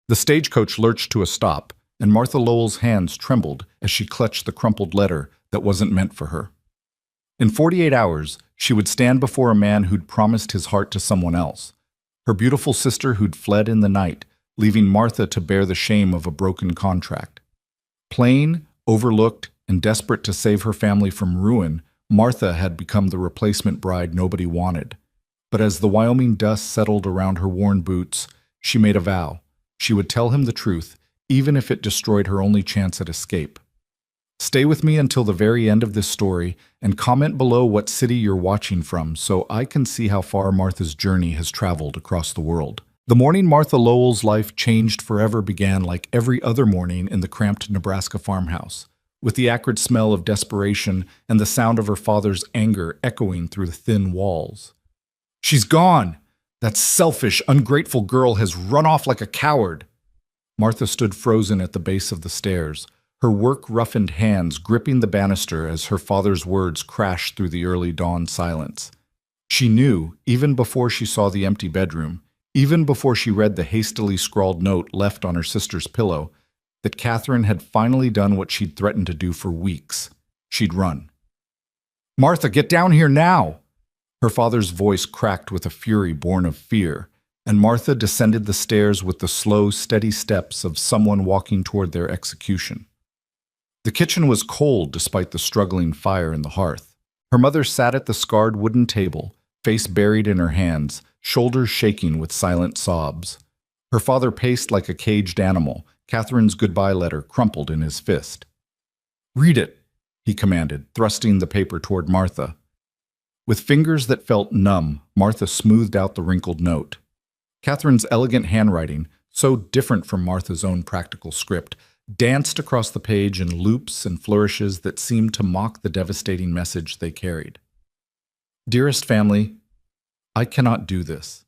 The stagecoach lurched to a stop, and Martha Lowell's hands trembled as she clutched the crumpled letter that wasn't meant for her. In 48 hours, she would stand before a man who'd promised his heart to someone else, her beautiful sister who'd fled in the night, leaving Martha to bear the shame of a broken contract. Plain, overlooked, and desperate to save her family from ruin, Martha had become the replacement bride nobody wanted. But as the Wyoming dust settled around her worn boots, she made a vow. She would tell him the truth, even if it destroyed her only chance at escape. Stay with me until the very end of this story and comment below what city you're watching from so I can see how far Martha's journey has traveled across the world. The morning Martha Lowell's life changed forever began like every other morning in the cramped Nebraska farmhouse, with the acrid smell of desperation and the sound of her father's anger echoing through the thin walls. "She's gone! That selfish, ungrateful girl has run off like a coward!" Martha stood frozen at the base of the stairs, her work-roughened hands gripping the banister as her father's words crashed through the early dawn silence. She knew, even before she saw the empty bedroom, even before she read the hastily scrawled note left on her sister's pillow, that Catherine had finally done what she'd threatened to do for weeks. She'd run. "Martha, get down here now!" Her father's voice cracked with a fury born of fear, and Martha descended the stairs with the slow, steady steps of someone walking toward their execution. The kitchen was cold despite the struggling fire in the hearth. Her mother sat at the scarred wooden table, face buried in her hands, shoulders shaking with silent sobs. Her father paced like a caged animal, Catherine's goodbye letter crumpled in his fist. "Read it," he commanded, thrusting the paper toward Martha. With fingers that felt numb, Martha smoothed out the wrinkled note. Catherine's elegant handwriting, so different from Martha's own practical script, danced across the page in loops and flourishes that seemed to mock the devastating message they carried. "Dearest family, I cannot do this.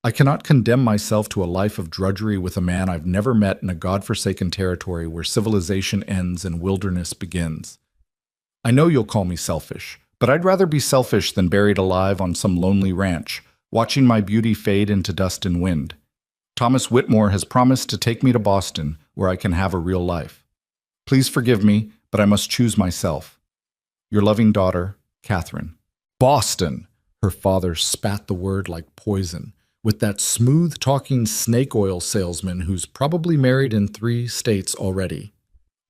I cannot condemn myself to a life of drudgery with a man I've never met in a godforsaken territory where civilization ends and wilderness begins. I know you'll call me selfish, but I'd rather be selfish than buried alive on some lonely ranch, watching my beauty fade into dust and wind. Thomas Whitmore has promised to take me to Boston, where I can have a real life. Please forgive me, but I must choose myself. Your loving daughter, Catherine." Boston! Her father spat the word like poison, with that smooth-talking snake oil salesman who's probably married in 3 states already.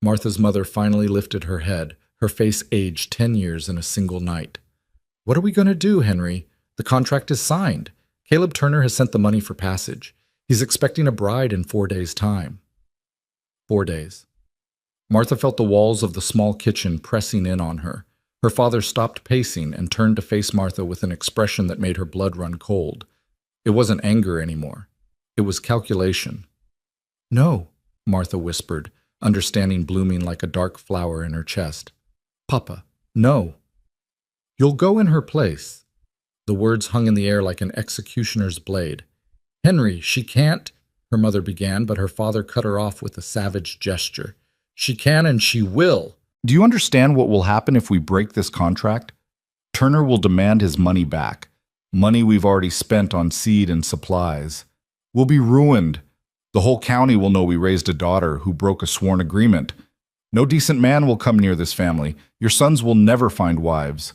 Martha's mother finally lifted her head, her face aged 10 years in a single night. "What are we going to do, Henry? The contract is signed. Caleb Turner has sent the money for passage. He's expecting a bride in 4 days' time." 4 days. Martha felt the walls of the small kitchen pressing in on her. Her father stopped pacing and turned to face Martha with an expression that made her blood run cold. It wasn't anger anymore. It was calculation. "No," Martha whispered, understanding blooming like a dark flower in her chest. "Papa, no." "You'll go in her place." The words hung in the air like an executioner's blade. "Henry, she can't," her mother began, but her father cut her off with a savage gesture. "She can and she will." "Do you understand what will happen if we break this contract? Turner will demand his money back. Money we've already spent on seed and supplies. We'll be ruined. The whole county will know we raised a daughter who broke a sworn agreement. No decent man will come near this family. Your sons will never find wives.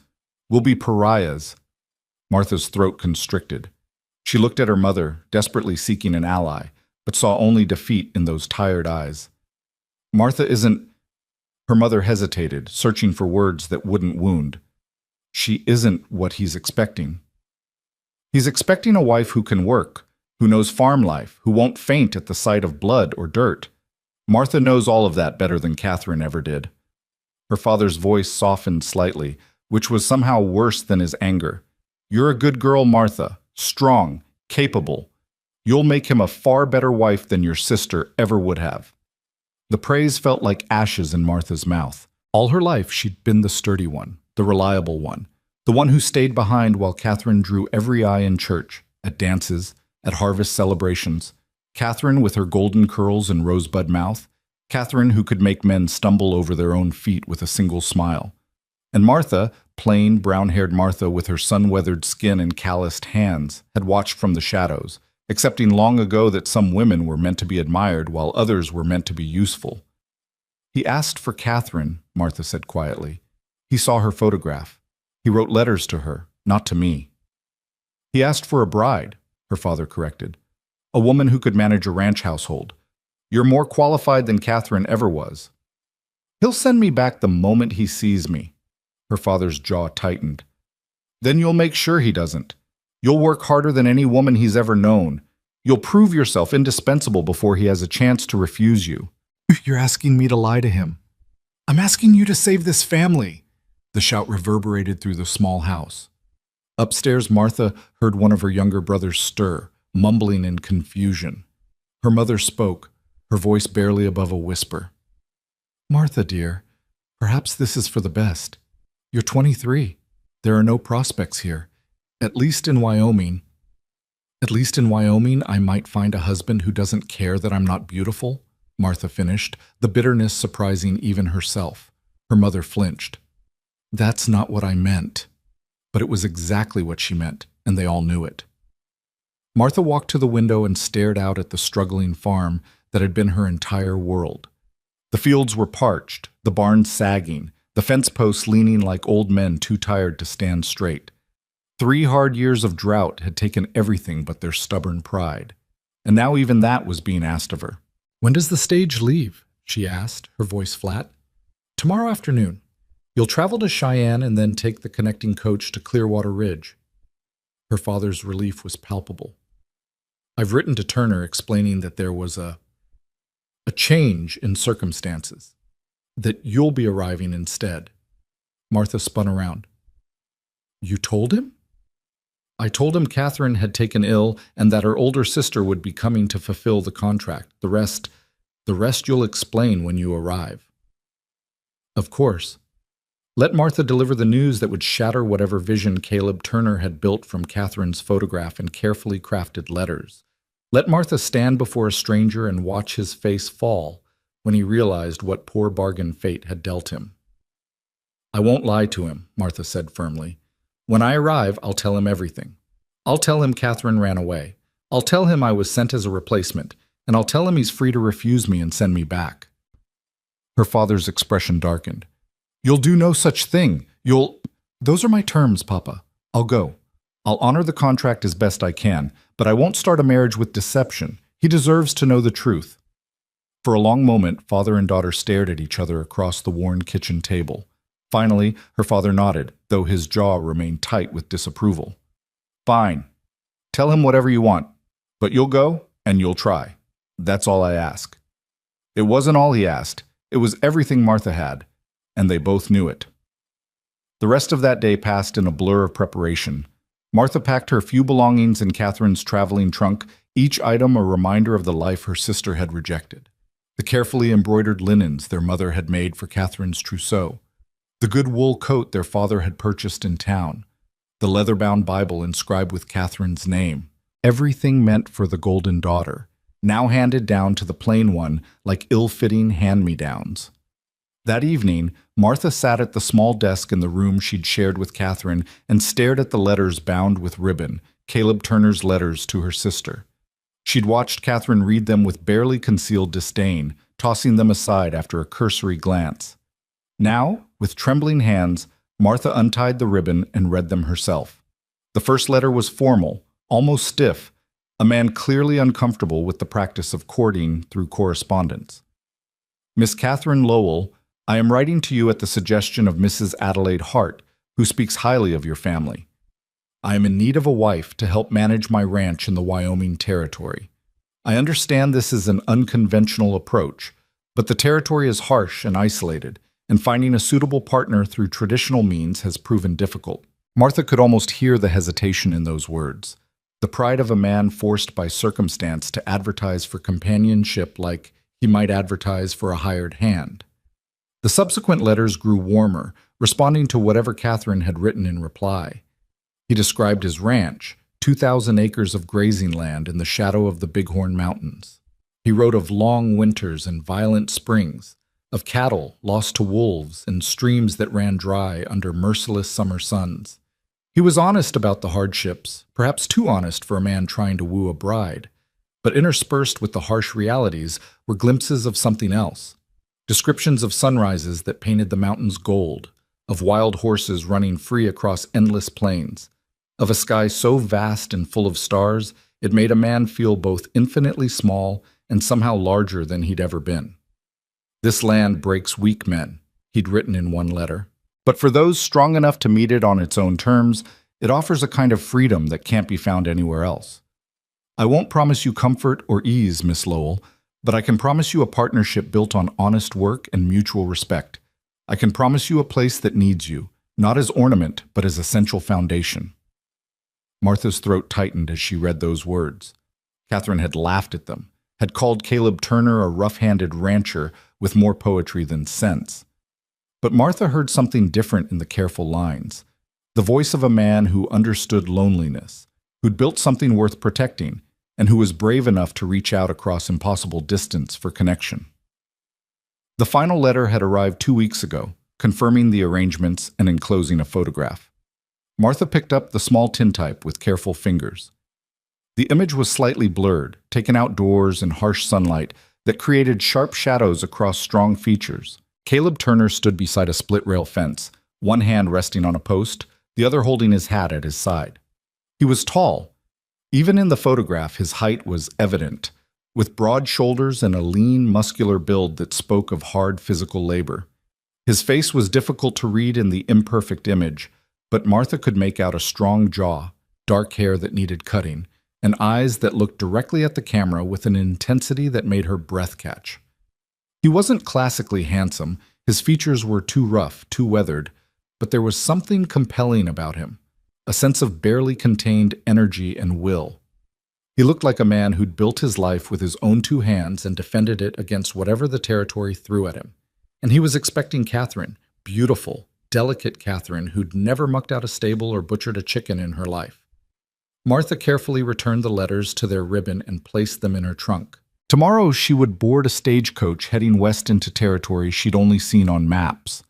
We'll be pariahs." Martha's throat constricted. She looked at her mother, desperately seeking an ally, but saw only defeat in those tired eyes. "Martha isn't—" Her mother hesitated, searching for words that wouldn't wound. "She isn't what he's expecting. He's expecting a wife who can work, who knows farm life, who won't faint at the sight of blood or dirt. Martha knows all of that better than Catherine ever did." Her father's voice softened slightly, which was somehow worse than his anger. "You're a good girl, Martha, strong, capable. You'll make him a far better wife than your sister ever would have." The praise felt like ashes in Martha's mouth. All her life she'd been the sturdy one, the reliable one, the one who stayed behind while Catherine drew every eye in church, at dances, at harvest celebrations. Catherine with her golden curls and rosebud mouth. Catherine who could make men stumble over their own feet with a single smile. And Martha, plain, brown-haired Martha with her sun-weathered skin and calloused hands, had watched from the shadows, accepting long ago that some women were meant to be admired while others were meant to be useful. He asked for Catherine, Martha said quietly. He saw her photograph. He wrote letters to her, not to me. He asked for a bride, her father corrected. A woman who could manage a ranch household. You're more qualified than Catherine ever was. He'll send me back the moment he sees me. Her father's jaw tightened. Then you'll make sure he doesn't. You'll work harder than any woman he's ever known. You'll prove yourself indispensable before he has a chance to refuse you. You're asking me to lie to him. I'm asking you to save this family. The shout reverberated through the small house. Upstairs, Martha heard one of her younger brothers stir, mumbling in confusion. Her mother spoke, her voice barely above a whisper. Martha, dear, perhaps this is for the best. You're 23. There are no prospects here. At least in Wyoming. At least in Wyoming, I might find a husband who doesn't care that I'm not beautiful, Martha finished, the bitterness surprising even herself. Her mother flinched. That's not what I meant. But it was exactly what she meant, and they all knew it. Martha walked to the window and stared out at the struggling farm that had been her entire world. The fields were parched, the barn sagging, the fence posts leaning like old men too tired to stand straight. 3 hard years of drought had taken everything but their stubborn pride, and now even that was being asked of her. When does the stage leave? She asked, her voice flat. Tomorrow afternoon. You'll travel to Cheyenne and then take the connecting coach to Clearwater Ridge. Her father's relief was palpable. I've written to Turner explaining that there was a change in circumstances, that you'll be arriving instead. Martha spun around. You told him? I told him Catherine had taken ill and that her older sister would be coming to fulfill the contract. The rest you'll explain when you arrive. Of course. Let Martha deliver the news that would shatter whatever vision Caleb Turner had built from Catherine's photograph and carefully crafted letters. Let Martha stand before a stranger and watch his face fall when he realized what poor bargain fate had dealt him. I won't lie to him, Martha said firmly. When I arrive, I'll tell him everything. I'll tell him Catherine ran away. I'll tell him I was sent as a replacement, and I'll tell him he's free to refuse me and send me back. Her father's expression darkened. You'll do no such thing. Those are my terms, Papa. I'll go. I'll honor the contract as best I can, but I won't start a marriage with deception. He deserves to know the truth. For a long moment, father and daughter stared at each other across the worn kitchen table. Finally, her father nodded, though his jaw remained tight with disapproval. Fine. Tell him whatever you want, but you'll go and you'll try. That's all I ask. It wasn't all he asked. It was everything Martha had, and they both knew it. The rest of that day passed in a blur of preparation. Martha packed her few belongings in Catherine's traveling trunk, each item a reminder of the life her sister had rejected. The carefully embroidered linens their mother had made for Catherine's trousseau, the good wool coat their father had purchased in town, the leather-bound Bible inscribed with Catherine's name, everything meant for the golden daughter, now handed down to the plain one like ill-fitting hand-me-downs. That evening, Martha sat at the small desk in the room she'd shared with Catherine and stared at the letters bound with ribbon, Caleb Turner's letters to her sister. She'd watched Catherine read them with barely concealed disdain, tossing them aside after a cursory glance. Now, with trembling hands, Martha untied the ribbon and read them herself. The first letter was formal, almost stiff, a man clearly uncomfortable with the practice of courting through correspondence. Miss Catherine Lowell, I am writing to you at the suggestion of Mrs. Adelaide Hart, who speaks highly of your family. I am in need of a wife to help manage my ranch in the Wyoming Territory. I understand this is an unconventional approach, but the territory is harsh and isolated, and finding a suitable partner through traditional means has proven difficult. Martha could almost hear the hesitation in those words, the pride of a man forced by circumstance to advertise for companionship like he might advertise for a hired hand. The subsequent letters grew warmer, responding to whatever Catherine had written in reply. He described his ranch, 2,000 acres of grazing land in the shadow of the Bighorn Mountains. He wrote of long winters and violent springs, of cattle lost to wolves and streams that ran dry under merciless summer suns. He was honest about the hardships, perhaps too honest for a man trying to woo a bride, but interspersed with the harsh realities were glimpses of something else. Descriptions of sunrises that painted the mountains gold, of wild horses running free across endless plains, of a sky so vast and full of stars it made a man feel both infinitely small and somehow larger than he'd ever been. "This land breaks weak men," he'd written in one letter. "But for those strong enough to meet it on its own terms, it offers a kind of freedom that can't be found anywhere else. I won't promise you comfort or ease, Miss Lowell, but I can promise you a partnership built on honest work and mutual respect. I can promise you a place that needs you, not as ornament, but as essential foundation." Martha's throat tightened as she read those words. Catherine had laughed at them, had called Caleb Turner a rough-handed rancher with more poetry than sense. But Martha heard something different in the careful lines, the voice of a man who understood loneliness, who'd built something worth protecting, and who was brave enough to reach out across impossible distance for connection. The final letter had arrived 2 weeks ago, confirming the arrangements and enclosing a photograph. Martha picked up the small tintype with careful fingers. The image was slightly blurred, taken outdoors in harsh sunlight that created sharp shadows across strong features. Caleb Turner stood beside a split-rail fence, one hand resting on a post, the other holding his hat at his side. He was tall. Even in the photograph, his height was evident, with broad shoulders and a lean, muscular build that spoke of hard physical labor. His face was difficult to read in the imperfect image, but Martha could make out a strong jaw, dark hair that needed cutting, and eyes that looked directly at the camera with an intensity that made her breath catch. He wasn't classically handsome, his features were too rough, too weathered, but there was something compelling about him, a sense of barely contained energy and will. He looked like a man who'd built his life with his own two hands and defended it against whatever the territory threw at him. And he was expecting Catherine, beautiful, delicate Catherine who'd never mucked out a stable or butchered a chicken in her life. Martha carefully returned the letters to their ribbon and placed them in her trunk. Tomorrow she would board a stagecoach heading west into territory she'd only seen on maps.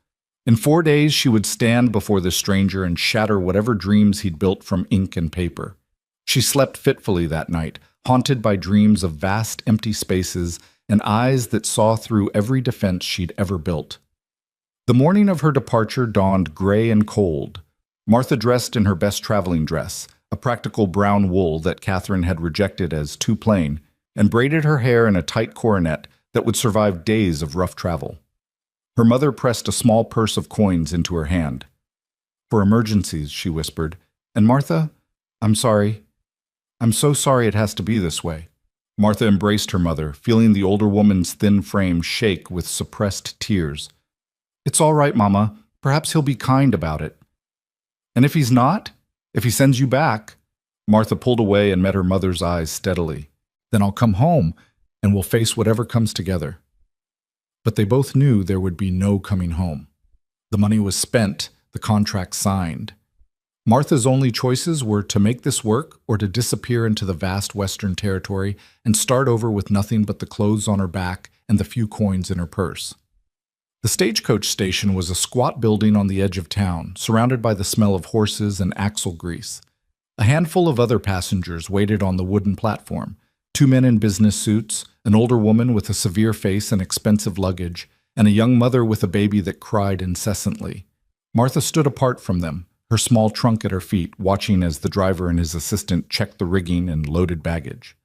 In 4 days she would stand before the stranger and shatter whatever dreams he'd built from ink and paper. She slept fitfully that night, haunted by dreams of vast empty spaces and eyes that saw through every defense she'd ever built. The morning of her departure dawned gray and cold. Martha dressed in her best traveling dress, a practical brown wool that Catherine had rejected as too plain, and braided her hair in a tight coronet that would survive days of rough travel. Her mother pressed a small purse of coins into her hand. "For emergencies," she whispered. "And Martha, I'm sorry. I'm so sorry it has to be this way." Martha embraced her mother, feeling the older woman's thin frame shake with suppressed tears. "It's all right, Mama. Perhaps he'll be kind about it." "And if he's not? If he sends you back?" Martha pulled away and met her mother's eyes steadily. "Then I'll come home, and we'll face whatever comes together." But they both knew there would be no coming home. The money was spent, the contract signed. Martha's only choices were to make this work or to disappear into the vast Western territory and start over with nothing but the clothes on her back and the few coins in her purse. The stagecoach station was a squat building on the edge of town, surrounded by the smell of horses and axle grease. A handful of other passengers waited on the wooden platform, 2 men in business suits, an older woman with a severe face and expensive luggage, and a young mother with a baby that cried incessantly. Martha stood apart from them, her small trunk at her feet, watching as the driver and his assistant checked the rigging and loaded baggage.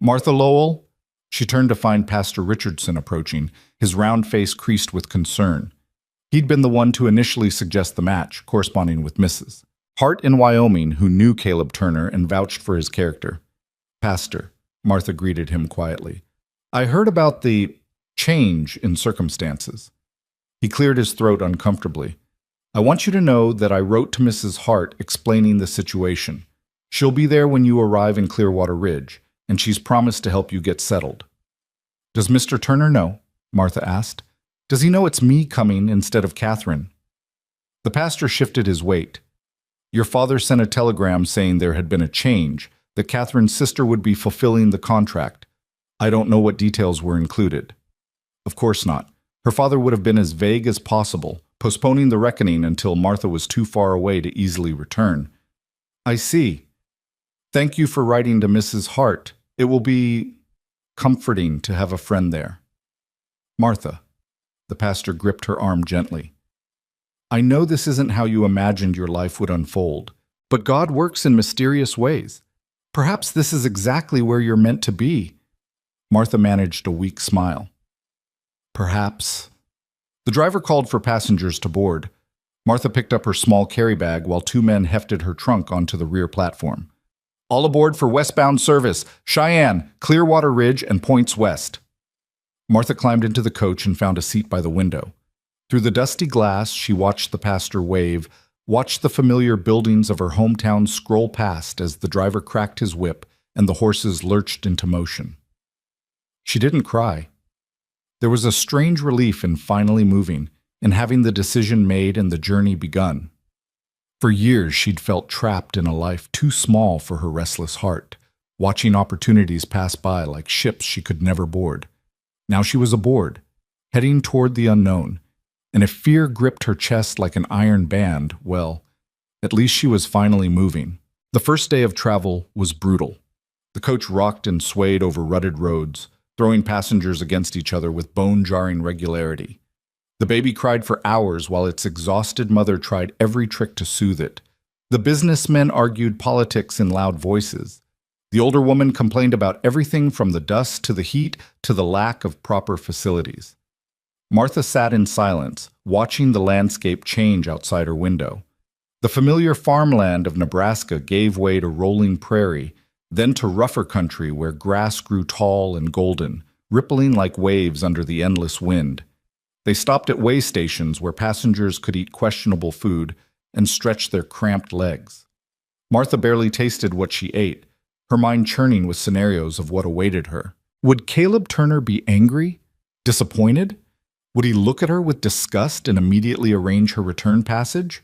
"Martha Lowell?" She turned to find Pastor Richardson approaching, his round face creased with concern. He'd been the one to initially suggest the match, corresponding with Mrs. Hart in Wyoming, who knew Caleb Turner and vouched for his character. "Pastor," Martha greeted him quietly, "I heard about the change in circumstances." He cleared his throat uncomfortably. "I want you to know that I wrote to Mrs. Hart explaining the situation. She'll be there when you arrive in Clearwater Ridge, and she's promised to help you get settled." "Does Mr. Turner know?" Martha asked. "Does he know it's me coming instead of Catherine?" The pastor shifted his weight. "Your father sent a telegram saying there had been a change, that Catherine's sister would be fulfilling the contract. I don't know what details were included." "Of course not. Her father would have been as vague as possible, postponing the reckoning until Martha was too far away to easily return. "I see. Thank you for writing to Mrs. Hart. It will be comforting to have a friend there." "Martha," the pastor gripped her arm gently, "I know this isn't how you imagined your life would unfold, but God works in mysterious ways. Perhaps this is exactly where you're meant to be." Martha managed a weak smile. "Perhaps." The driver called for passengers to board. Martha picked up her small carry bag while two men hefted her trunk onto the rear platform. "All aboard for westbound service, Cheyenne, Clearwater Ridge, and points west." Martha climbed into the coach and found a seat by the window. Through the dusty glass, she watched the pastor wave, watched the familiar buildings of her hometown scroll past as the driver cracked his whip and the horses lurched into motion. She didn't cry. There was a strange relief in finally moving, in having the decision made and the journey begun. For years, she'd felt trapped in a life too small for her restless heart, watching opportunities pass by like ships she could never board. Now she was aboard, heading toward the unknown, and if fear gripped her chest like an iron band, well, at least she was finally moving. The first day of travel was brutal. The coach rocked and swayed over rutted roads, throwing passengers against each other with bone-jarring regularity. The baby cried for hours while its exhausted mother tried every trick to soothe it. The businessmen argued politics in loud voices. The older woman complained about everything from the dust to the heat to the lack of proper facilities. Martha sat in silence, watching the landscape change outside her window. The familiar farmland of Nebraska gave way to rolling prairie, then to rougher country where grass grew tall and golden, rippling like waves under the endless wind. They stopped at way stations where passengers could eat questionable food and stretch their cramped legs. Martha barely tasted what she ate, her mind churning with scenarios of what awaited her. Would Caleb Turner be angry? Disappointed? Would he look at her with disgust and immediately arrange her return passage?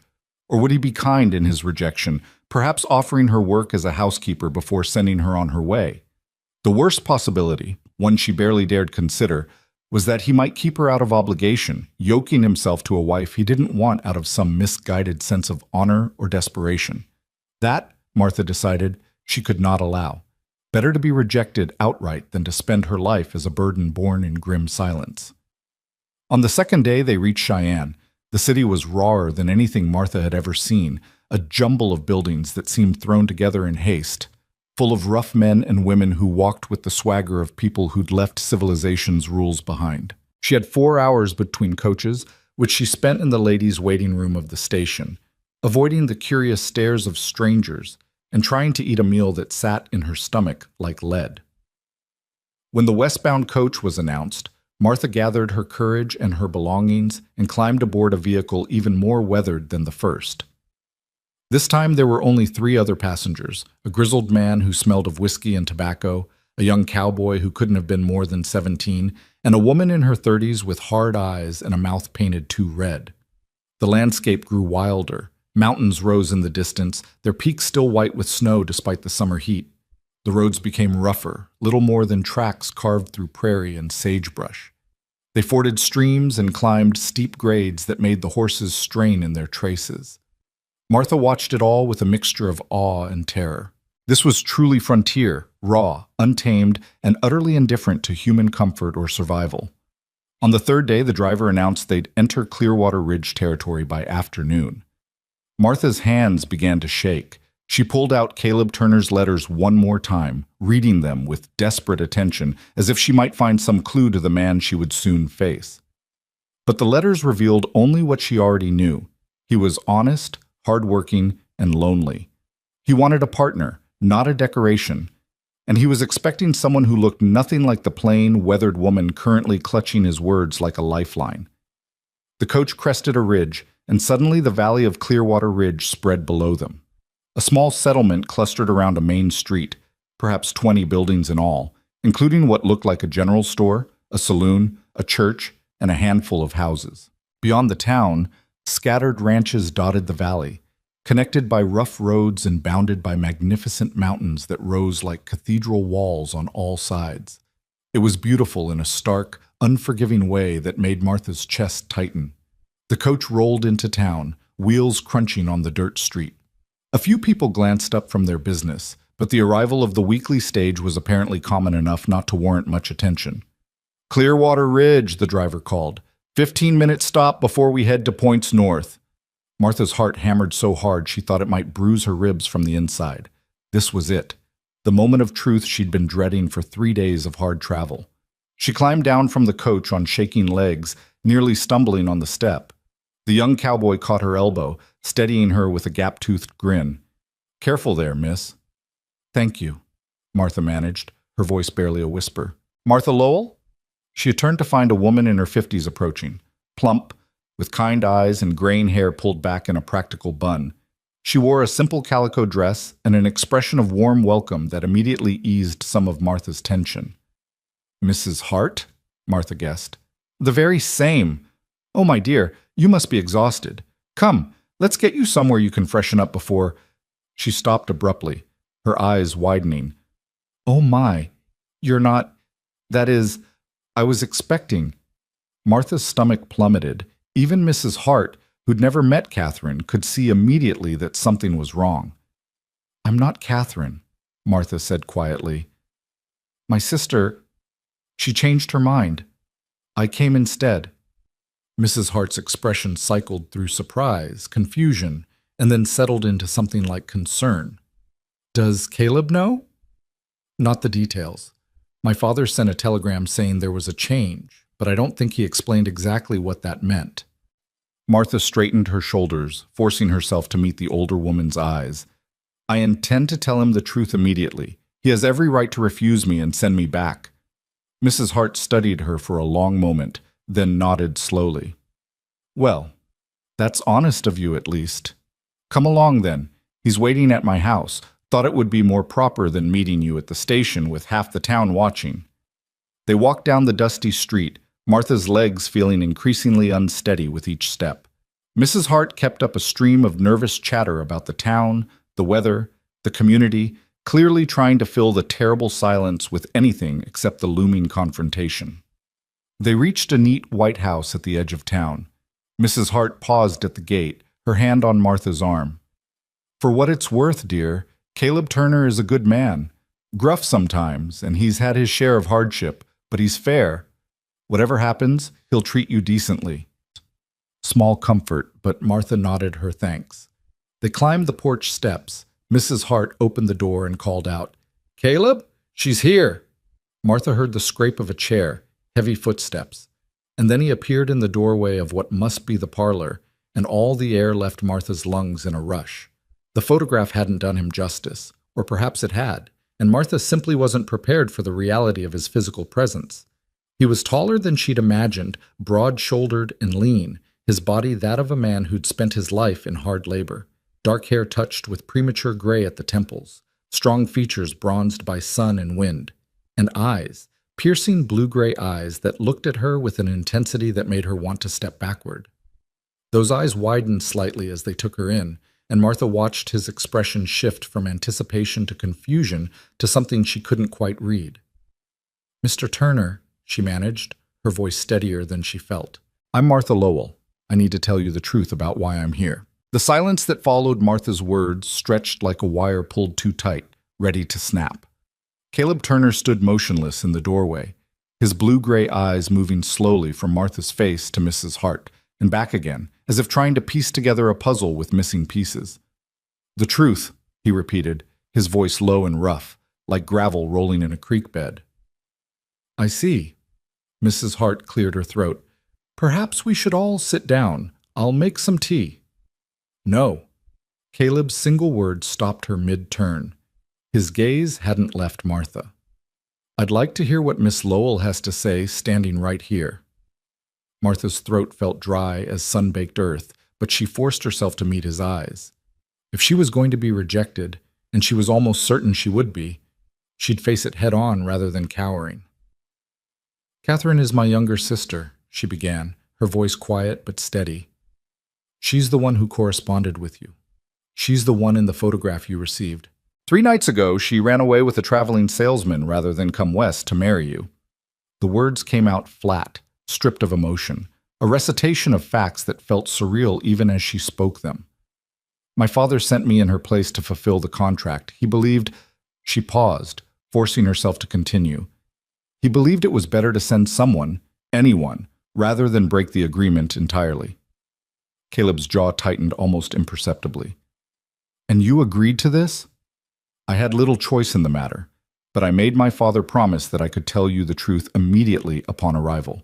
Or would he be kind in his rejection, perhaps offering her work as a housekeeper before sending her on her way? The worst possibility, one she barely dared consider, was that he might keep her out of obligation, yoking himself to a wife he didn't want out of some misguided sense of honor or desperation. That, Martha decided, she could not allow. Better to be rejected outright than to spend her life as a burden born in grim silence. On the second day, they reached Cheyenne. The city was rawer than anything Martha had ever seen, a jumble of buildings that seemed thrown together in haste, full of rough men and women who walked with the swagger of people who'd left civilization's rules behind. She had 4 hours between coaches, which she spent in the ladies' waiting room of the station, avoiding the curious stares of strangers and trying to eat a meal that sat in her stomach like lead. When the westbound coach was announced, Martha gathered her courage and her belongings and climbed aboard a vehicle even more weathered than the first. This time there were only 3 other passengers, a grizzled man who smelled of whiskey and tobacco, a young cowboy who couldn't have been more than 17, and a woman in her 30s with hard eyes and a mouth painted too red. The landscape grew wilder. Mountains rose in the distance, their peaks still white with snow despite the summer heat. The roads became rougher, little more than tracks carved through prairie and sagebrush. They forded streams and climbed steep grades that made the horses strain in their traces. Martha watched it all with a mixture of awe and terror. This was truly frontier, raw, untamed, and utterly indifferent to human comfort or survival. On the third day, the driver announced they'd enter Clearwater Ridge territory by afternoon. Martha's hands began to shake. She pulled out Caleb Turner's letters one more time, reading them with desperate attention, as if she might find some clue to the man she would soon face. But the letters revealed only what she already knew. He was honest, hardworking, and lonely. He wanted a partner, not a decoration, and he was expecting someone who looked nothing like the plain, weathered woman currently clutching his words like a lifeline. The coach crested a ridge, and suddenly the valley of Clearwater Ridge spread below them. A small settlement clustered around a main street, perhaps 20 buildings in all, including what looked like a general store, a saloon, a church, and a handful of houses. Beyond the town, scattered ranches dotted the valley, connected by rough roads and bounded by magnificent mountains that rose like cathedral walls on all sides. It was beautiful in a stark, unforgiving way that made Martha's chest tighten. The coach rolled into town, wheels crunching on the dirt street. A few people glanced up from their business, but the arrival of the weekly stage was apparently common enough not to warrant much attention. "Clearwater Ridge," the driver called. 15-minute stop before we head to points north. Martha's heart hammered so hard she thought it might bruise her ribs from the inside. This was it. The moment of truth she'd been dreading for 3 days of hard travel. She climbed down from the coach on shaking legs, nearly stumbling on the step. The young cowboy caught her elbow, steadying her with a gap-toothed grin. "Careful there, miss." "Thank you," Martha managed, her voice barely a whisper. "Martha Lowell?" She had turned to find a woman in her 50s approaching, plump, with kind eyes and graying hair pulled back in a practical bun. She wore a simple calico dress and an expression of warm welcome that immediately eased some of Martha's tension. "Mrs. Hart?" Martha guessed. "The very same. Oh, my dear, you must be exhausted. Come, let's get you somewhere you can freshen up before—" She stopped abruptly, her eyes widening. "Oh my, you're not— that is, I was expecting—" Martha's stomach plummeted. Even Mrs. Hart, who'd never met Catherine, could see immediately that something was wrong. "I'm not Catherine," Martha said quietly. "My sister— she changed her mind. I came instead." Mrs. Hart's expression cycled through surprise, confusion, and then settled into something like concern. "Does Caleb know?" "Not the details. My father sent a telegram saying there was a change, but I don't think he explained exactly what that meant." Martha straightened her shoulders, forcing herself to meet the older woman's eyes. "I intend to tell him the truth immediately. He has every right to refuse me and send me back." Mrs. Hart studied her for a long moment, then nodded slowly. "Well, that's honest of you at least. Come along then. He's waiting at my house. Thought it would be more proper than meeting you at the station with half the town watching." They walked down the dusty street, Martha's legs feeling increasingly unsteady with each step. Mrs. Hart kept up a stream of nervous chatter about the town, the weather, the community, clearly trying to fill the terrible silence with anything except the looming confrontation. They reached a neat white house at the edge of town. Mrs. Hart paused at the gate, her hand on Martha's arm. "For what it's worth, dear, Caleb Turner is a good man. Gruff sometimes, and he's had his share of hardship, but he's fair. Whatever happens, he'll treat you decently." Small comfort, but Martha nodded her thanks. They climbed the porch steps. Mrs. Hart opened the door and called out, "Caleb, she's here." Martha heard the scrape of a chair, heavy footsteps, and then he appeared in the doorway of what must be the parlor, and all the air left Martha's lungs in a rush. The photograph hadn't done him justice, or perhaps it had, and Martha simply wasn't prepared for the reality of his physical presence. He was taller than she'd imagined, broad-shouldered and lean, his body that of a man who'd spent his life in hard labor. Dark hair touched with premature gray at the temples, strong features bronzed by sun and wind, and eyes, piercing blue-gray eyes that looked at her with an intensity that made her want to step backward. Those eyes widened slightly as they took her in, and Martha watched his expression shift from anticipation to confusion to something she couldn't quite read. "Mr. Turner," she managed, her voice steadier than she felt. "I'm Martha Lowell. I need to tell you the truth about why I'm here." The silence that followed Martha's words stretched like a wire pulled too tight, ready to snap. Caleb Turner stood motionless in the doorway, his blue-gray eyes moving slowly from Martha's face to Mrs. Hart and back again, as if trying to piece together a puzzle with missing pieces. "The truth," he repeated, his voice low and rough, like gravel rolling in a creek bed. "I see." Mrs. Hart cleared her throat. "Perhaps we should all sit down. I'll make some tea." "No." Caleb's single word stopped her mid-turn. His gaze hadn't left Martha. "I'd like to hear what Miss Lowell has to say standing right here." Martha's throat felt dry as sun-baked earth, but she forced herself to meet his eyes. If she was going to be rejected, and she was almost certain she would be, she'd face it head-on rather than cowering. "Catherine is my younger sister," she began, her voice quiet but steady. "She's the one who corresponded with you. She's the one in the photograph you received. 3 nights ago, she ran away with a traveling salesman rather than come west to marry you." The words came out flat, stripped of emotion, a recitation of facts that felt surreal even as she spoke them. My father sent me in her place to fulfill the contract. He believed— She paused, forcing herself to continue. He believed it was better to send someone, anyone, rather than break the agreement entirely. Caleb's jaw tightened almost imperceptibly. And you agreed to this? I had little choice in the matter, but I made my father promise that I could tell you the truth immediately upon arrival.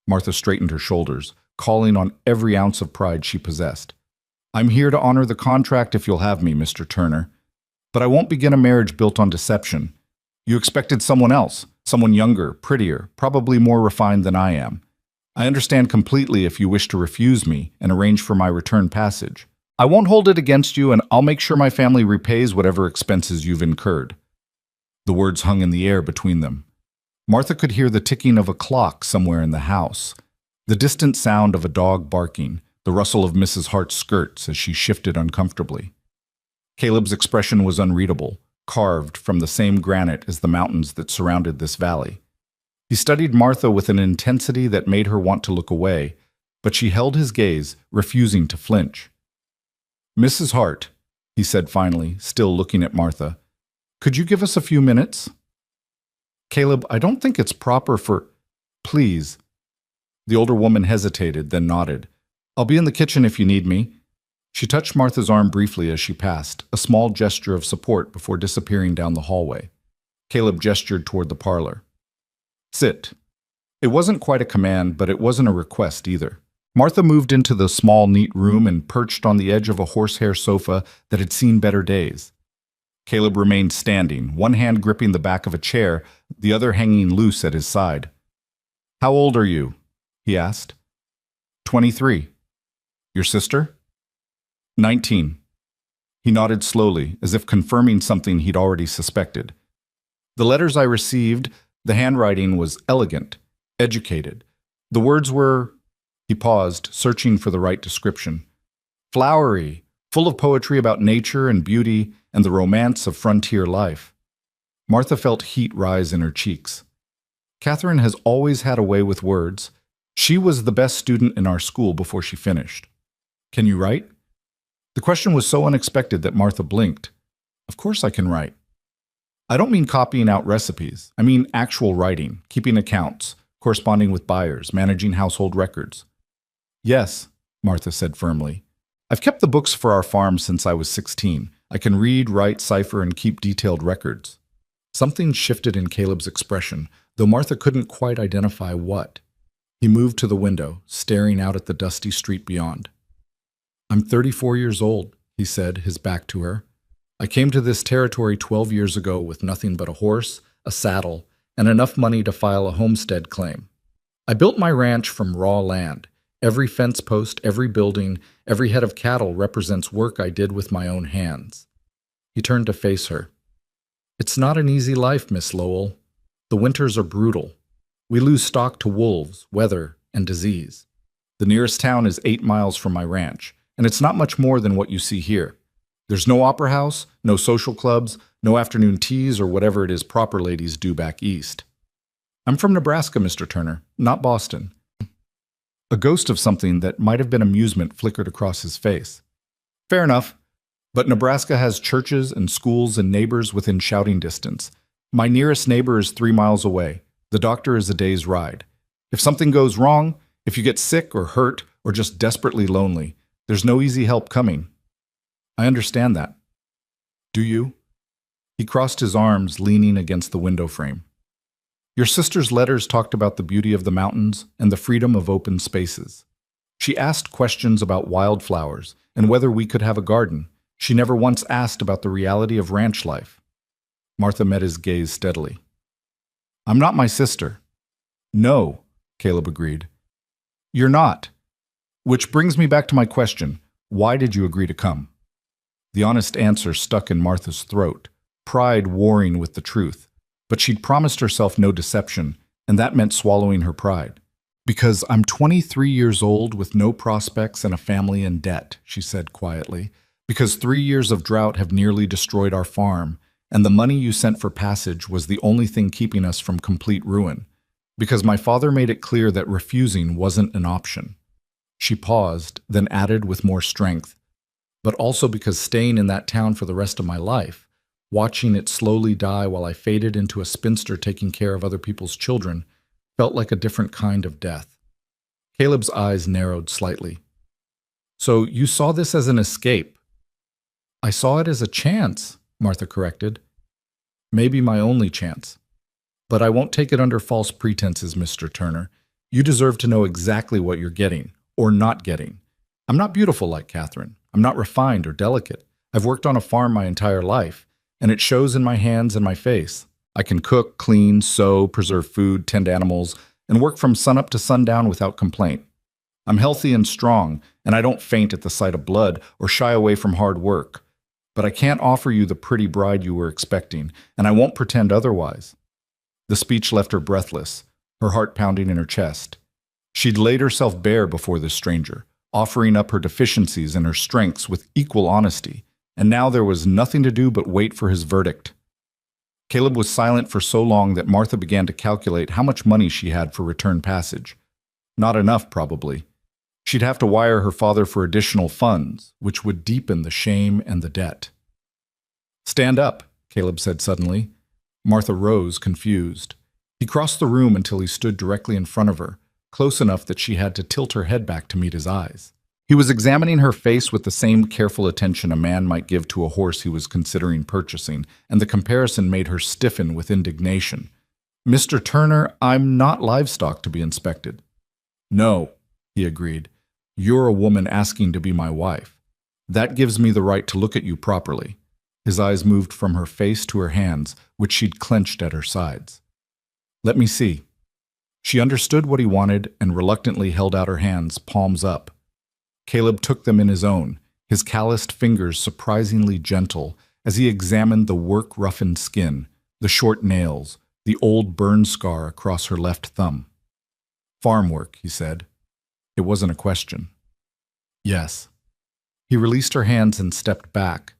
Martha straightened her shoulders, calling on every ounce of pride she possessed. I'm here to honor the contract if you'll have me, Mr. Turner. But I won't begin a marriage built on deception. You expected someone else, someone younger, prettier, probably more refined than I am. I understand completely if you wish to refuse me and arrange for my return passage. I won't hold it against you, and I'll make sure my family repays whatever expenses you've incurred. The words hung in the air between them. Martha could hear the ticking of a clock somewhere in the house, the distant sound of a dog barking, the rustle of Mrs. Hart's skirts as she shifted uncomfortably. Caleb's expression was unreadable, carved from the same granite as the mountains that surrounded this valley. He studied Martha with an intensity that made her want to look away, but she held his gaze, refusing to flinch. Mrs. Hart, he said finally, still looking at Martha, could you give us a few minutes? Caleb, I don't think it's proper for— Please. The older woman hesitated, then nodded. I'll be in the kitchen if you need me. She touched Martha's arm briefly as she passed, a small gesture of support before disappearing down the hallway. Caleb gestured toward the parlor. Sit. It wasn't quite a command, but it wasn't a request either. Martha moved into the small, neat room and perched on the edge of a horsehair sofa that had seen better days. Caleb remained standing, one hand gripping the back of a chair, the other hanging loose at his side. How old are you? He asked. 23. Your sister? 19. He nodded slowly, as if confirming something he'd already suspected. The letters I received, the handwriting was elegant, educated. The words were— He paused, searching for the right description. Flowery, full of poetry about nature and beauty and the romance of frontier life. Martha felt heat rise in her cheeks. Catherine has always had a way with words. She was the best student in our school before she finished. Can you write? The question was so unexpected that Martha blinked. Of course I can write. I don't mean copying out recipes. I mean actual writing, keeping accounts, corresponding with buyers, managing household records. Yes, Martha said firmly. I've kept the books for our farm since I was 16. I can read, write, cipher, and keep detailed records. Something shifted in Caleb's expression, though Martha couldn't quite identify what. He moved to the window, staring out at the dusty street beyond. I'm 34 years old, he said, his back to her. I came to this territory 12 years ago with nothing but a horse, a saddle, and enough money to file a homestead claim. I built my ranch from raw land. Every fence post, every building, every head of cattle represents work I did with my own hands. He turned to face her. It's not an easy life, Miss Lowell. The winters are brutal. We lose stock to wolves, weather, and disease. The nearest town is 8 miles from my ranch, and it's not much more than what you see here. There's no opera house, no social clubs, no afternoon teas or whatever it is proper ladies do back east. I'm from Nebraska, Mr. Turner, not Boston. A ghost of something that might have been amusement flickered across his face. Fair enough, but Nebraska has churches and schools and neighbors within shouting distance. My nearest neighbor is 3 miles away. The doctor is a day's ride. If something goes wrong, if you get sick or hurt or just desperately lonely, there's no easy help coming. I understand that. Do you? He crossed his arms, leaning against the window frame. Your sister's letters talked about the beauty of the mountains and the freedom of open spaces. She asked questions about wildflowers and whether we could have a garden. She never once asked about the reality of ranch life. Martha met his gaze steadily. I'm not my sister. No, Caleb agreed. You're not. Which brings me back to my question. Why did you agree to come? The honest answer stuck in Martha's throat, pride warring with the truth. But she'd promised herself no deception, and that meant swallowing her pride. Because I'm 23 years old with no prospects and a family in debt, she said quietly. Because 3 years of drought have nearly destroyed our farm, and the money you sent for passage was the only thing keeping us from complete ruin. Because my father made it clear that refusing wasn't an option. She paused, then added with more strength, but also because staying in that town for the rest of my life, watching it slowly die while I faded into a spinster taking care of other people's children, felt like a different kind of death. Caleb's eyes narrowed slightly. So you saw this as an escape? I saw it as a chance, Martha corrected. Maybe my only chance. But I won't take it under false pretenses, Mr. Turner. You deserve to know exactly what you're getting, or not getting. I'm not beautiful like Catherine. I'm not refined or delicate. I've worked on a farm my entire life, and it shows in my hands and my face. I can cook, clean, sew, preserve food, tend animals, and work from sunup to sundown without complaint. I'm healthy and strong, and I don't faint at the sight of blood or shy away from hard work. But I can't offer you the pretty bride you were expecting, and I won't pretend otherwise. The speech left her breathless, her heart pounding in her chest. She'd laid herself bare before this stranger, offering up her deficiencies and her strengths with equal honesty, and now there was nothing to do but wait for his verdict. Caleb was silent for so long that Martha began to calculate how much money she had for return passage. Not enough, probably. She'd have to wire her father for additional funds, which would deepen the shame and the debt. Stand up, Caleb said suddenly. Martha rose, confused. He crossed the room until he stood directly in front of her, close enough that she had to tilt her head back to meet his eyes. He was examining her face with the same careful attention a man might give to a horse he was considering purchasing, and the comparison made her stiffen with indignation. Mr. Turner, I'm not livestock to be inspected. No, he agreed. You're a woman asking to be my wife. That gives me the right to look at you properly. His eyes moved from her face to her hands, which she'd clenched at her sides. Let me see. She understood what he wanted and reluctantly held out her hands, palms up. Caleb took them in his own, his calloused fingers surprisingly gentle as he examined the work-roughened skin, the short nails, the old burn scar across her left thumb. Farm work, he said. It wasn't a question. Yes. He released her hands and stepped back.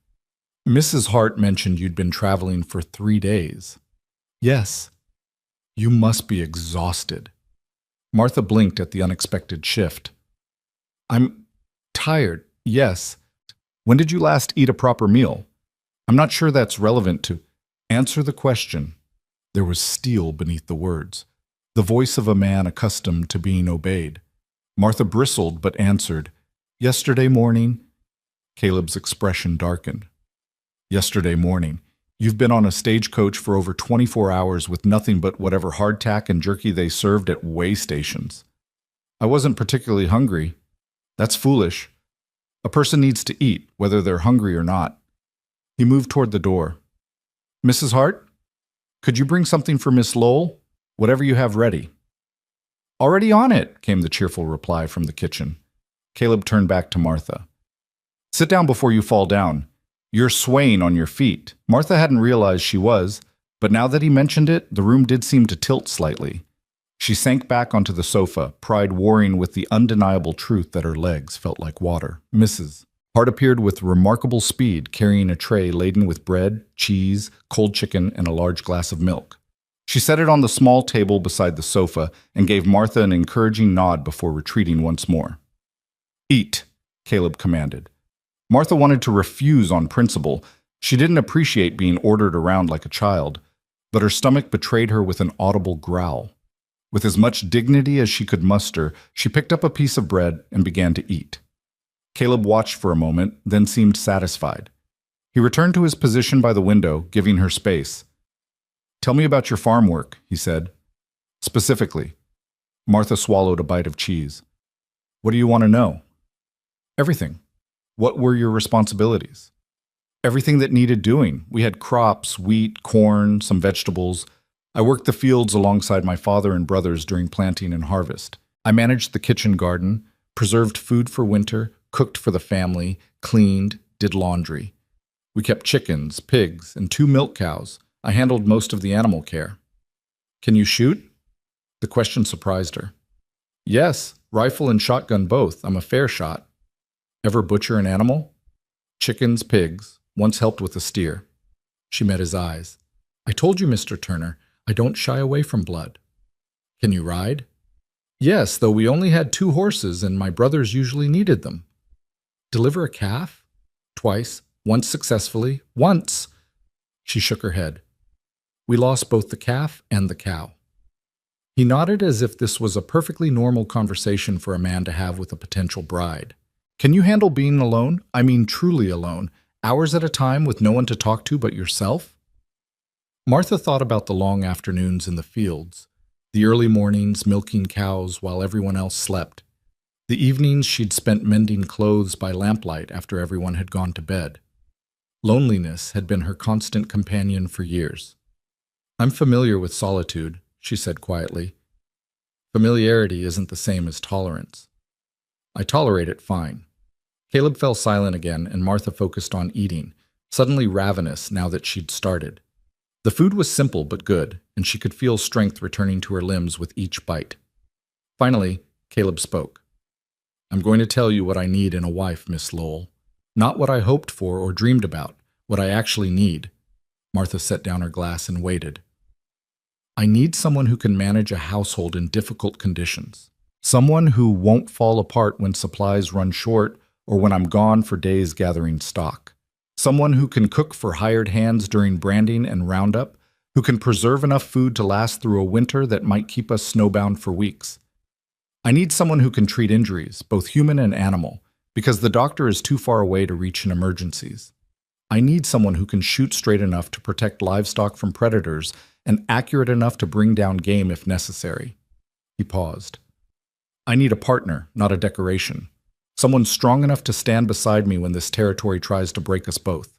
Mrs. Hart mentioned you'd been traveling for 3 days. Yes. You must be exhausted. Martha blinked at the unexpected shift. I'm tired, yes. When did you last eat a proper meal? I'm not sure that's relevant to... Answer the question. There was steel beneath the words, the voice of a man accustomed to being obeyed. Martha bristled but answered, Yesterday morning. Caleb's expression darkened. Yesterday morning. You've been on a stagecoach for over 24 hours with nothing but whatever hardtack and jerky they served at way stations. I wasn't particularly hungry. That's foolish. A person needs to eat, whether they're hungry or not. He moved toward the door. Mrs. Hart, could you bring something for Miss Lowell? Whatever you have ready. Already on it, came the cheerful reply from the kitchen. Caleb turned back to Martha. Sit down before you fall down. You're swaying on your feet. Martha hadn't realized she was, but now that he mentioned it, the room did seem to tilt slightly. She sank back onto the sofa, pride warring with the undeniable truth that her legs felt like water. Mrs. Hart appeared with remarkable speed, carrying a tray laden with bread, cheese, cold chicken, and a large glass of milk. She set it on the small table beside the sofa and gave Martha an encouraging nod before retreating once more. Eat, Caleb commanded. Martha wanted to refuse on principle. She didn't appreciate being ordered around like a child, but her stomach betrayed her with an audible growl. With as much dignity as she could muster, she picked up a piece of bread and began to eat. Caleb watched for a moment, then seemed satisfied. He returned to his position by the window, giving her space. Tell me about your farm work, he said. Specifically. Martha swallowed a bite of cheese. What do you want to know? Everything. What were your responsibilities? Everything that needed doing. We had crops, wheat, corn, some vegetables. I worked the fields alongside my father and brothers during planting and harvest. I managed the kitchen garden, preserved food for winter, cooked for the family, cleaned, did laundry. We kept chickens, pigs, and 2 milk cows. I handled most of the animal care. Can you shoot? The question surprised her. Yes, rifle and shotgun both. I'm a fair shot. Ever butcher an animal? Chickens, pigs. Once helped with a steer. She met his eyes. I told you, Mr. Turner, I don't shy away from blood. Can you ride? Yes, though we only had 2 horses and my brothers usually needed them. Deliver a calf? Twice, once successfully, once. She shook her head. We lost both the calf and the cow. He nodded as if this was a perfectly normal conversation for a man to have with a potential bride. Can you handle being alone? I mean truly alone, hours at a time with no one to talk to but yourself? Martha thought about the long afternoons in the fields, the early mornings milking cows while everyone else slept, the evenings she'd spent mending clothes by lamplight after everyone had gone to bed. Loneliness had been her constant companion for years. I'm familiar with solitude, she said quietly. Familiarity isn't the same as tolerance. I tolerate it fine. Caleb fell silent again, and Martha focused on eating, suddenly ravenous now that she'd started. The food was simple but good, and she could feel strength returning to her limbs with each bite. Finally, Caleb spoke. I'm going to tell you what I need in a wife, Miss Lowell. Not what I hoped for or dreamed about, what I actually need. Martha set down her glass and waited. I need someone who can manage a household in difficult conditions. Someone who won't fall apart when supplies run short or when I'm gone for days gathering stock. Someone who can cook for hired hands during branding and roundup, who can preserve enough food to last through a winter that might keep us snowbound for weeks. I need someone who can treat injuries, both human and animal, because the doctor is too far away to reach in emergencies. I need someone who can shoot straight enough to protect livestock from predators and accurate enough to bring down game if necessary. He paused. I need a partner, not a decoration. Someone strong enough to stand beside me when this territory tries to break us both.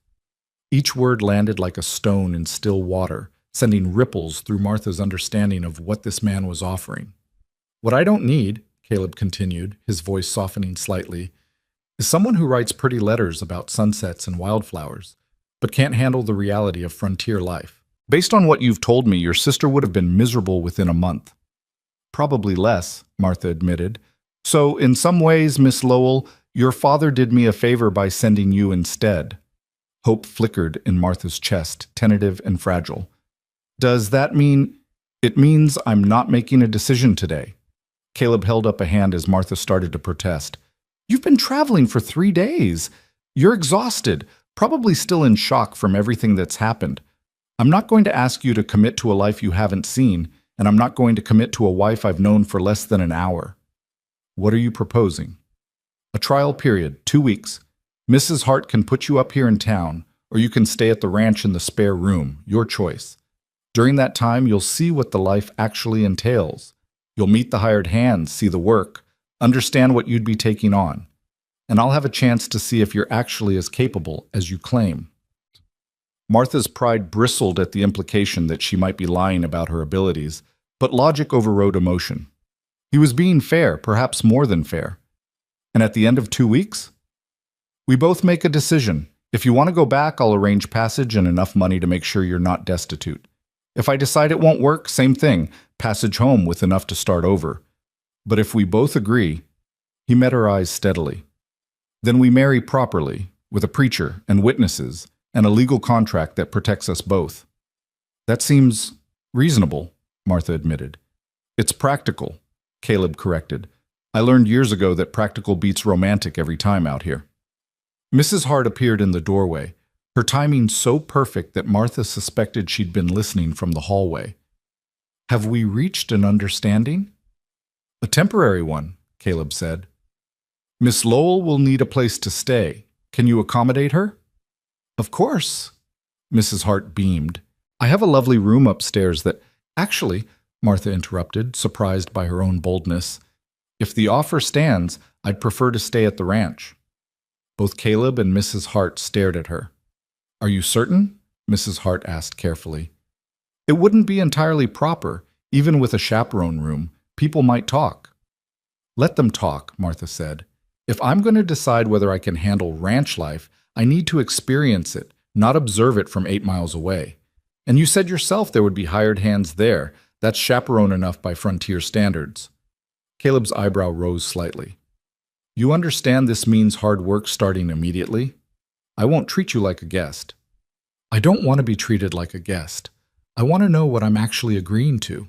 Each word landed like a stone in still water, sending ripples through Martha's understanding of what this man was offering. What I don't need, Caleb continued, his voice softening slightly, is someone who writes pretty letters about sunsets and wildflowers, but can't handle the reality of frontier life. Based on what you've told me, your sister would have been miserable within a month. Probably less, Martha admitted. So, in some ways, Miss Lowell, your father did me a favor by sending you instead. Hope flickered in Martha's chest, tentative and fragile. Does that mean... It means I'm not making a decision today. Caleb held up a hand as Martha started to protest. You've been traveling for 3 days. You're exhausted, probably still in shock from everything that's happened. I'm not going to ask you to commit to a life you haven't seen, and I'm not going to commit to a wife I've known for less than an hour. What are you proposing? A trial period, 2 weeks. Mrs. Hart can put you up here in town, or you can stay at the ranch in the spare room, your choice. During that time, you'll see what the life actually entails. You'll meet the hired hands, see the work, understand what you'd be taking on. And I'll have a chance to see if you're actually as capable as you claim. Martha's pride bristled at the implication that she might be lying about her abilities, but logic overrode emotion. He was being fair, perhaps more than fair. And at the end of 2 weeks? We both make a decision. If you want to go back, I'll arrange passage and enough money to make sure you're not destitute. If I decide it won't work, same thing, passage home with enough to start over. But if we both agree, he met her eyes steadily. Then we marry properly, with a preacher and witnesses, and a legal contract that protects us both. That seems reasonable, Martha admitted. It's practical, Caleb corrected. I learned years ago that practical beats romantic every time out here. Mrs. Hart appeared in the doorway, her timing so perfect that Martha suspected she'd been listening from the hallway. Have we reached an understanding? A temporary one, Caleb said. Miss Lowell will need a place to stay. Can you accommodate her? Of course, Mrs. Hart beamed. I have a lovely room upstairs that... Actually, Martha interrupted, surprised by her own boldness. If the offer stands, I'd prefer to stay at the ranch. Both Caleb and Mrs. Hart stared at her. Are you certain? Mrs. Hart asked carefully. It wouldn't be entirely proper. Even with a chaperone room, people might talk. Let them talk, Martha said. If I'm going to decide whether I can handle ranch life, I need to experience it, not observe it from 8 miles away. And you said yourself there would be hired hands there. That's chaperone enough by frontier standards. Caleb's eyebrow rose slightly. You understand this means hard work starting immediately? I won't treat you like a guest. I don't want to be treated like a guest. I want to know what I'm actually agreeing to.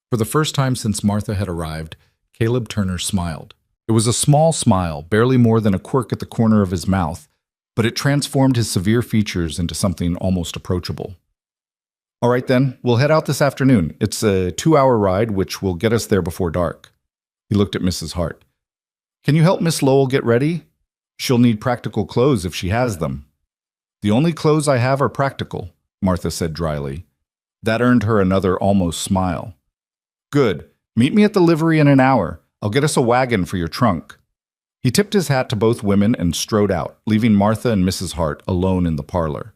For the first time since Martha had arrived, Caleb Turner smiled. It was a small smile, barely more than a quirk at the corner of his mouth, but it transformed his severe features into something almost approachable. All right then, we'll head out this afternoon. It's a 2-hour ride, which will get us there before dark. He looked at Mrs. Hart. Can you help Miss Lowell get ready? She'll need practical clothes if she has them. The only clothes I have are practical, Martha said dryly. That earned her another almost smile. Good. Meet me at the livery in an hour. I'll get us a wagon for your trunk. He tipped his hat to both women and strode out, leaving Martha and Mrs. Hart alone in the parlor.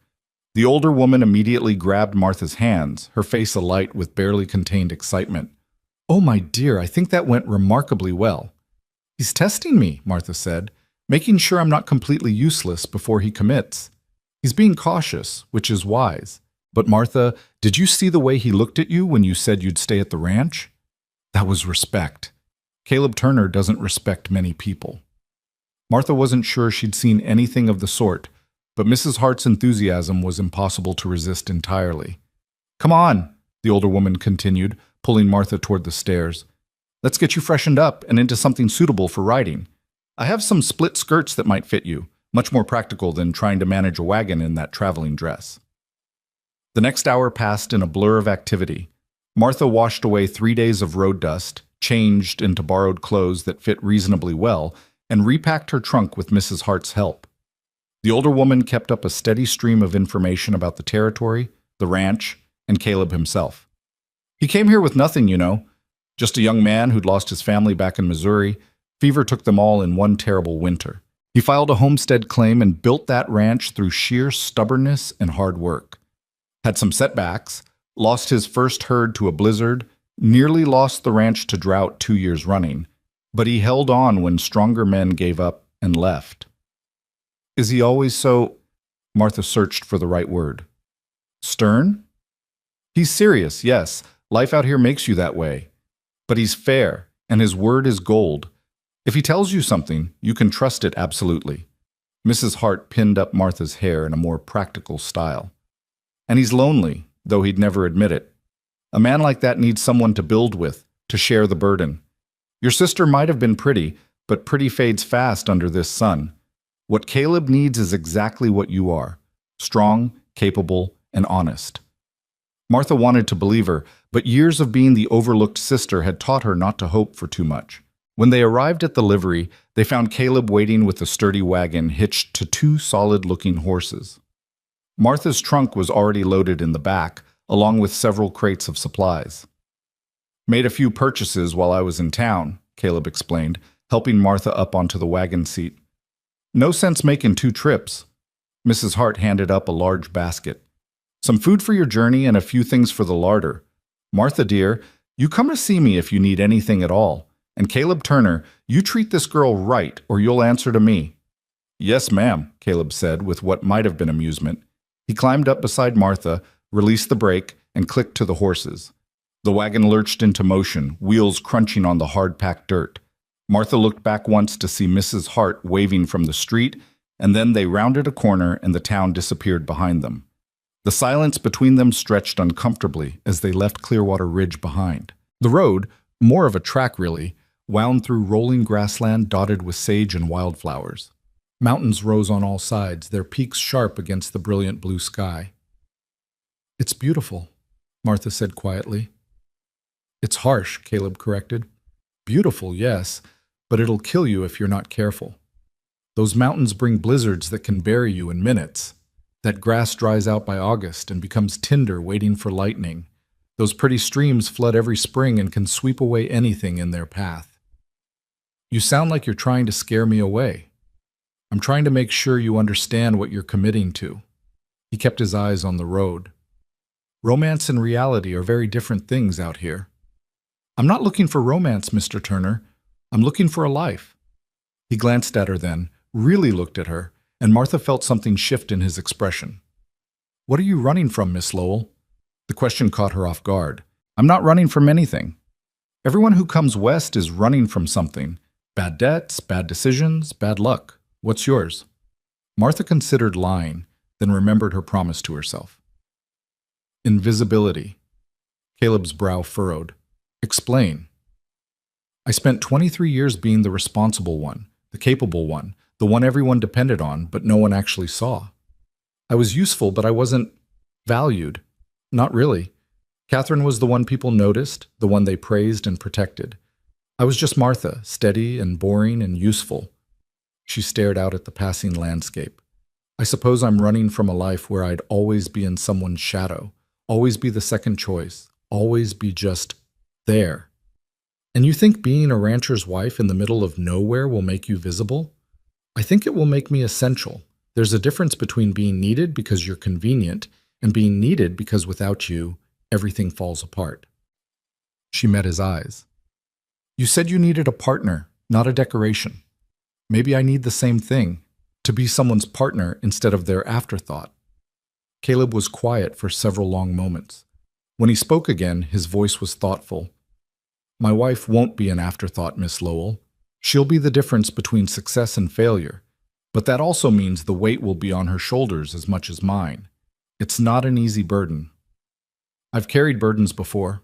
The older woman immediately grabbed Martha's hands, her face alight with barely contained excitement. Oh, my dear, I think that went remarkably well. He's testing me, Martha said, making sure I'm not completely useless before he commits. He's being cautious, which is wise. But Martha, did you see the way he looked at you when you said you'd stay at the ranch? That was respect. Caleb Turner doesn't respect many people. Martha wasn't sure she'd seen anything of the sort, but Mrs. Hart's enthusiasm was impossible to resist entirely. Come on, the older woman continued, pulling Martha toward the stairs. Let's get you freshened up and into something suitable for riding. I have some split skirts that might fit you, much more practical than trying to manage a wagon in that traveling dress. The next hour passed in a blur of activity. Martha washed away 3 days of road dust, changed into borrowed clothes that fit reasonably well, and repacked her trunk with Mrs. Hart's help. The older woman kept up a steady stream of information about the territory, the ranch, and Caleb himself. He came here with nothing, you know. Just a young man who'd lost his family back in Missouri. Fever took them all in one terrible winter. He filed a homestead claim and built that ranch through sheer stubbornness and hard work. Had some setbacks, lost his first herd to a blizzard, nearly lost the ranch to drought 2 years running, but he held on when stronger men gave up and left. Is he always so... Martha searched for the right word. Stern? He's serious, yes. Life out here makes you that way. But he's fair, and his word is gold. If he tells you something, you can trust it absolutely. Mrs. Hart pinned up Martha's hair in a more practical style. And he's lonely, though he'd never admit it. A man like that needs someone to build with, to share the burden. Your sister might have been pretty, but pretty fades fast under this sun. What Caleb needs is exactly what you are, strong, capable, and honest. Martha wanted to believe her, but years of being the overlooked sister had taught her not to hope for too much. When they arrived at the livery, they found Caleb waiting with a sturdy wagon hitched to 2 solid-looking horses. Martha's trunk was already loaded in the back, along with several crates of supplies. Made a few purchases while I was in town, Caleb explained, helping Martha up onto the wagon seat. No sense making 2 trips. Mrs. Hart handed up a large basket. Some food for your journey and a few things for the larder. Martha, dear, you come to see me if you need anything at all. And Caleb Turner, you treat this girl right or you'll answer to me. Yes, ma'am, Caleb said with what might have been amusement. He climbed up beside Martha, released the brake, and clicked to the horses. The wagon lurched into motion, wheels crunching on the hard-packed dirt. Martha looked back once to see Mrs. Hart waving from the street, and then they rounded a corner and the town disappeared behind them. The silence between them stretched uncomfortably as they left Clearwater Ridge behind. The road, more of a track really, wound through rolling grassland dotted with sage and wildflowers. Mountains rose on all sides, their peaks sharp against the brilliant blue sky. It's beautiful, Martha said quietly. It's harsh, Caleb corrected. Beautiful, yes, but it'll kill you if you're not careful. Those mountains bring blizzards that can bury you in minutes. That grass dries out by August and becomes tinder waiting for lightning. Those pretty streams flood every spring and can sweep away anything in their path. You sound like you're trying to scare me away. I'm trying to make sure you understand what you're committing to. He kept his eyes on the road. Romance and reality are very different things out here. I'm not looking for romance, Mr. Turner. I'm looking for a life. He glanced at her then, really looked at her, and Martha felt something shift in his expression. What are you running from, Miss Lowell? The question caught her off guard. I'm not running from anything. Everyone who comes west is running from something. Bad debts, bad decisions, bad luck. What's yours? Martha considered lying, then remembered her promise to herself. Invisibility. Caleb's brow furrowed. Explain. I spent 23 years being the responsible one, the capable one, the one everyone depended on, but no one actually saw. I was useful, but I wasn't valued. Not really. Catherine was the one people noticed, the one they praised and protected. I was just Martha, steady and boring and useful. She stared out at the passing landscape. I suppose I'm running from a life where I'd always be in someone's shadow, always be the second choice, always be just there. And you think being a rancher's wife in the middle of nowhere will make you visible? I think it will make me essential. There's a difference between being needed because you're convenient and being needed because without you, everything falls apart. She met his eyes. You said you needed a partner, not a decoration. Maybe I need the same thing, to be someone's partner instead of their afterthought. Caleb was quiet for several long moments. When he spoke again, his voice was thoughtful. My wife won't be an afterthought, Miss Lowell. She'll be the difference between success and failure. But that also means the weight will be on her shoulders as much as mine. It's not an easy burden. I've carried burdens before.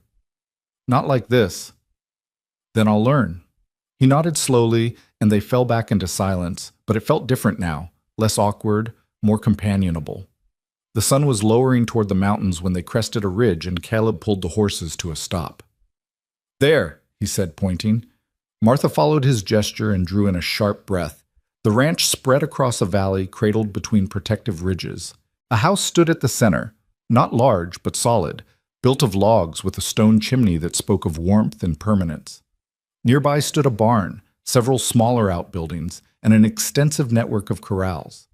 Not like this. Then I'll learn. He nodded slowly, and they fell back into silence, but it felt different now, less awkward, more companionable. The sun was lowering toward the mountains when they crested a ridge, and Caleb pulled the horses to a stop. There, he said, pointing. Martha followed his gesture and drew in a sharp breath. The ranch spread across a valley cradled between protective ridges. A house stood at the center, not large but solid, built of logs with a stone chimney that spoke of warmth and permanence. Nearby stood a barn, several smaller outbuildings, and an extensive network of corrals.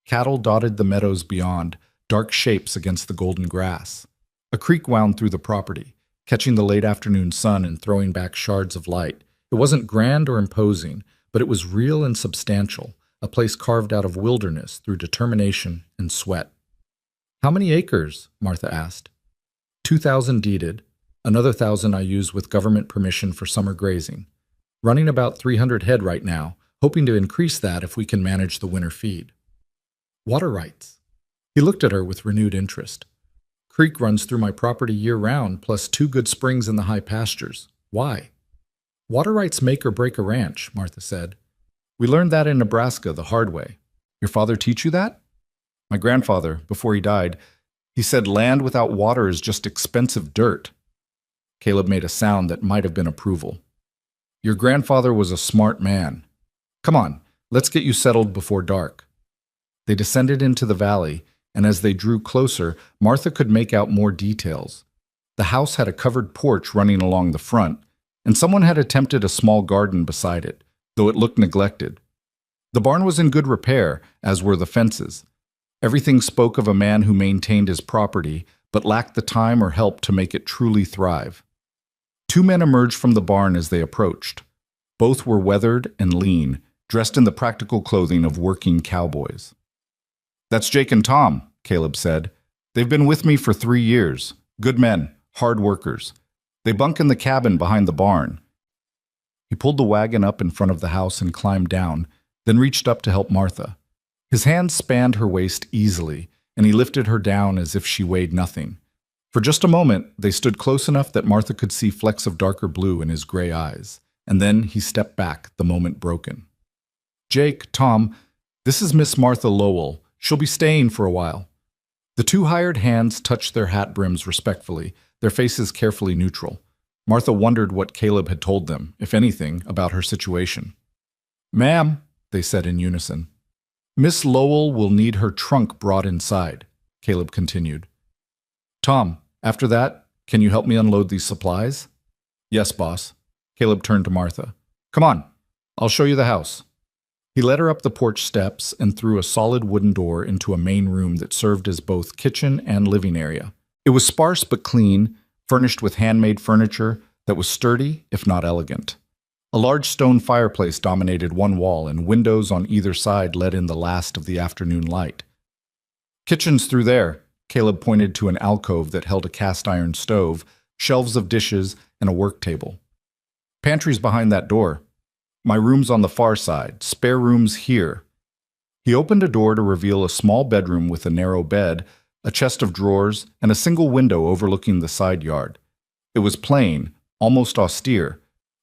Cattle dotted the meadows beyond, dark shapes against the golden grass. A creek wound through the property, catching the late afternoon sun and throwing back shards of light. It wasn't grand or imposing, but it was real and substantial, a place carved out of wilderness through determination and sweat. How many acres? Martha asked. 2,000 deeded, another 1,000 I use with government permission for summer grazing. Running about 300 head right now, hoping to increase that if we can manage the winter feed. Water rights. He looked at her with renewed interest. Creek runs through my property year-round, plus 2 good springs in the high pastures. Why? Water rights make or break a ranch, Martha said. We learned that in Nebraska the hard way. Your father teach you that? My grandfather, before he died, he said land without water is just expensive dirt. Caleb made a sound that might have been approval. Your grandfather was a smart man. Come on, let's get you settled before dark. They descended into the valley, and as they drew closer, Martha could make out more details. The house had a covered porch running along the front, and someone had attempted a small garden beside it, though it looked neglected. The barn was in good repair, as were the fences. Everything spoke of a man who maintained his property, but lacked the time or help to make it truly thrive. 2 men emerged from the barn as they approached. Both were weathered and lean, dressed in the practical clothing of working cowboys. That's Jake and Tom, Caleb said. They've been with me for 3 years. Good men, hard workers. They bunk in the cabin behind the barn. He pulled the wagon up in front of the house and climbed down, then reached up to help Martha. His hands spanned her waist easily, and he lifted her down as if she weighed nothing. For just a moment, they stood close enough that Martha could see flecks of darker blue in his gray eyes, and then he stepped back, the moment broken. Jake, Tom, this is Miss Martha Lowell. She'll be staying for a while. The 2 hired hands touched their hat brims respectfully, their faces carefully neutral. Martha wondered what Caleb had told them, if anything, about her situation. Ma'am, they said in unison. Miss Lowell will need her trunk brought inside, Caleb continued. Tom, after that, can you help me unload these supplies? Yes, boss. Caleb turned to Martha. Come on, I'll show you the house. He led her up the porch steps and through a solid wooden door into a main room that served as both kitchen and living area. It was sparse but clean, furnished with handmade furniture that was sturdy, if not elegant. A large stone fireplace dominated one wall, and windows on either side let in the last of the afternoon light. Kitchen's through there, Caleb pointed to an alcove that held a cast-iron stove, shelves of dishes, and a work table. Pantry's behind that door. My room's on the far side, spare rooms here. He opened a door to reveal a small bedroom with a narrow bed, a chest of drawers, and a single window overlooking the side yard. It was plain, almost austere,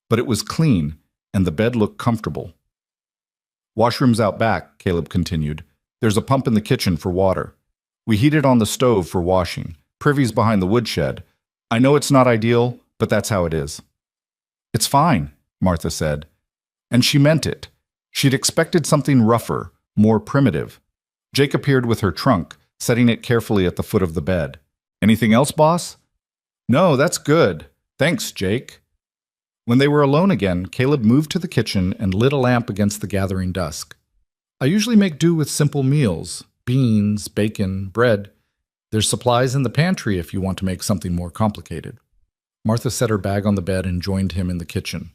but it was clean, and the bed looked comfortable. "Washroom's out back," Caleb continued. "There's a pump in the kitchen for water. We heat it on the stove for washing. Privy's behind the woodshed. I know it's not ideal, but that's how it is." "It's fine," Martha said. And she meant it. She'd expected something rougher, more primitive. Jake appeared with her trunk, setting it carefully at the foot of the bed. "Anything else, boss?" "No, that's good. Thanks, Jake." When they were alone again, Caleb moved to the kitchen and lit a lamp against the gathering dusk. "I usually make do with simple meals, beans, bacon, bread. There's supplies in the pantry if you want to make something more complicated." Martha set her bag on the bed and joined him in the kitchen.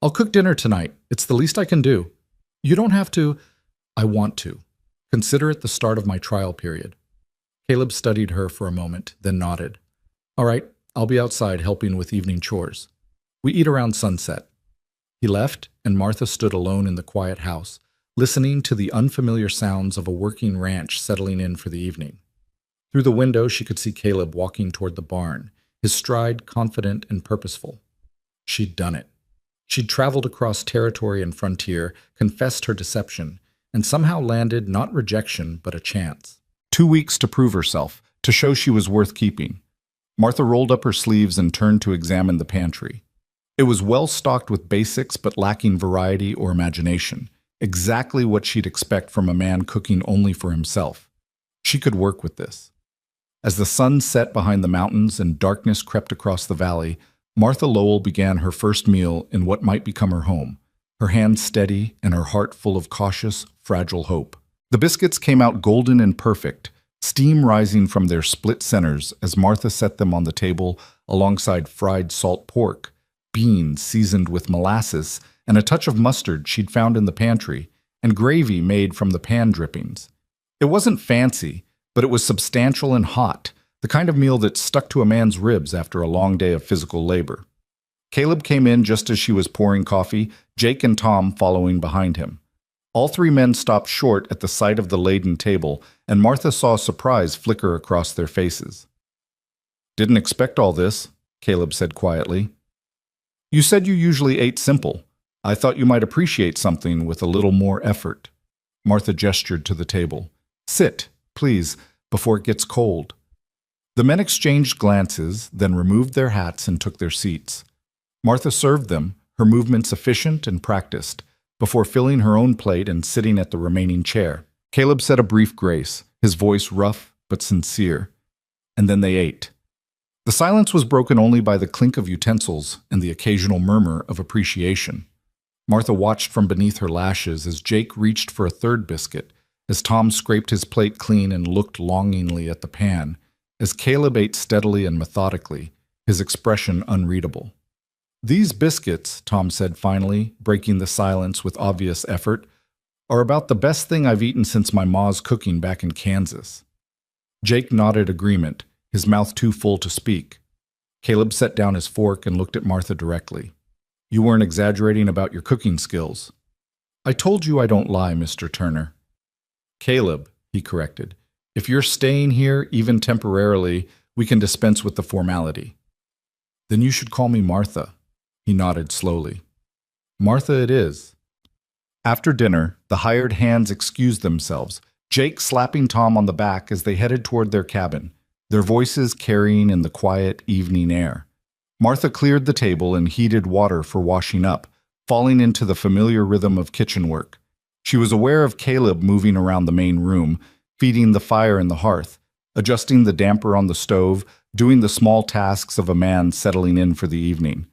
"I'll cook dinner tonight. It's the least I can do." "You don't have to." "I want to. Consider it the start of my trial period." Caleb studied her for a moment, then nodded. "All right, I'll be outside helping with evening chores. We eat around sunset." He left, and Martha stood alone in the quiet house, listening to the unfamiliar sounds of a working ranch settling in for the evening. Through the window, she could see Caleb walking toward the barn, his stride confident and purposeful. She'd done it. She'd traveled across territory and frontier, confessed her deception, and somehow landed not rejection, but a chance. 2 weeks to prove herself, to show she was worth keeping. Martha rolled up her sleeves and turned to examine the pantry. It was well stocked with basics but lacking variety or imagination, exactly what she'd expect from a man cooking only for himself. She could work with this. As the sun set behind the mountains and darkness crept across the valley, Martha Lowell began her first meal in what might become her home, her hands steady and her heart full of cautious, fragile hope. The biscuits came out golden and perfect, steam rising from their split centers as Martha set them on the table alongside fried salt pork, beans seasoned with molasses, and a touch of mustard she'd found in the pantry, and gravy made from the pan drippings. It wasn't fancy, but it was substantial and hot, the kind of meal that stuck to a man's ribs after a long day of physical labor. Caleb came in just as she was pouring coffee, Jake and Tom following behind him. All three men stopped short at the sight of the laden table, and Martha saw surprise flicker across their faces. "Didn't expect all this," Caleb said quietly. "You said you usually ate simple. I thought you might appreciate something with a little more effort." Martha gestured to the table. "Sit, please, before it gets cold." The men exchanged glances, then removed their hats and took their seats. Martha served them, her movements efficient and practiced, before filling her own plate and sitting at the remaining chair. Caleb said a brief grace, his voice rough but sincere, and then they ate. The silence was broken only by the clink of utensils and the occasional murmur of appreciation. Martha watched from beneath her lashes as Jake reached for a third biscuit, as Tom scraped his plate clean and looked longingly at the pan, as Caleb ate steadily and methodically, his expression unreadable. "These biscuits," Tom said finally, breaking the silence with obvious effort, "are about the best thing I've eaten since my ma's cooking back in Kansas." Jake nodded agreement, his mouth too full to speak. Caleb set down his fork and looked at Martha directly. "You weren't exaggerating about your cooking skills." "I told you I don't lie, Mr. Turner." "Caleb," he corrected, "if you're staying here, even temporarily, we can dispense with the formality." "Then you should call me Martha." He nodded slowly. "Martha it is." After dinner, the hired hands excused themselves, Jake slapping Tom on the back as they headed toward their cabin, their voices carrying in the quiet evening air. Martha cleared the table and heated water for washing up, falling into the familiar rhythm of kitchen work. She was aware of Caleb moving around the main room, feeding the fire in the hearth, adjusting the damper on the stove, doing the small tasks of a man settling in for the evening.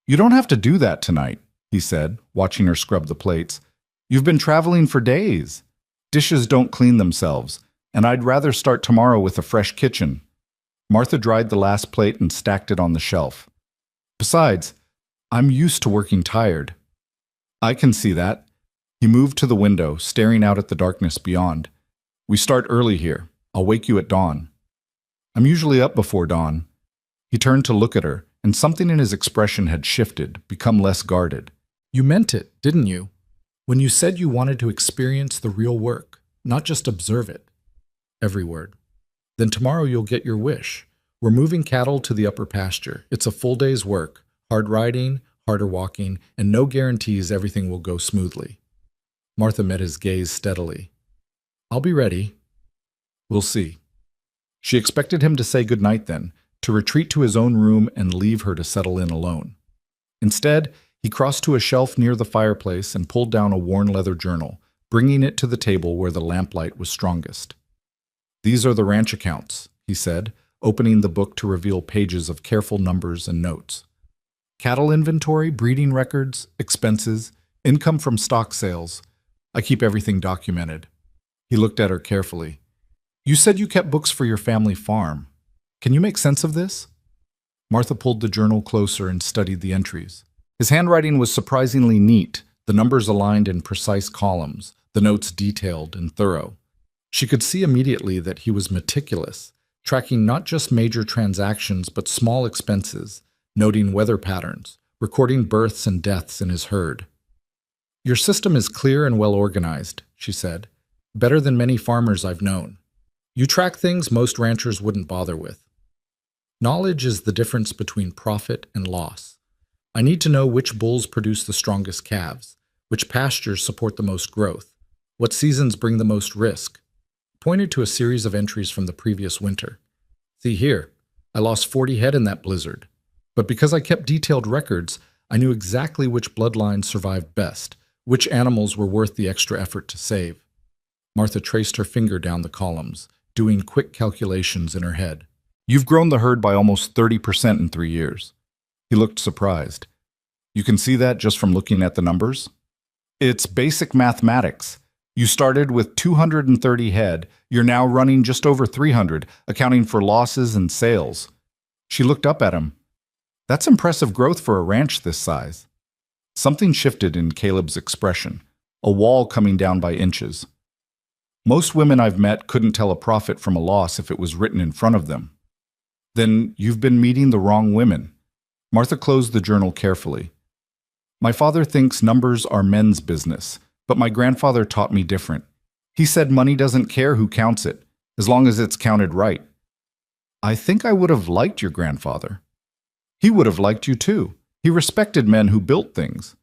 "You don't have to do that tonight," he said, watching her scrub the plates. "You've been traveling for days. Dishes don't clean themselves, and I'd rather start tomorrow with a fresh kitchen." Martha dried the last plate and stacked it on the shelf. "Besides, I'm used to working tired." "I can see that." He moved to the window, staring out at the darkness beyond. "We start early here. I'll wake you at dawn." "I'm usually up before dawn." He turned to look at her, and something in his expression had shifted, become less guarded. "You meant it, didn't you? When you said you wanted to experience the real work, not just observe it." "Every word." "Then tomorrow you'll get your wish. We're moving cattle to the upper pasture. It's a full day's work, Hard riding, harder walking, and no guarantees everything will go smoothly. Martha met his gaze steadily. I'll be ready. We'll see. She expected him to say goodnight then, to retreat to his own room and leave her to settle in alone. Instead, he crossed to a shelf near the fireplace and pulled down a worn leather journal, bringing it to the table where the lamplight was strongest. These are the ranch accounts, he said, opening the book to reveal pages of careful numbers and notes. Cattle inventory, breeding records, expenses, income from stock sales. I keep everything documented. He looked at her carefully. You said you kept books for your family farm. Can you make sense of this? Martha pulled the journal closer and studied the entries. His handwriting was surprisingly neat, the numbers aligned in precise columns, the notes detailed and thorough. She could see immediately that he was meticulous, tracking not just major transactions but small expenses, noting weather patterns, recording births and deaths in his herd. Your system is clear and well organized, she said, better than many farmers I've known. You track things most ranchers wouldn't bother with. Knowledge is the difference between profit and loss. I need to know which bulls produce the strongest calves, which pastures support the most growth, what seasons bring the most risk. Pointed to a series of entries from the previous winter. See here, I lost 40 head in that blizzard. But because I kept detailed records, I knew exactly which bloodlines survived best, which animals were worth the extra effort to save. Martha traced her finger down the columns, doing quick calculations in her head. You've grown the herd by almost 30% in 3 years. He looked surprised. You can see that just from looking at the numbers? It's basic mathematics. You started with 230 head. You're now running just over 300, accounting for losses and sales. She looked up at him. That's impressive growth for a ranch this size. Something shifted in Caleb's expression, a wall coming down by inches. Most women I've met couldn't tell a profit from a loss if it was written in front of them. Then you've been meeting the wrong women. Martha closed the journal carefully. My father thinks numbers are men's business, but my grandfather taught me different. He said money doesn't care who counts it, as long as it's counted right. I think I would have liked your grandfather. He would have liked you too. He respected men who built things.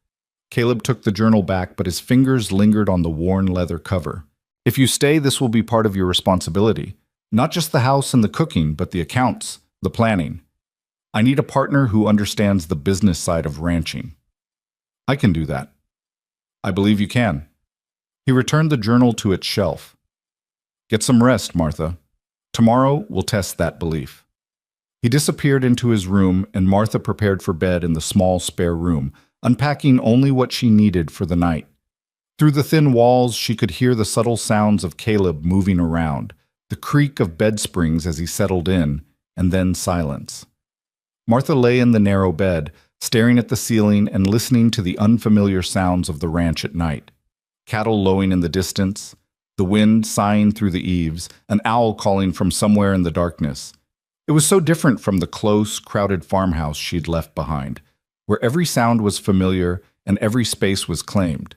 Caleb took the journal back, but his fingers lingered on the worn leather cover. If you stay, this will be part of your responsibility. Not just the house and the cooking, but the accounts, the planning. I need a partner who understands the business side of ranching. I can do that. I believe you can. He returned the journal to its shelf. Get some rest, Martha. Tomorrow we'll test that belief. He disappeared into his room, and Martha prepared for bed in the small spare room, unpacking only what she needed for the night. Through the thin walls, she could hear the subtle sounds of Caleb moving around, the creak of bed springs as he settled in, and then silence. Martha lay in the narrow bed, staring at the ceiling and listening to the unfamiliar sounds of the ranch at night. Cattle lowing in the distance, the wind sighing through the eaves, an owl calling from somewhere in the darkness. It was so different from the close, crowded farmhouse she'd left behind, where every sound was familiar and every space was claimed.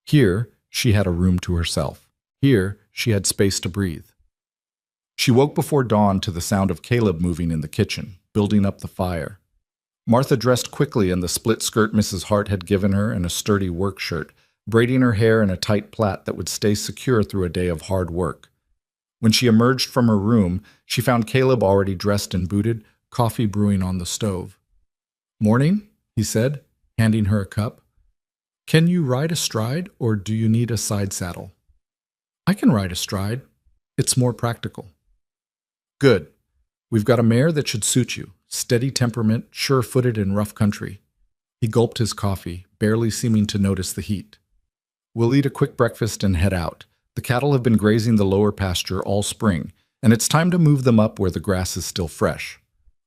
Here, she had a room to herself. Here, she had space to breathe. She woke before dawn to the sound of Caleb moving in the kitchen, building up the fire. Martha dressed quickly in the split skirt Mrs. Hart had given her and a sturdy work shirt, braiding her hair in a tight plait that would stay secure through a day of hard work. When she emerged from her room, she found Caleb already dressed and booted, coffee brewing on the stove. "Morning," he said, handing her a cup. "Can you ride astride, or do you need a side saddle?" "I can ride astride. It's more practical." "Good. We've got a mare that should suit you. Steady temperament, sure-footed in rough country." He gulped his coffee, barely seeming to notice the heat. "We'll eat a quick breakfast and head out. The cattle have been grazing the lower pasture all spring, and it's time to move them up where the grass is still fresh."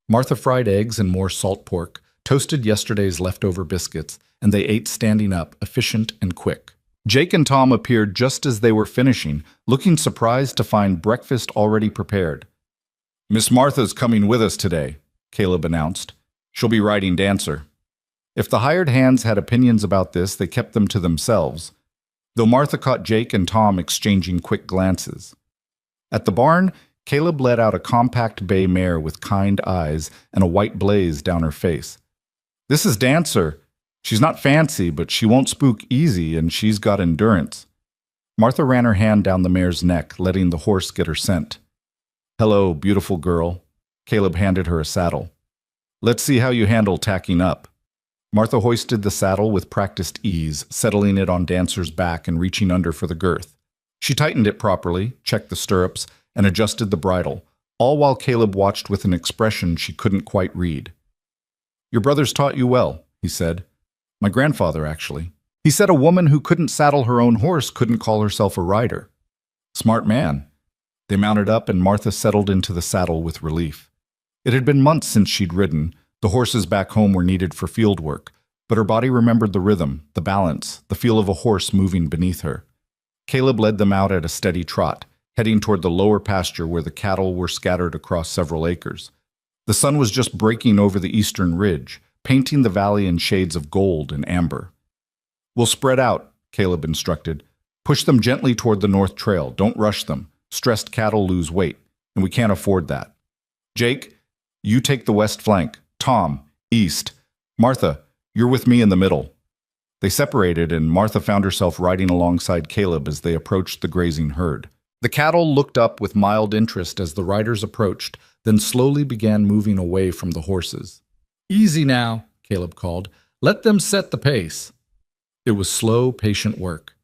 Martha fried eggs and more salt pork, toasted yesterday's leftover biscuits, and they ate standing up, efficient and quick. Jake and Tom appeared just as they were finishing, looking surprised to find breakfast already prepared. "Miss Martha's coming with us today," Caleb announced. "She'll be riding Dancer." If the hired hands had opinions about this, they kept them to themselves, though Martha caught Jake and Tom exchanging quick glances. At the barn, Caleb led out a compact bay mare with kind eyes and a white blaze down her face. This is Dancer. She's not fancy, but she won't spook easy, and she's got endurance. Martha ran her hand down the mare's neck, letting the horse get her scent. Hello, beautiful girl. Caleb handed her a saddle. Let's see how you handle tacking up. Martha hoisted the saddle with practiced ease, settling it on Dancer's back and reaching under for the girth. She tightened it properly, checked the stirrups, and adjusted the bridle, all while Caleb watched with an expression she couldn't quite read. Your brothers taught you well, he said. My grandfather, actually. He said a woman who couldn't saddle her own horse couldn't call herself a rider. Smart man. They mounted up and Martha settled into the saddle with relief. It had been months since she'd ridden. The horses back home were needed for field work, but her body remembered the rhythm, the balance, the feel of a horse moving beneath her. Caleb led them out at a steady trot, heading toward the lower pasture where the cattle were scattered across several acres. The sun was just breaking over the eastern ridge, painting the valley in shades of gold and amber. We'll spread out, Caleb instructed. Push them gently toward the north trail. Don't rush them. Stressed cattle lose weight, and we can't afford that. Jake, you take the west flank. Tom, east. Martha, you're with me in the middle. They separated, and Martha found herself riding alongside Caleb as they approached the grazing herd. The cattle looked up with mild interest as the riders approached, then slowly began moving away from the horses. Easy now, Caleb called. Let them set the pace. It was slow, patient work.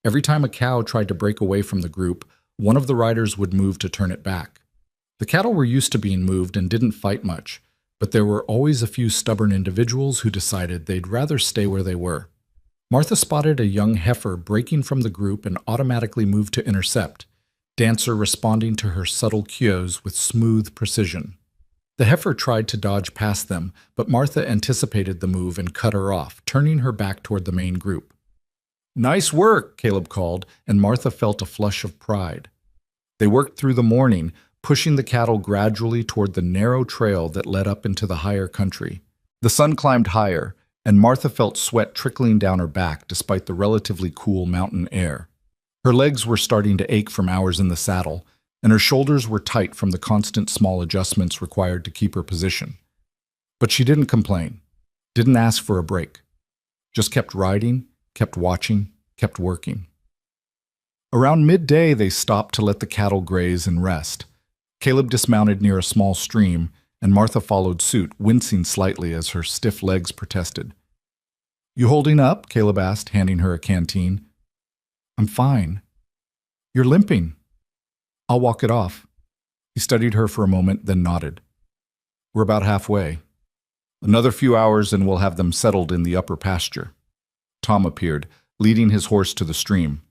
Every time a cow tried to break away from the group, one of the riders would move to turn it back. The cattle were used to being moved and didn't fight much, but there were always a few stubborn individuals who decided they'd rather stay where they were. Martha spotted a young heifer breaking from the group and automatically moved to intercept, Dancer responding to her subtle cues with smooth precision. The heifer tried to dodge past them, but Martha anticipated the move and cut her off, turning her back toward the main group. Nice work, Caleb called, and Martha felt a flush of pride. They worked through the morning, pushing the cattle gradually toward the narrow trail that led up into the higher country. The sun climbed higher, and Martha felt sweat trickling down her back despite the relatively cool mountain air. Her legs were starting to ache from hours in the saddle, and her shoulders were tight from the constant small adjustments required to keep her position. But she didn't complain, didn't ask for a break, just kept riding, kept watching, kept working. Around midday, they stopped to let the cattle graze and rest. Caleb dismounted near a small stream, and Martha followed suit, wincing slightly as her stiff legs protested. You holding up? Caleb asked, handing her a canteen. I'm fine. You're limping. I'll walk it off. He studied her for a moment, then nodded. We're about halfway. Another few hours and we'll have them settled in the upper pasture. Tom appeared, leading his horse to the stream.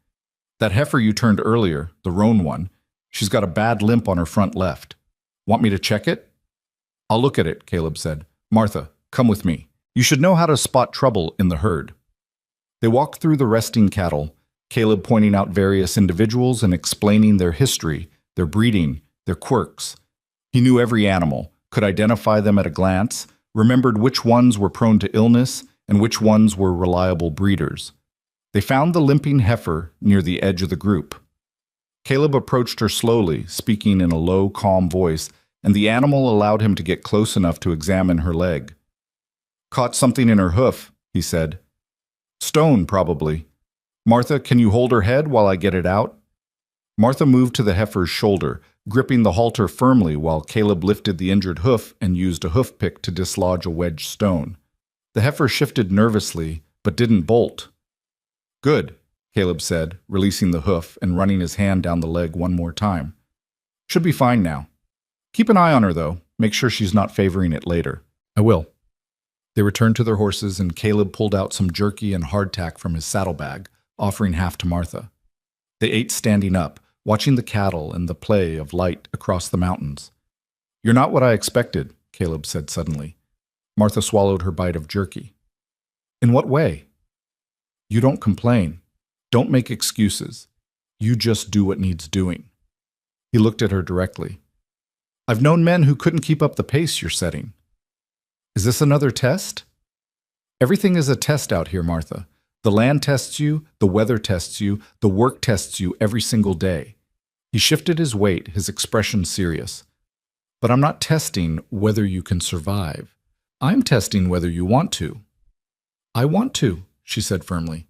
That heifer you turned earlier, the roan one, she's got a bad limp on her front left. Want me to check it? I'll look at it, Caleb said. Martha, come with me. You should know how to spot trouble in the herd. They walked through the resting cattle, Caleb pointing out various individuals and explaining their history, their breeding, their quirks. He knew every animal, could identify them at a glance, remembered which ones were prone to illness and which ones were reliable breeders. They found the limping heifer near the edge of the group. Caleb approached her slowly, speaking in a low, calm voice, and the animal allowed him to get close enough to examine her leg. Caught something in her hoof, he said. Stone, probably. Martha, can you hold her head while I get it out? Martha moved to the heifer's shoulder, gripping the halter firmly while Caleb lifted the injured hoof and used a hoof pick to dislodge a wedged stone. The heifer shifted nervously, but didn't bolt. Good, Caleb said, releasing the hoof and running his hand down the leg one more time. Should be fine now. Keep an eye on her, though. Make sure she's not favoring it later. I will. They returned to their horses, and Caleb pulled out some jerky and hardtack from his saddlebag, offering half to Martha. They ate standing up, watching the cattle and the play of light across the mountains. You're not what I expected, Caleb said suddenly. Martha swallowed her bite of jerky. In what way? You don't complain. Don't make excuses. You just do what needs doing. He looked at her directly. I've known men who couldn't keep up the pace you're setting. Is this another test? Everything is a test out here, Martha. The land tests you, the weather tests you, the work tests you every single day. He shifted his weight, his expression serious. But I'm not testing whether you can survive. I'm testing whether you want to. I want to, she said firmly.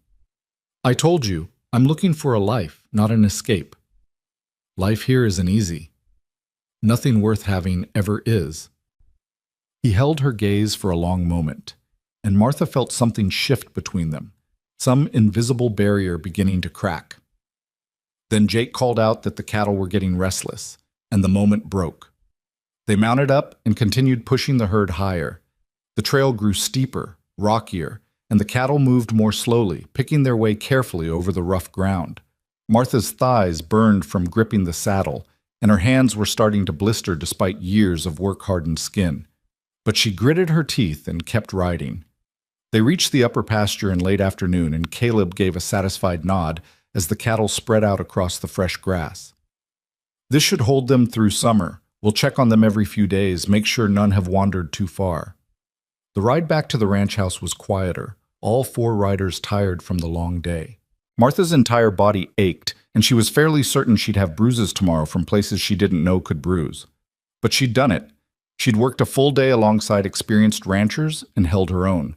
I told you, I'm looking for a life, not an escape. Life here isn't easy. Nothing worth having ever is. He held her gaze for a long moment, and Martha felt something shift between them, some invisible barrier beginning to crack. Then Jake called out that the cattle were getting restless, and the moment broke. They mounted up and continued pushing the herd higher. The trail grew steeper, rockier, and the cattle moved more slowly, picking their way carefully over the rough ground. Martha's thighs burned from gripping the saddle, and her hands were starting to blister despite years of work-hardened skin. But she gritted her teeth and kept riding. They reached the upper pasture in late afternoon, and Caleb gave a satisfied nod as the cattle spread out across the fresh grass. This should hold them through summer. We'll check on them every few days, make sure none have wandered too far. The ride back to the ranch house was quieter, all four riders tired from the long day. Martha's entire body ached, and she was fairly certain she'd have bruises tomorrow from places she didn't know could bruise. But she'd done it. She'd worked a full day alongside experienced ranchers and held her own.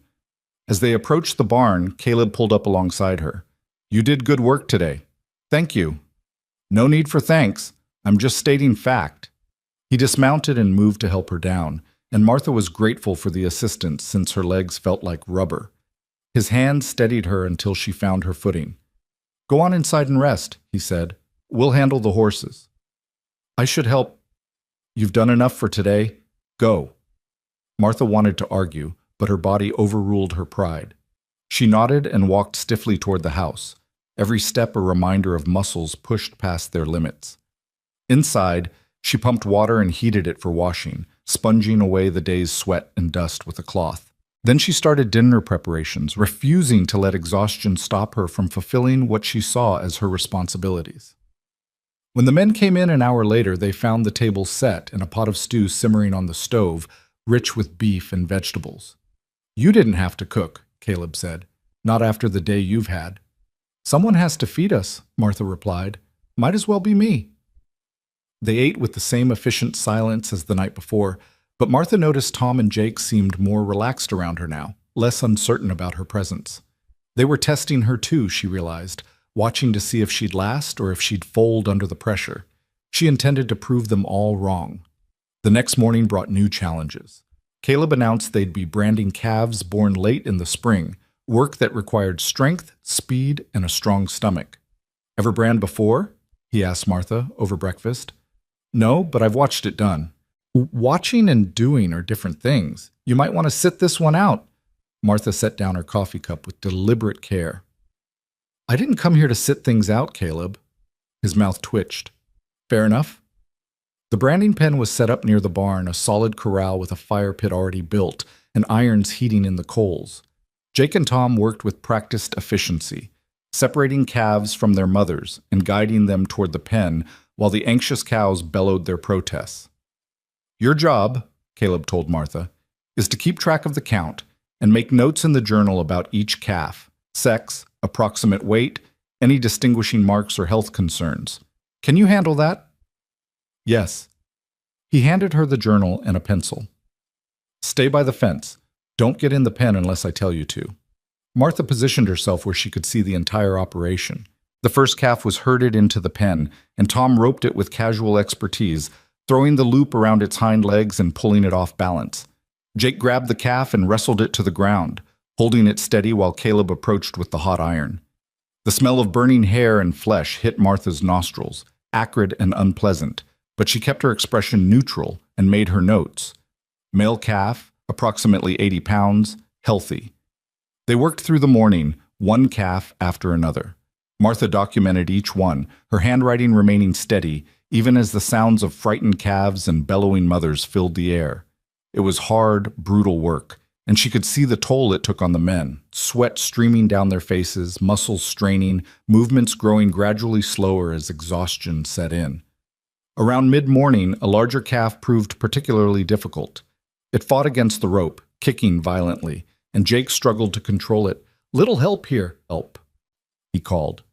As they approached the barn, Caleb pulled up alongside her. You did good work today. Thank you. No need for thanks. I'm just stating fact. He dismounted and moved to help her down, and Martha was grateful for the assistance since her legs felt like rubber. His hand steadied her until she found her footing. Go on inside and rest, he said. We'll handle the horses. I should help. You've done enough for today. Go. Martha wanted to argue, but her body overruled her pride. She nodded and walked stiffly toward the house, every step a reminder of muscles pushed past their limits. Inside, she pumped water and heated it for washing, sponging away the day's sweat and dust with a cloth. Then she started dinner preparations, refusing to let exhaustion stop her from fulfilling what she saw as her responsibilities. When the men came in an hour later, they found the table set and a pot of stew simmering on the stove, rich with beef and vegetables. You didn't have to cook, Caleb said. Not after the day you've had. Someone has to feed us, Martha replied. Might as well be me. They ate with the same efficient silence as the night before, but Martha noticed Tom and Jake seemed more relaxed around her now, less uncertain about her presence. They were testing her too, she realized, watching to see if she'd last or if she'd fold under the pressure. She intended to prove them all wrong. The next morning brought new challenges. Caleb announced they'd be branding calves born late in the spring, work that required strength, speed, and a strong stomach. Ever brand before? He asked Martha over breakfast. No, but I've watched it done. Watching and doing are different things. You might want to sit this one out. Martha set down her coffee cup with deliberate care. I didn't come here to sit things out, Caleb. His mouth twitched. Fair enough. The branding pen was set up near the barn, a solid corral with a fire pit already built, and irons heating in the coals. Jake and Tom worked with practiced efficiency, separating calves from their mothers and guiding them toward the pen while the anxious cows bellowed their protests. Your job, Caleb told Martha, is to keep track of the count and make notes in the journal about each calf, sex, approximate weight, any distinguishing marks or health concerns. Can you handle that? Yes. He handed her the journal and a pencil. Stay by the fence. Don't get in the pen unless I tell you to. Martha positioned herself where she could see the entire operation. The first calf was herded into the pen, and Tom roped it with casual expertise, throwing the loop around its hind legs and pulling it off balance. Jake grabbed the calf and wrestled it to the ground, holding it steady while Caleb approached with the hot iron. The smell of burning hair and flesh hit Martha's nostrils, acrid and unpleasant, but she kept her expression neutral and made her notes. Male calf, approximately 80 pounds, healthy. They worked through the morning, one calf after another. Martha documented each one, her handwriting remaining steady, even as the sounds of frightened calves and bellowing mothers filled the air. It was hard, brutal work, and she could see the toll it took on the men, sweat streaming down their faces, muscles straining, movements growing gradually slower as exhaustion set in. Around mid-morning, a larger calf proved particularly difficult. It fought against the rope, kicking violently, and Jake struggled to control it. Little help here, help, he called.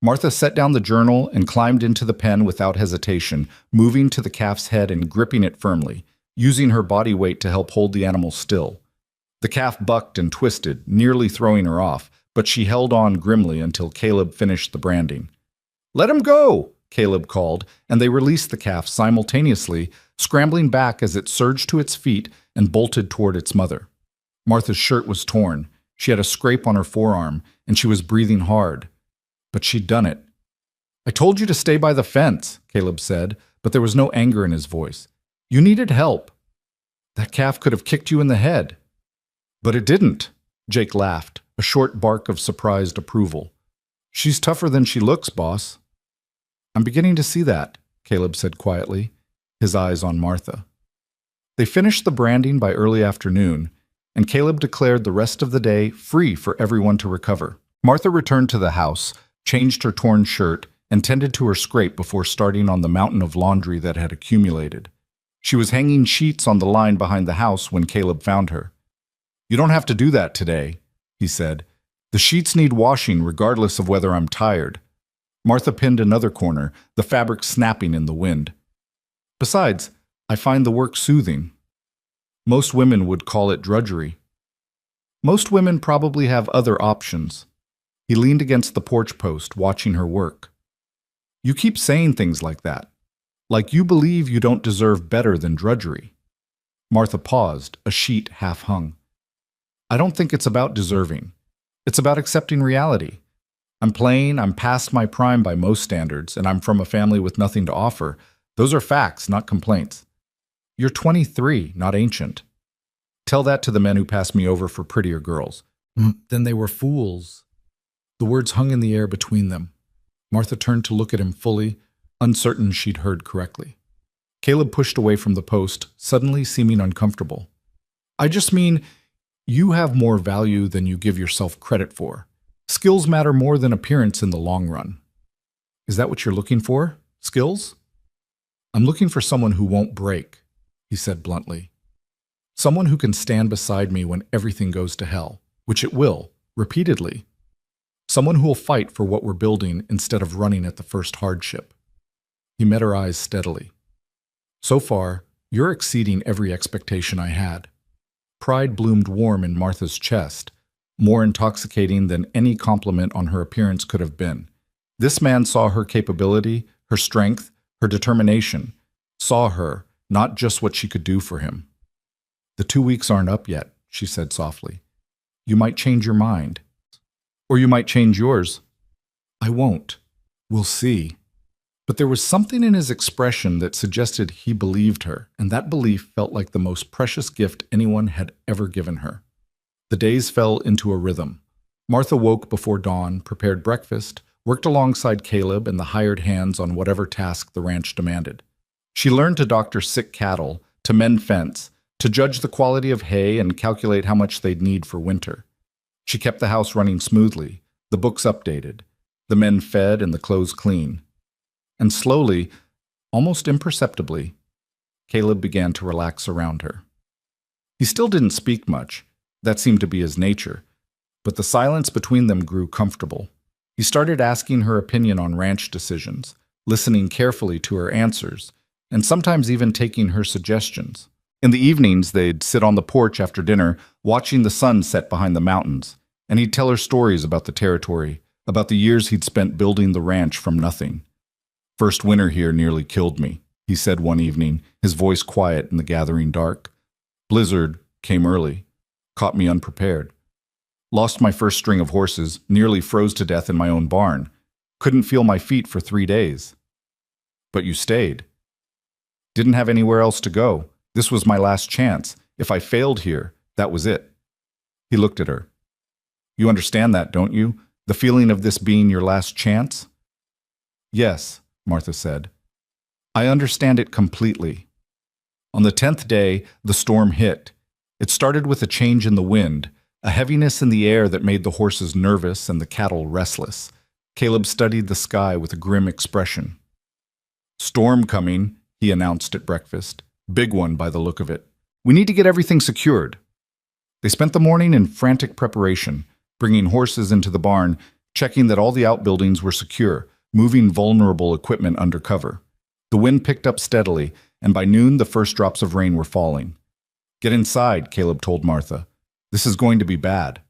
Martha set down the journal and climbed into the pen without hesitation, moving to the calf's head and gripping it firmly. using her body weight to help hold the animal still. The calf bucked and twisted, nearly throwing her off, but she held on grimly until Caleb finished the branding. "Let him go!" Caleb called, and they released the calf simultaneously, scrambling back as it surged to its feet and bolted toward its mother. Martha's shirt was torn. She had a scrape on her forearm, and she was breathing hard. But she'd done it. "I told you to stay by the fence," Caleb said, but there was no anger in his voice. "You needed help. That calf could have kicked you in the head." "But it didn't," Jake laughed, a short bark of surprised approval. "She's tougher than she looks, boss." "I'm beginning to see that," Caleb said quietly, his eyes on Martha. They finished the branding by early afternoon, and Caleb declared the rest of the day free for everyone to recover. Martha returned to the house, changed her torn shirt, and tended to her scrape before starting on the mountain of laundry that had accumulated. She was hanging sheets on the line behind the house when Caleb found her. "You don't have to do that today," he said. "The sheets need washing regardless of whether I'm tired." Martha pinned another corner, the fabric snapping in the wind. "Besides, I find the work soothing." Most women would call it drudgery. Most women probably have other options. He leaned against the porch post, watching her work. "You keep saying things like that, like you believe you don't deserve better than drudgery." Martha paused, a sheet half hung. "I don't think it's about deserving. It's about accepting reality. I'm plain, I'm past my prime by most standards, and I'm from a family with nothing to offer. Those are facts, not complaints. You're 23, not ancient. Tell that to the men who passed me over for prettier girls." "Then they were fools." The words hung in the air between them. Martha turned to look at him fully, uncertain she'd heard correctly. Caleb pushed away from the post, suddenly seeming uncomfortable. "I just mean, you have more value than you give yourself credit for. Skills matter more than appearance in the long run." "Is that what you're looking for? Skills?" "I'm looking for someone who won't break," he said bluntly. "Someone who can stand beside me when everything goes to hell, which it will, repeatedly. Someone who will fight for what we're building instead of running at the first hardship." He met her eyes steadily. "So far, you're exceeding every expectation I had." Pride bloomed warm in Martha's chest, more intoxicating than any compliment on her appearance could have been. This man saw her capability, her strength, her determination, saw her, not just what she could do for him. "The 2 weeks aren't up yet," she said softly. "You might change your mind. Or you might change yours." "I won't. We'll see." But there was something in his expression that suggested he believed her, and that belief felt like the most precious gift anyone had ever given her. The days fell into a rhythm. Martha woke before dawn, prepared breakfast, worked alongside Caleb and the hired hands on whatever task the ranch demanded. She learned to doctor sick cattle, to mend fence, to judge the quality of hay and calculate how much they'd need for winter. She kept the house running smoothly, the books updated, the men fed and the clothes clean. And slowly, almost imperceptibly, Caleb began to relax around her. He still didn't speak much. That seemed to be his nature. But the silence between them grew comfortable. He started asking her opinion on ranch decisions, listening carefully to her answers, and sometimes even taking her suggestions. In the evenings, they'd sit on the porch after dinner, watching the sun set behind the mountains, and he'd tell her stories about the territory, about the years he'd spent building the ranch from nothing. "First winter here nearly killed me," he said one evening, his voice quiet in the gathering dark. "Blizzard came early, caught me unprepared. Lost my first string of horses, nearly froze to death in my own barn. Couldn't feel my feet for 3 days. But you stayed. Didn't have anywhere else to go. This was my last chance. If I failed here, that was it." He looked at her. "You understand that, don't you? The feeling of this being your last chance?" "Yes," Martha said. "I understand it completely." On the 10th day, the storm hit. It started with a change in the wind, a heaviness in the air that made the horses nervous and the cattle restless. Caleb studied the sky with a grim expression. "Storm coming," he announced at breakfast. "Big one by the look of it. We need to get everything secured." They spent the morning in frantic preparation, bringing horses into the barn, checking that all the outbuildings were secure, moving vulnerable equipment under cover. The wind picked up steadily, and by noon the first drops of rain were falling. "Get inside," Caleb told Martha. "This is going to be bad."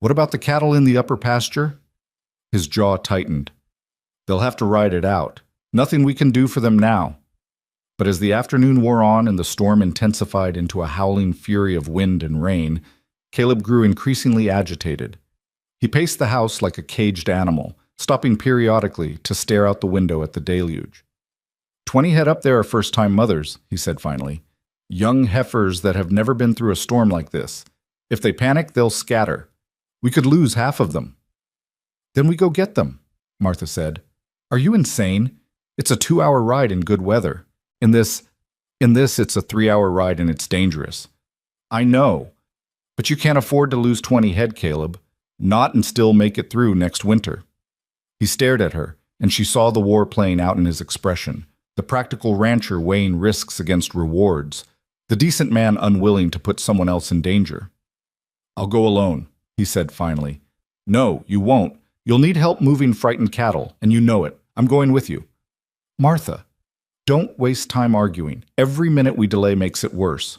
"What about the cattle in the upper pasture?" His jaw tightened. "They'll have to ride it out. Nothing we can do for them now." But as the afternoon wore on and the storm intensified into a howling fury of wind and rain, Caleb grew increasingly agitated. He paced the house like a caged animal, stopping periodically to stare out the window at the deluge. 20 head up there are first-time mothers," he said finally. "Young heifers that have never been through a storm like this. If they panic, they'll scatter. We could lose half of them." "Then we go get them," Martha said. "Are you insane? It's a 2-hour ride in good weather. In this, it's a 3-hour ride and it's dangerous." "I know. But you can't afford to lose 20 head, Caleb. Not and still make it through next winter." He stared at her, and she saw the war playing out in his expression, the practical rancher weighing risks against rewards, the decent man unwilling to put someone else in danger. "I'll go alone," he said finally. "No, you won't. You'll need help moving frightened cattle, and you know it. I'm going with you." "Martha, don't waste time arguing. Every minute we delay makes it worse."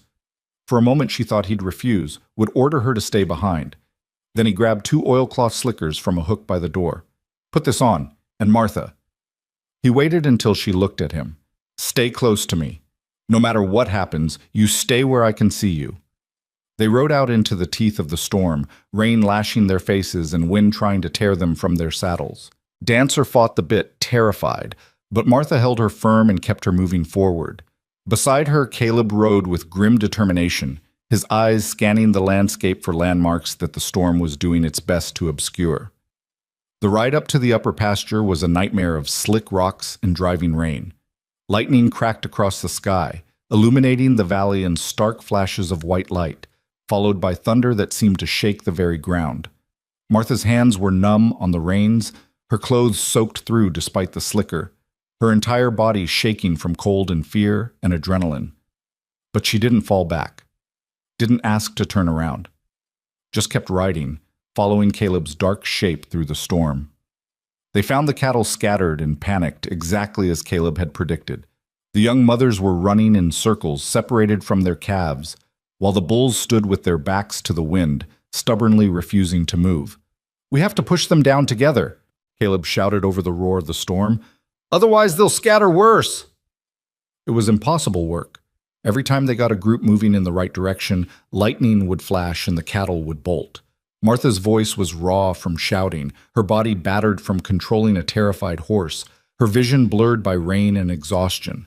For a moment she thought he'd refuse, would order her to stay behind. Then he grabbed 2 oilcloth slickers from a hook by the door. "Put this on, and Martha." He waited until she looked at him. "Stay close to me. No matter what happens, you stay where I can see you." They rode out into the teeth of the storm, rain lashing their faces and wind trying to tear them from their saddles. Dancer fought the bit, terrified, but Martha held her firm and kept her moving forward. Beside her, Caleb rode with grim determination, his eyes scanning the landscape for landmarks that the storm was doing its best to obscure. The ride up to the upper pasture was a nightmare of slick rocks and driving rain. Lightning cracked across the sky, illuminating the valley in stark flashes of white light, followed by thunder that seemed to shake the very ground. Martha's hands were numb on the reins, her clothes soaked through despite the slicker, her entire body shaking from cold and fear and adrenaline. But she didn't fall back, didn't ask to turn around, just kept riding, following Caleb's dark shape through the storm. They found the cattle scattered and panicked exactly as Caleb had predicted. The young mothers were running in circles, separated from their calves, while the bulls stood with their backs to the wind, stubbornly refusing to move. "We have to push them down together," Caleb shouted over the roar of the storm. "Otherwise they'll scatter worse." It was impossible work. Every time they got a group moving in the right direction, lightning would flash and the cattle would bolt. Martha's voice was raw from shouting, her body battered from controlling a terrified horse, her vision blurred by rain and exhaustion.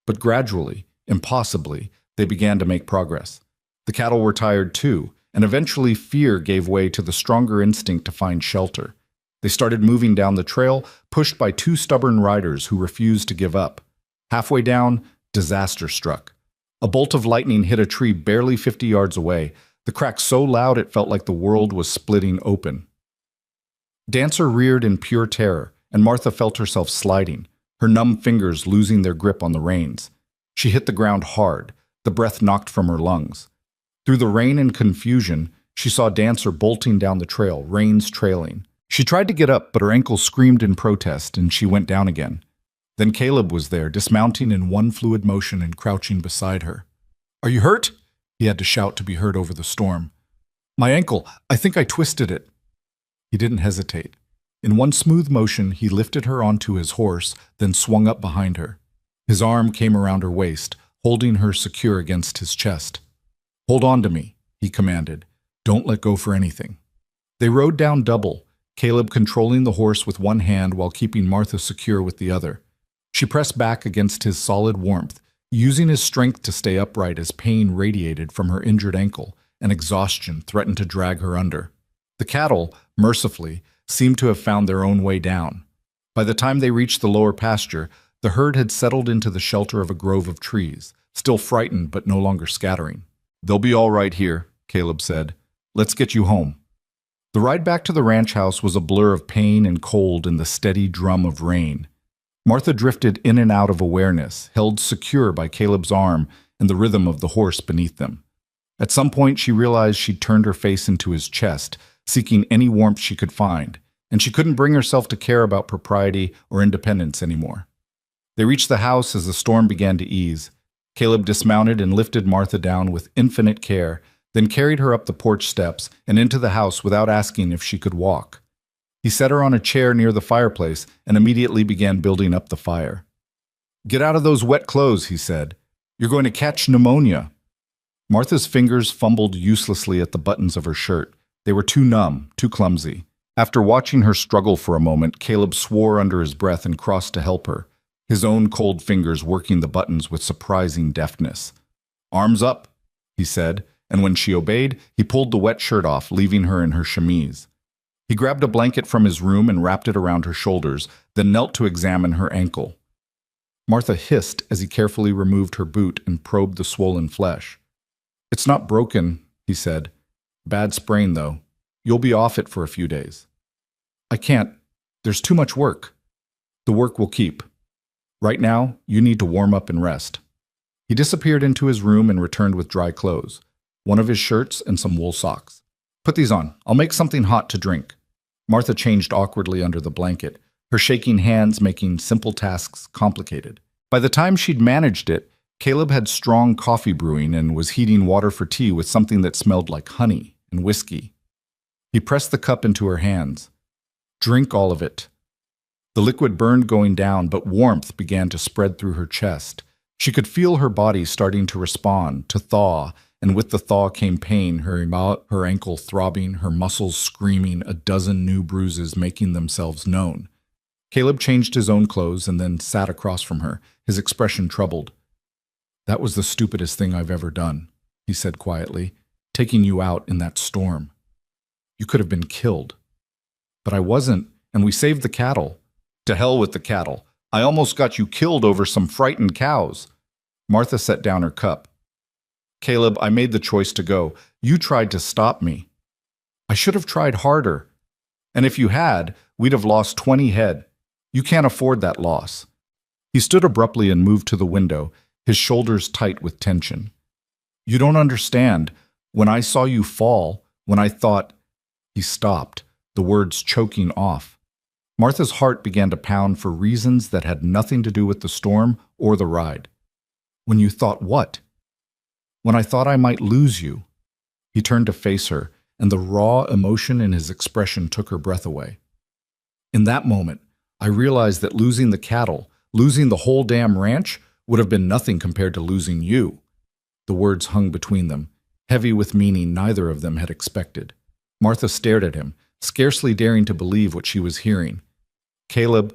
But gradually, impossibly, they began to make progress. The cattle were tired too, and eventually fear gave way to the stronger instinct to find shelter. They started moving down the trail, pushed by 2 stubborn riders who refused to give up. Halfway down, disaster struck. A bolt of lightning hit a tree barely 50 yards away, the crack so loud it felt like the world was splitting open. Dancer reared in pure terror, and Martha felt herself sliding, her numb fingers losing their grip on the reins. She hit the ground hard, the breath knocked from her lungs. Through the rain and confusion, she saw Dancer bolting down the trail, reins trailing. She tried to get up, but her ankle screamed in protest, and she went down again. Then Caleb was there, dismounting in one fluid motion and crouching beside her. "Are you hurt?" he had to shout to be heard over the storm. "My ankle. I think I twisted it." He didn't hesitate. In one smooth motion, he lifted her onto his horse, then swung up behind her. His arm came around her waist, holding her secure against his chest. "Hold on to me," he commanded. "Don't let go for anything." They rode down double, Caleb controlling the horse with one hand while keeping Martha secure with the other. She pressed back against his solid warmth, using his strength to stay upright as pain radiated from her injured ankle and exhaustion threatened to drag her under. The cattle, mercifully, seemed to have found their own way down. By the time they reached the lower pasture, the herd had settled into the shelter of a grove of trees, still frightened but no longer scattering. "They'll be all right here," Caleb said. "Let's get you home." The ride back to the ranch house was a blur of pain and cold in the steady drum of rain. Martha drifted in and out of awareness, held secure by Caleb's arm and the rhythm of the horse beneath them. At some point, she realized she'd turned her face into his chest, seeking any warmth she could find, and she couldn't bring herself to care about propriety or independence anymore. They reached the house as the storm began to ease. Caleb dismounted and lifted Martha down with infinite care, then carried her up the porch steps and into the house without asking if she could walk. He set her on a chair near the fireplace and immediately began building up the fire. "Get out of those wet clothes," he said. "You're going to catch pneumonia." Martha's fingers fumbled uselessly at the buttons of her shirt. They were too numb, too clumsy. After watching her struggle for a moment, Caleb swore under his breath and crossed to help her, his own cold fingers working the buttons with surprising deftness. "Arms up," he said, and when she obeyed, he pulled the wet shirt off, leaving her in her chemise. He grabbed a blanket from his room and wrapped it around her shoulders, then knelt to examine her ankle. Martha hissed as he carefully removed her boot and probed the swollen flesh. "It's not broken," he said. "Bad sprain, though. You'll be off it for a few days." "I can't. There's too much work." "The work will keep. Right now, you need to warm up and rest." He disappeared into his room and returned with dry clothes, one of his shirts and some wool socks. "Put these on. I'll make something hot to drink." Martha changed awkwardly under the blanket, her shaking hands making simple tasks complicated. By the time she'd managed it, Caleb had strong coffee brewing and was heating water for tea with something that smelled like honey and whiskey. He pressed the cup into her hands. "Drink all of it." The liquid burned going down, but warmth began to spread through her chest. She could feel her body starting to respond, to thaw, and with the thaw came pain, her ankle throbbing, her muscles screaming, a dozen new bruises making themselves known. Caleb changed his own clothes and then sat across from her, his expression troubled. "That was the stupidest thing I've ever done," he said quietly, "taking you out in that storm. You could have been killed. But I wasn't, and we saved the cattle." "To hell with the cattle. I almost got you killed over some frightened cows." Martha set down her cup. "Caleb, I made the choice to go. You tried to stop me." "I should have tried harder. And if you had, we'd have lost 20 head. You can't afford that loss." He stood abruptly and moved to the window, his shoulders tight with tension. "You don't understand. When I saw you fall, when I thought—" He stopped, the words choking off. Martha's heart began to pound for reasons that had nothing to do with the storm or the ride. "When you thought what?" "When I thought I might lose you." He turned to face her, and the raw emotion in his expression took her breath away. "In that moment, I realized that losing the cattle, losing the whole damn ranch, would have been nothing compared to losing you." The words hung between them, heavy with meaning neither of them had expected. Martha stared at him, scarcely daring to believe what she was hearing. "Caleb,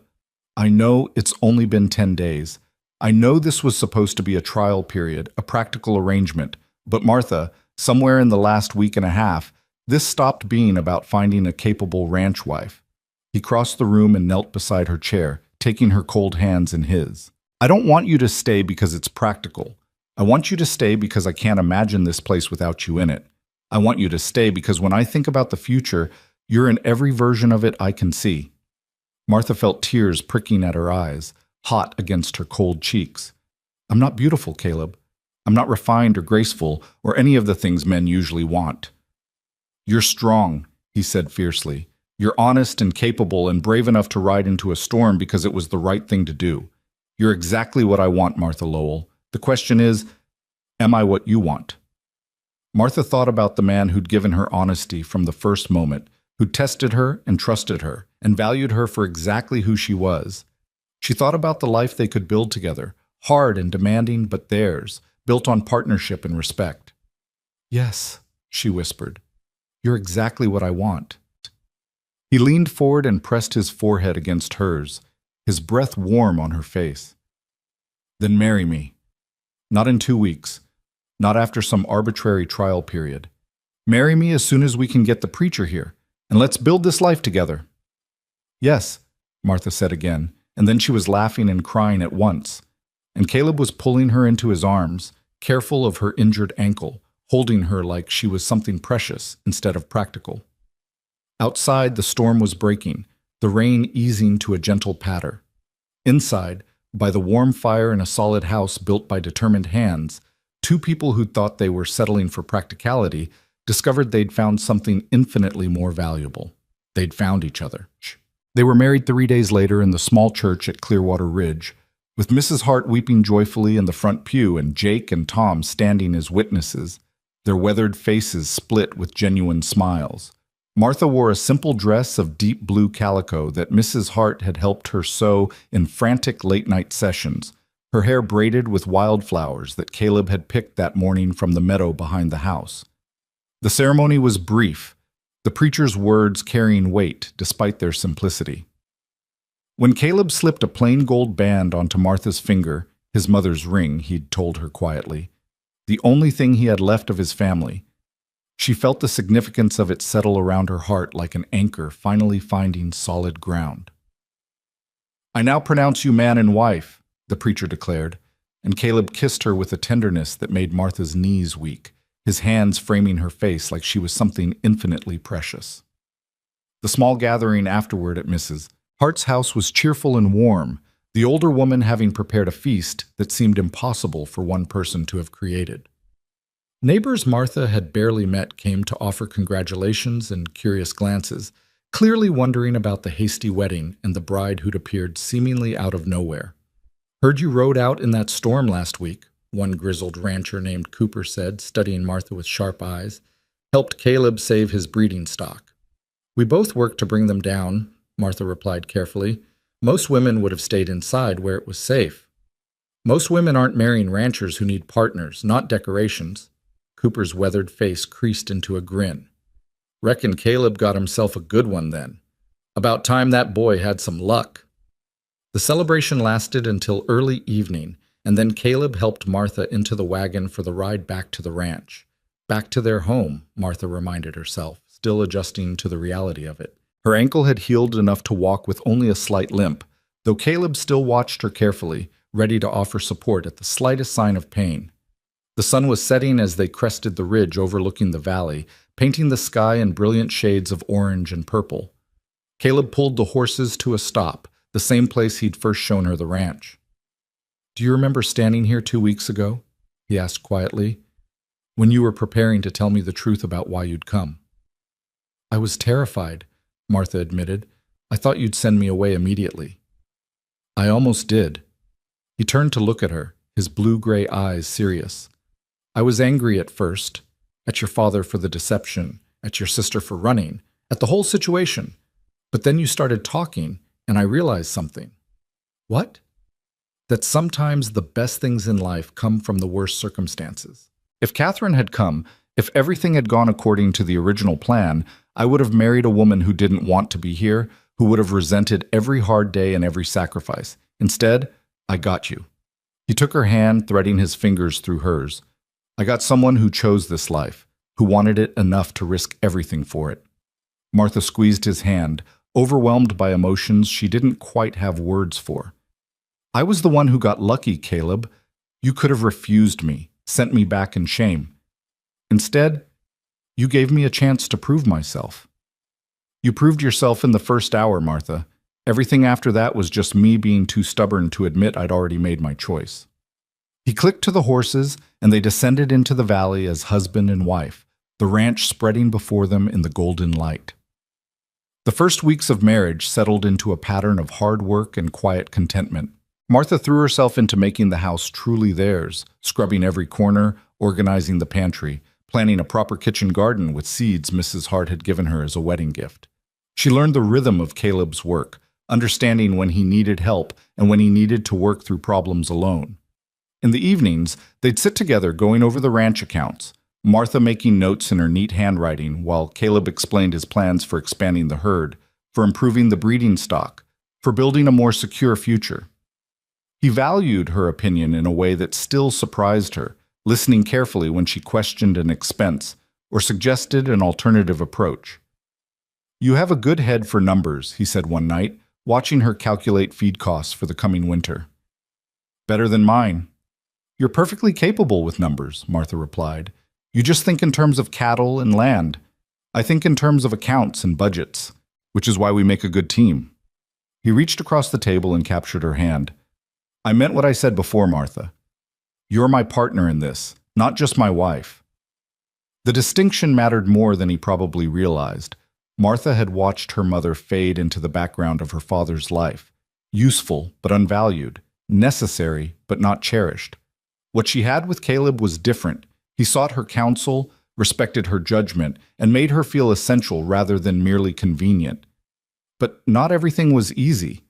I know it's only been 10 days. I know this was supposed to be a trial period, a practical arrangement. But Martha, somewhere in the last week and a half, this stopped being about finding a capable ranch wife." He crossed the room and knelt beside her chair, taking her cold hands in his. "I don't want you to stay because it's practical. I want you to stay because I can't imagine this place without you in it. I want you to stay because when I think about the future, you're in every version of it I can see." Martha felt tears pricking at her eyes, hot against her cold cheeks. "I'm not beautiful, Caleb. I'm not refined or graceful or any of the things men usually want." "You're strong," he said fiercely. "You're honest and capable and brave enough to ride into a storm because it was the right thing to do. You're exactly what I want, Martha Lowell. The question is, am I what you want?" Martha thought about the man who'd given her honesty from the first moment, who'd tested her and trusted her, and valued her for exactly who she was. She thought about the life they could build together, hard and demanding, but theirs, built on partnership and respect. "Yes," she whispered, "you're exactly what I want." He leaned forward and pressed his forehead against hers, his breath warm on her face. "Then marry me. Not in 2 weeks. Not after some arbitrary trial period. Marry me as soon as we can get the preacher here, and let's build this life together." "Yes," Martha said again, and then she was laughing and crying at once, and Caleb was pulling her into his arms, careful of her injured ankle, holding her like she was something precious instead of practical. Outside, the storm was breaking, the rain easing to a gentle patter. Inside, by the warm fire in a solid house built by determined hands, two people who thought they were settling for practicality discovered they'd found something infinitely more valuable. They'd found each other. They were married 3 days later in the small church at Clearwater Ridge, With Mrs. Hart weeping joyfully in the front pew and Jake and Tom standing as witnesses, their weathered faces split with genuine smiles. Martha wore a simple dress of deep blue calico that Mrs. Hart had helped her sew in frantic late-night sessions, her hair braided with wildflowers that Caleb had picked that morning from the meadow behind the house. The ceremony was brief, the preacher's words carrying weight despite their simplicity. When Caleb slipped a plain gold band onto Martha's finger, his mother's ring, he'd told her quietly, the only thing he had left of his family, she felt the significance of it settle around her heart like an anchor finally finding solid ground. "I now pronounce you man and wife," the preacher declared, and Caleb kissed her with a tenderness that made Martha's knees weak, his hands framing her face like she was something infinitely precious. The small gathering afterward at Mrs. Hart's house was cheerful and warm, the older woman having prepared a feast that seemed impossible for one person to have created. Neighbors Martha had barely met came to offer congratulations and curious glances, clearly wondering about the hasty wedding and the bride who'd appeared seemingly out of nowhere. "Heard you rode out in that storm last week," one grizzled rancher named Cooper said, studying Martha with sharp eyes. "Helped Caleb save his breeding stock." "We both worked to bring them down," Martha replied carefully. "Most women would have stayed inside where it was safe." "Most women aren't marrying ranchers who need partners, not decorations." Cooper's weathered face creased into a grin. "Reckon Caleb got himself a good one then. About time that boy had some luck." The celebration lasted until early evening, and then Caleb helped Martha into the wagon for the ride back to the ranch. Back to their home, Martha reminded herself, still adjusting to the reality of it. Her ankle had healed enough to walk with only a slight limp, though Caleb still watched her carefully, ready to offer support at the slightest sign of pain. The sun was setting as they crested the ridge overlooking the valley, painting the sky in brilliant shades of orange and purple. Caleb pulled the horses to a stop, the same place he'd first shown her the ranch. "Do you remember standing here 2 weeks ago?" he asked quietly, "when you were preparing to tell me the truth about why you'd come?" "I was terrified," Martha admitted. "I thought you'd send me away immediately." "I almost did." He turned to look at her, his blue-gray eyes serious. "I was angry at first, at your father for the deception, at your sister for running, at the whole situation. But then you started talking, and I realized something." "What?" "That sometimes the best things in life come from the worst circumstances. If Catherine had come, if everything had gone according to the original plan, I would have married a woman who didn't want to be here, who would have resented every hard day and every sacrifice. Instead, I got you." He took her hand, threading his fingers through hers. "I got someone who chose this life, who wanted it enough to risk everything for it." Martha squeezed his hand, overwhelmed by emotions she didn't quite have words for. "I was the one who got lucky, Caleb. You could have refused me, sent me back in shame. Instead, you gave me a chance to prove myself." "You proved yourself in the first hour, Martha. Everything after that was just me being too stubborn to admit I'd already made my choice." He clicked to the horses, and they descended into the valley as husband and wife, the ranch spreading before them in the golden light. The first weeks of marriage settled into a pattern of hard work and quiet contentment. Martha threw herself into making the house truly theirs, scrubbing every corner, organizing the pantry, planning a proper kitchen garden with seeds Mrs. Hart had given her as a wedding gift. She learned the rhythm of Caleb's work, understanding when he needed help and when he needed to work through problems alone. In the evenings, they'd sit together going over the ranch accounts, Martha making notes in her neat handwriting while Caleb explained his plans for expanding the herd, for improving the breeding stock, for building a more secure future. He valued her opinion in a way that still surprised her, listening carefully when she questioned an expense or suggested an alternative approach. "You have a good head for numbers," he said one night, watching her calculate feed costs for the coming winter. "Better than mine." "You're perfectly capable with numbers," Martha replied. "You just think in terms of cattle and land. I think in terms of accounts and budgets, which is why we make a good team." He reached across the table and captured her hand. "I meant what I said before, Martha. You're my partner in this, not just my wife." The distinction mattered more than he probably realized. Martha had watched her mother fade into the background of her father's life, useful but unvalued, necessary but not cherished. What she had with Caleb was different. He sought her counsel, respected her judgment, and made her feel essential rather than merely convenient. But not everything was easy.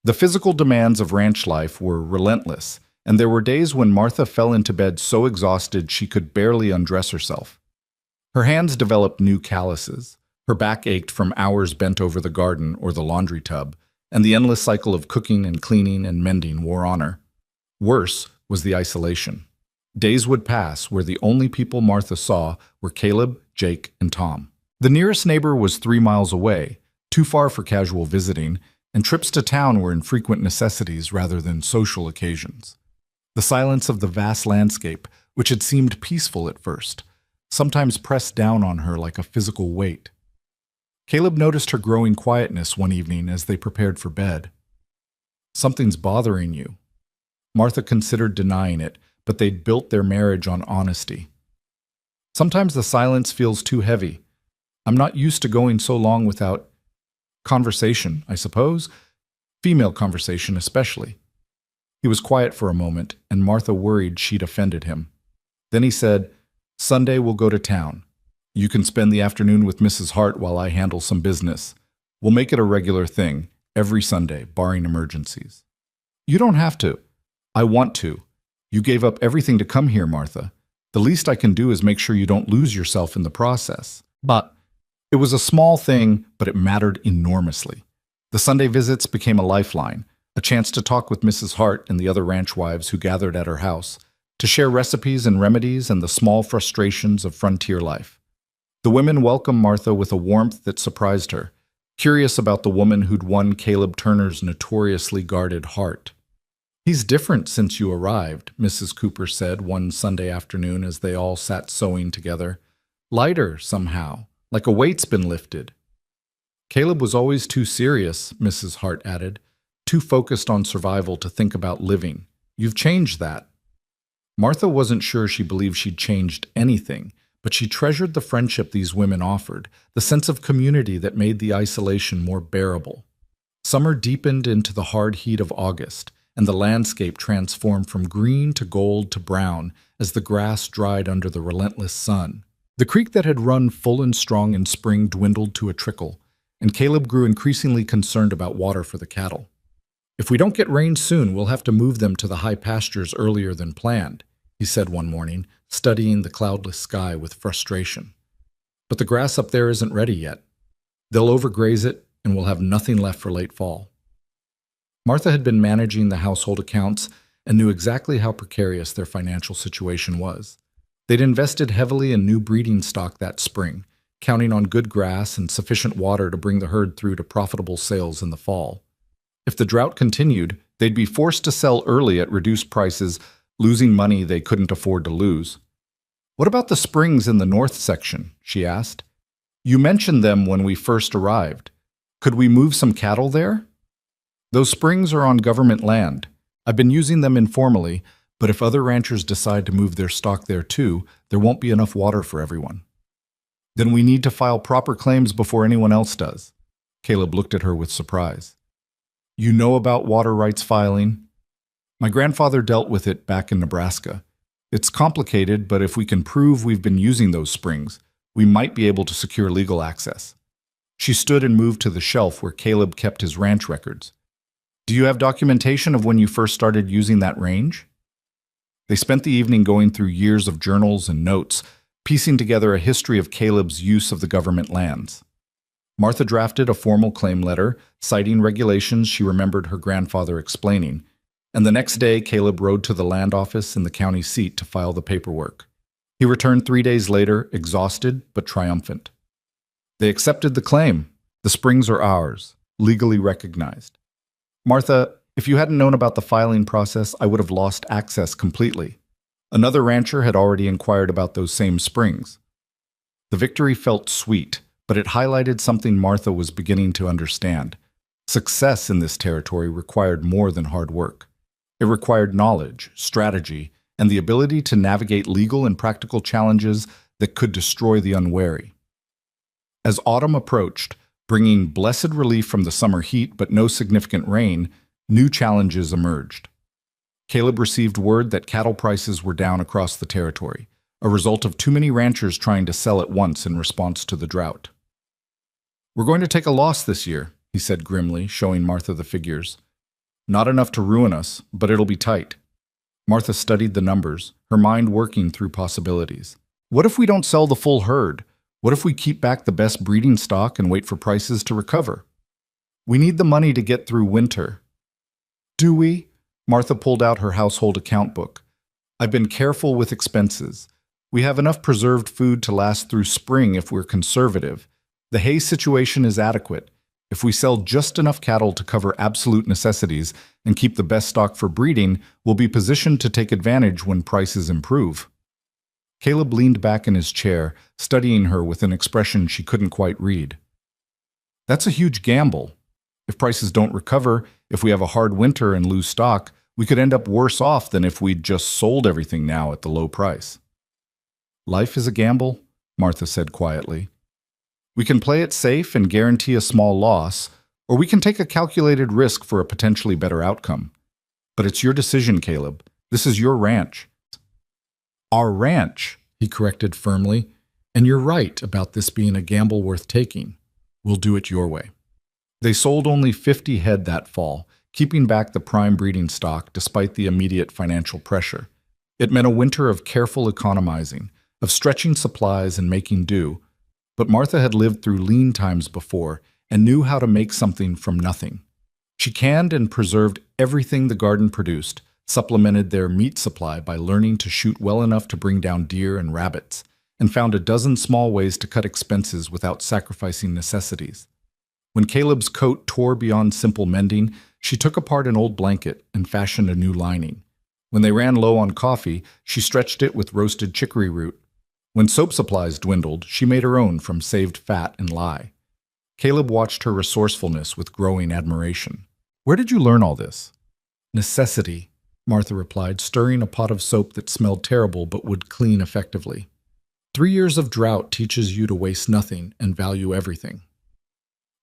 The physical demands of ranch life were relentless, and there were days when Martha fell into bed so exhausted she could barely undress herself. Her hands developed new calluses, her back ached from hours bent over the garden or the laundry tub, and the endless cycle of cooking and cleaning and mending wore on her. Worse was the isolation. Days would pass where the only people Martha saw were Caleb, Jake, and Tom. The nearest neighbor was 3 miles away, too far for casual visiting, and trips to town were infrequent necessities rather than social occasions. The silence of the vast landscape, which had seemed peaceful at first, sometimes pressed down on her like a physical weight. Caleb noticed her growing quietness one evening as they prepared for bed. "Something's bothering you." Martha considered denying it, but they'd built their marriage on honesty. "Sometimes the silence feels too heavy. I'm not used to going so long without conversation, I suppose. Female conversation especially." He was quiet for a moment, and Martha worried she'd offended him. Then he said, "Sunday we'll go to town. You can spend the afternoon with Mrs. Hart while I handle some business. We'll make it a regular thing, every Sunday, barring emergencies." "You don't have to." "I want to. You gave up everything to come here, Martha. The least I can do is make sure you don't lose yourself in the process." But it was a small thing, but it mattered enormously. The Sunday visits became a lifeline, a chance to talk with Mrs. Hart and the other ranch wives who gathered at her house, to share recipes and remedies and the small frustrations of frontier life. The women welcomed Martha with a warmth that surprised her, curious about the woman who'd won Caleb Turner's notoriously guarded heart. "He's different since you arrived," Mrs. Cooper said one Sunday afternoon as they all sat sewing together. "Lighter, somehow, like a weight's been lifted." "Caleb was always too serious," Mrs. Hart added, "too focused on survival to think about living. You've changed that." Martha wasn't sure she believed she'd changed anything, but she treasured the friendship these women offered, the sense of community that made the isolation more bearable. Summer deepened into the hard heat of August, and the landscape transformed from green to gold to brown as the grass dried under the relentless sun. The creek that had run full and strong in spring dwindled to a trickle, and Caleb grew increasingly concerned about water for the cattle. "If we don't get rain soon, we'll have to move them to the high pastures earlier than planned," he said one morning, studying the cloudless sky with frustration. "But the grass up there isn't ready yet. They'll overgraze it, and we'll have nothing left for late fall." Martha had been managing the household accounts and knew exactly how precarious their financial situation was. They'd invested heavily in new breeding stock that spring, counting on good grass and sufficient water to bring the herd through to profitable sales in the fall. If the drought continued, they'd be forced to sell early at reduced prices, losing money they couldn't afford to lose. "What about the springs in the north section?" she asked. "You mentioned them when we first arrived. Could we move some cattle there?" "Those springs are on government land. I've been using them informally, but if other ranchers decide to move their stock there too, there won't be enough water for everyone." "Then we need to file proper claims before anyone else does." Caleb looked at her with surprise. "You know about water rights filing?" "My grandfather dealt with it back in Nebraska. It's complicated, but if we can prove we've been using those springs, we might be able to secure legal access." She stood and moved to the shelf where Caleb kept his ranch records. "Do you have documentation of when you first started using that range?" They spent the evening going through years of journals and notes, piecing together a history of Caleb's use of the government lands. Martha drafted a formal claim letter, citing regulations she remembered her grandfather explaining, and the next day Caleb rode to the land office in the county seat to file the paperwork. He returned 3 days later, exhausted but triumphant. "They accepted the claim. The springs are ours, legally recognized." "Martha, if you hadn't known about the filing process, I would have lost access completely. Another rancher had already inquired about those same springs." The victory felt sweet, but it highlighted something Martha was beginning to understand. Success in this territory required more than hard work. It required knowledge, strategy, and the ability to navigate legal and practical challenges that could destroy the unwary. As autumn approached, bringing blessed relief from the summer heat but no significant rain, new challenges emerged. Caleb received word that cattle prices were down across the territory, a result of too many ranchers trying to sell at once in response to the drought. "We're going to take a loss this year," he said grimly, showing Martha the figures. "Not enough to ruin us, but it'll be tight." Martha studied the numbers, her mind working through possibilities. What if we don't sell the full herd? What if we keep back the best breeding stock and wait for prices to recover? We need the money to get through winter. Do we? Martha pulled out her household account book. "I've been careful with expenses. We have enough preserved food to last through spring if we're conservative. The hay situation is adequate. If we sell just enough cattle to cover absolute necessities and keep the best stock for breeding, we'll be positioned to take advantage when prices improve." Caleb leaned back in his chair, studying her with an expression she couldn't quite read. "That's a huge gamble. If prices don't recover, if we have a hard winter and lose stock, we could end up worse off than if we'd just sold everything now at the low price." "Life is a gamble," Martha said quietly. "We can play it safe and guarantee a small loss, or we can take a calculated risk for a potentially better outcome. But it's your decision, Caleb. This is your ranch." "Our ranch," he corrected firmly, "and you're right about this being a gamble worth taking. We'll do it your way." They sold only 50 head that fall, keeping back the prime breeding stock despite the immediate financial pressure. It meant a winter of careful economizing, of stretching supplies and making do. But Martha had lived through lean times before and knew how to make something from nothing. She canned and preserved everything the garden produced, supplemented their meat supply by learning to shoot well enough to bring down deer and rabbits, and found a dozen small ways to cut expenses without sacrificing necessities. When Caleb's coat tore beyond simple mending, she took apart an old blanket and fashioned a new lining. When they ran low on coffee, she stretched it with roasted chicory root. When soap supplies dwindled, she made her own from saved fat and lye. Caleb watched her resourcefulness with growing admiration. "Where did you learn all this?" "Necessity," Martha replied, stirring a pot of soap that smelled terrible but would clean effectively. 3 years of drought teaches you to waste nothing and value everything.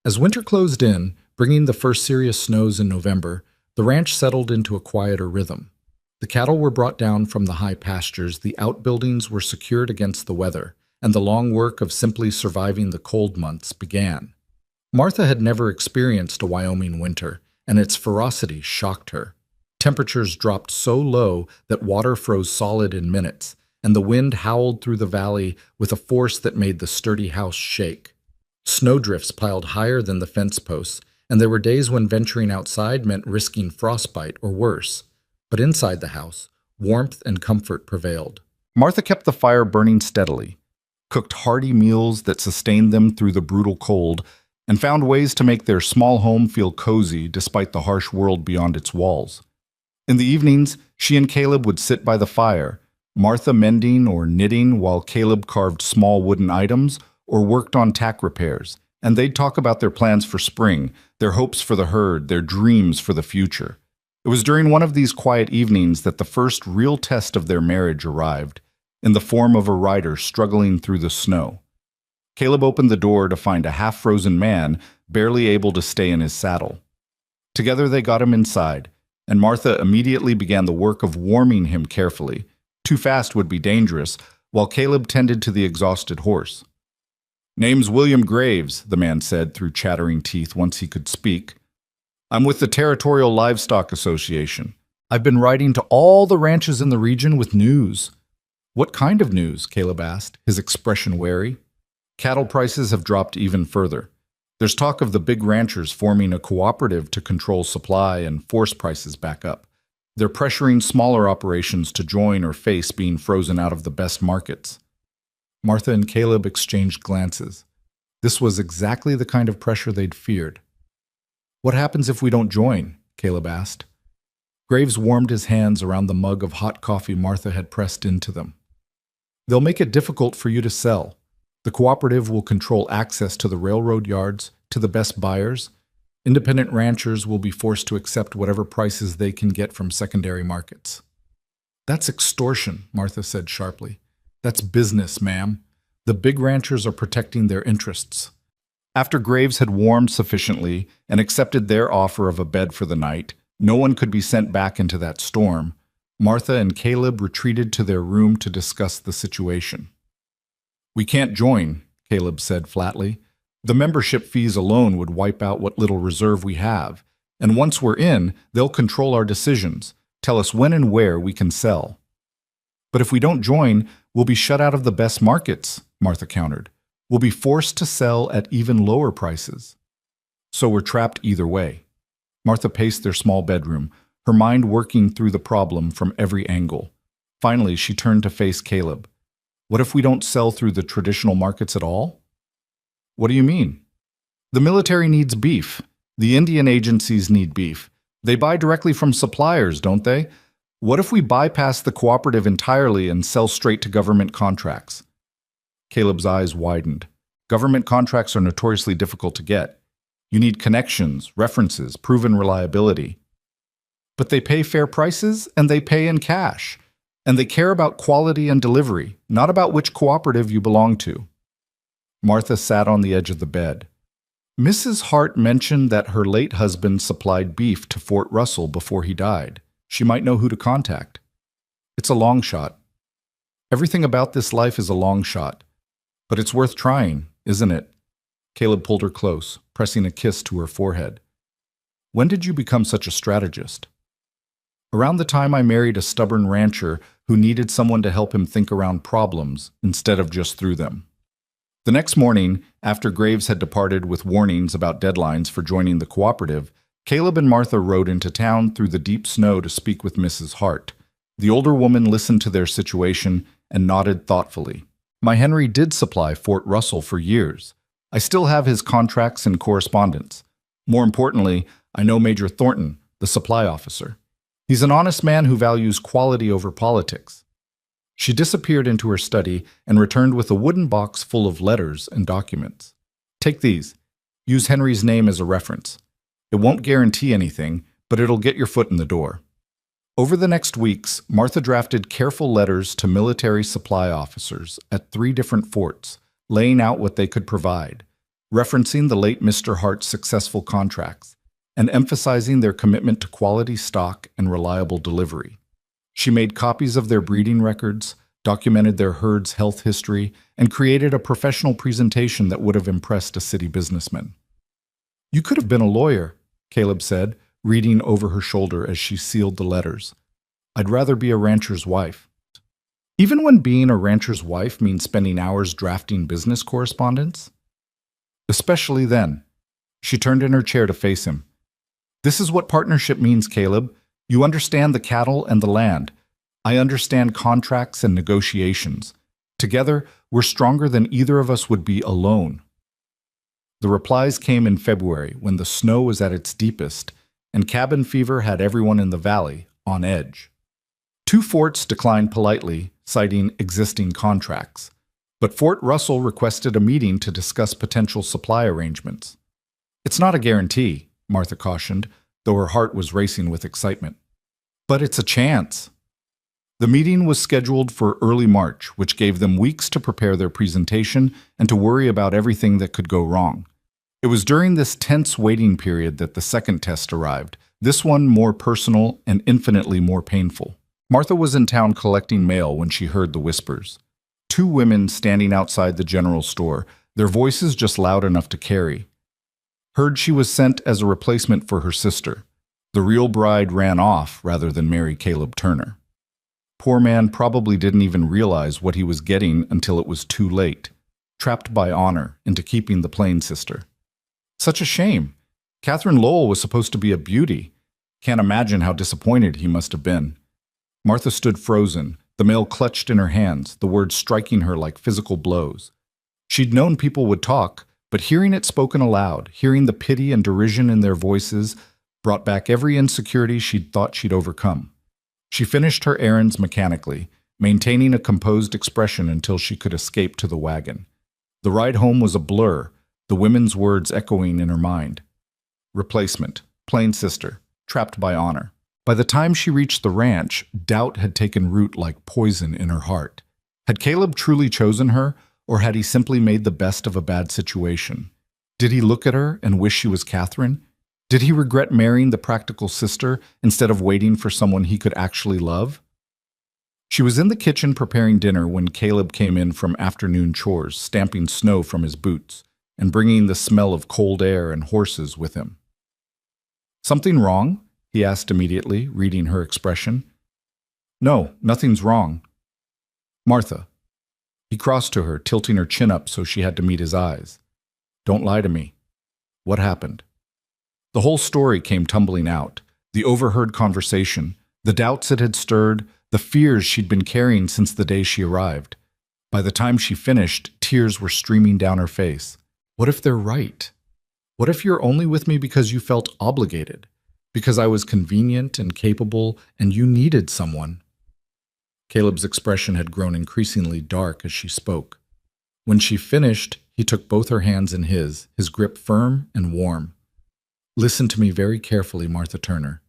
As winter closed in, bringing the first serious snows in November, the ranch settled into a quieter rhythm. The cattle were brought down from the high pastures, the outbuildings were secured against the weather, and the long work of simply surviving the cold months began. Martha had never experienced a Wyoming winter, and its ferocity shocked her. Temperatures dropped so low that water froze solid in minutes, and the wind howled through the valley with a force that made the sturdy house shake. Snowdrifts piled higher than the fence posts, and there were days when venturing outside meant risking frostbite or worse. But inside the house, warmth and comfort prevailed. Martha kept the fire burning steadily, cooked hearty meals that sustained them through the brutal cold, and found ways to make their small home feel cozy despite the harsh world beyond its walls. In the evenings, she and Caleb would sit by the fire, Martha mending or knitting while Caleb carved small wooden items or worked on tack repairs, and they'd talk about their plans for spring, their hopes for the herd, their dreams for the future. It was during one of these quiet evenings that the first real test of their marriage arrived, in the form of a rider struggling through the snow. Caleb opened the door to find a half-frozen man, barely able to stay in his saddle. Together they got him inside, and Martha immediately began the work of warming him carefully. Too fast would be dangerous, while Caleb tended to the exhausted horse. "Name's William Graves," the man said through chattering teeth once he could speak. "I'm with the Territorial Livestock Association. I've been writing to all the ranches in the region with news." "What kind of news?" Caleb asked, his expression wary. "Cattle prices have dropped even further. There's talk of the big ranchers forming a cooperative to control supply and force prices back up. They're pressuring smaller operations to join or face being frozen out of the best markets." Martha and Caleb exchanged glances. This was exactly the kind of pressure they'd feared. "What happens if we don't join?" Caleb asked. Graves warmed his hands around the mug of hot coffee Martha had pressed into them. "They'll make it difficult for you to sell. The cooperative will control access to the railroad yards, to the best buyers. Independent ranchers will be forced to accept whatever prices they can get from secondary markets." "That's extortion," Martha said sharply. "That's business, ma'am. The big ranchers are protecting their interests." After Graves had warmed sufficiently and accepted their offer of a bed for the night, no one could be sent back into that storm, Martha and Caleb retreated to their room to discuss the situation. "We can't join," Caleb said flatly. "The membership fees alone would wipe out what little reserve we have, and once we're in, they'll control our decisions, tell us when and where we can sell." "But if we don't join, we'll be shut out of the best markets," Martha countered. "We'll be forced to sell at even lower prices." "So we're trapped either way." Martha paced their small bedroom, her mind working through the problem from every angle. Finally, she turned to face Caleb. "What if we don't sell through the traditional markets at all?" "What do you mean?" "The military needs beef. The Indian agencies need beef. They buy directly from suppliers, don't they? What if we bypass the cooperative entirely and sell straight to government contracts?" Caleb's eyes widened. Government contracts are notoriously difficult to get. You need connections, references, proven reliability. But they pay fair prices, and they pay in cash. And they care about quality and delivery, not about which cooperative you belong to. Martha sat on the edge of the bed. Mrs. Hart mentioned that her late husband supplied beef to Fort Russell before he died. She might know who to contact. It's a long shot. Everything about this life is a long shot. But it's worth trying, isn't it? Caleb pulled her close, pressing a kiss to her forehead. "When did you become such a strategist?" "Around the time I married a stubborn rancher who needed someone to help him think around problems instead of just through them." The next morning, after Graves had departed with warnings about deadlines for joining the cooperative, Caleb and Martha rode into town through the deep snow to speak with Mrs. Hart. The older woman listened to their situation and nodded thoughtfully. "My Henry did supply Fort Russell for years. I still have his contracts and correspondence. More importantly, I know Major Thornton, the supply officer. He's an honest man who values quality over politics." She disappeared into her study and returned with a wooden box full of letters and documents. "Take these. Use Henry's name as a reference. It won't guarantee anything, but it'll get your foot in the door." Over the next weeks, Martha drafted careful letters to military supply officers at 3 different forts, laying out what they could provide, referencing the late Mr. Hart's successful contracts, and emphasizing their commitment to quality stock and reliable delivery. She made copies of their breeding records, documented their herd's health history, and created a professional presentation that would have impressed a city businessman. "You could have been a lawyer," Caleb said, reading over her shoulder as she sealed the letters. "I'd rather be a rancher's wife." Even when being a rancher's wife means spending hours drafting business correspondence? Especially then. She turned in her chair to face him. "This is what partnership means, Caleb. You understand the cattle and the land. I understand contracts and negotiations. Together, we're stronger than either of us would be alone." The replies came in February when the snow was at its deepest and cabin fever had everyone in the valley on edge. 2 forts declined politely, citing existing contracts. But Fort Russell requested a meeting to discuss potential supply arrangements. "It's not a guarantee," Martha cautioned, though her heart was racing with excitement. "But it's a chance." The meeting was scheduled for early March, which gave them weeks to prepare their presentation and to worry about everything that could go wrong. It was during this tense waiting period that the second test arrived, this one more personal and infinitely more painful. Martha was in town collecting mail when she heard the whispers. 2 women standing outside the general store, their voices just loud enough to carry. Heard she was sent as a replacement for her sister. The real bride ran off rather than marry Caleb Turner. Poor man probably didn't even realize what he was getting until it was too late, trapped by honor into keeping the plain sister. Such a shame. Catherine Lowell was supposed to be a beauty. Can't imagine how disappointed he must have been. Martha stood frozen, the mail clutched in her hands, the words striking her like physical blows. She'd known people would talk, but hearing it spoken aloud, hearing the pity and derision in their voices, brought back every insecurity she'd thought she'd overcome. She finished her errands mechanically, maintaining a composed expression until she could escape to the wagon. The ride home was a blur, the women's words echoing in her mind. Replacement, plain sister, trapped by honor. By the time she reached the ranch, doubt had taken root like poison in her heart. Had Caleb truly chosen her, or had he simply made the best of a bad situation? Did he look at her and wish she was Catherine? Did he regret marrying the practical sister instead of waiting for someone he could actually love? She was in the kitchen preparing dinner when Caleb came in from afternoon chores, stamping snow from his boots and bringing the smell of cold air and horses with him. "Something wrong?" he asked immediately, reading her expression. "No, nothing's wrong." "Martha." He crossed to her, tilting her chin up so she had to meet his eyes. "Don't lie to me. What happened?" The whole story came tumbling out. The overheard conversation, the doubts it had stirred, the fears she'd been carrying since the day she arrived. By the time she finished, tears were streaming down her face. "What if they're right? What if you're only with me because you felt obligated? Because I was convenient and capable and you needed someone?" Caleb's expression had grown increasingly dark as she spoke. When she finished, he took both her hands in his grip firm and warm. "Listen to me very carefully, Martha Turner.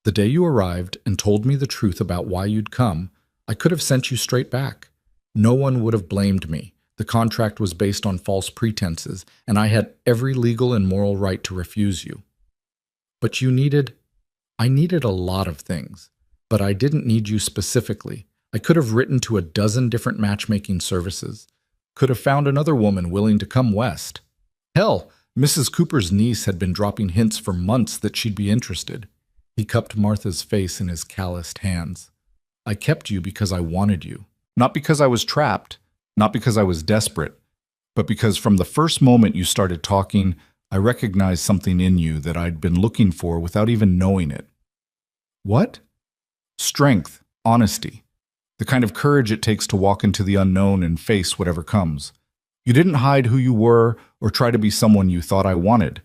The day you arrived and told me the truth about why you'd come, I could have sent you straight back. No one would have blamed me. The contract was based on false pretenses, and I had every legal and moral right to refuse you. But I needed a lot of things, but I didn't need you specifically. I could have written to a dozen different matchmaking services, could have found another woman willing to come west. Hell, Mrs. Cooper's niece had been dropping hints for months that she'd be interested." He cupped Martha's face in his calloused hands. "I kept you because I wanted you. Not because I was trapped, not because I was desperate, but because from the first moment you started talking, I recognized something in you that I'd been looking for without even knowing it." "What?" "Strength, honesty, the kind of courage it takes to walk into the unknown and face whatever comes. You didn't hide who you were or try to be someone you thought I wanted.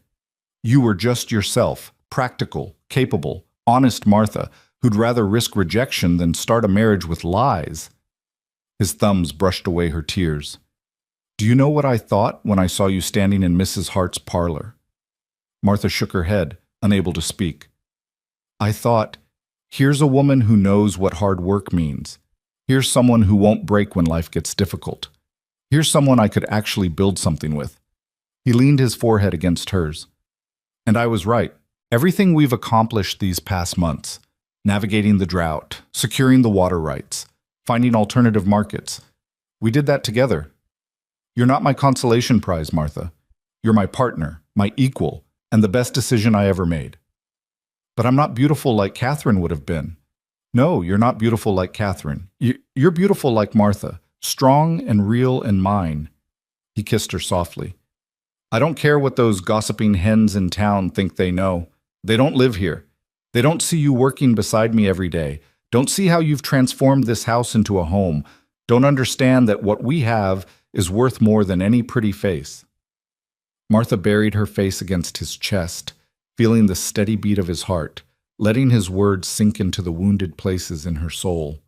You were just yourself, practical, capable, honest Martha, who'd rather risk rejection than start a marriage with lies." His thumbs brushed away her tears. "Do you know what I thought when I saw you standing in Mrs. Hart's parlor?" Martha shook her head, unable to speak. "I thought, here's a woman who knows what hard work means. Here's someone who won't break when life gets difficult. Here's someone I could actually build something with." He leaned his forehead against hers. "And I was right. Everything we've accomplished these past months, navigating the drought, securing the water rights, finding alternative markets, we did that together. You're not my consolation prize, Martha. You're my partner, my equal, and the best decision I ever made." "But I'm not beautiful like Catherine would have been." "No, you're not beautiful like Catherine. You're beautiful like Martha, strong and real and mine." He kissed her softly. "I don't care what those gossiping hens in town think they know. They don't live here. They don't see you working beside me every day. Don't see how you've transformed this house into a home. Don't understand that what we have is worth more than any pretty face." Martha buried her face against his chest, feeling the steady beat of his heart, letting his words sink into the wounded places in her soul.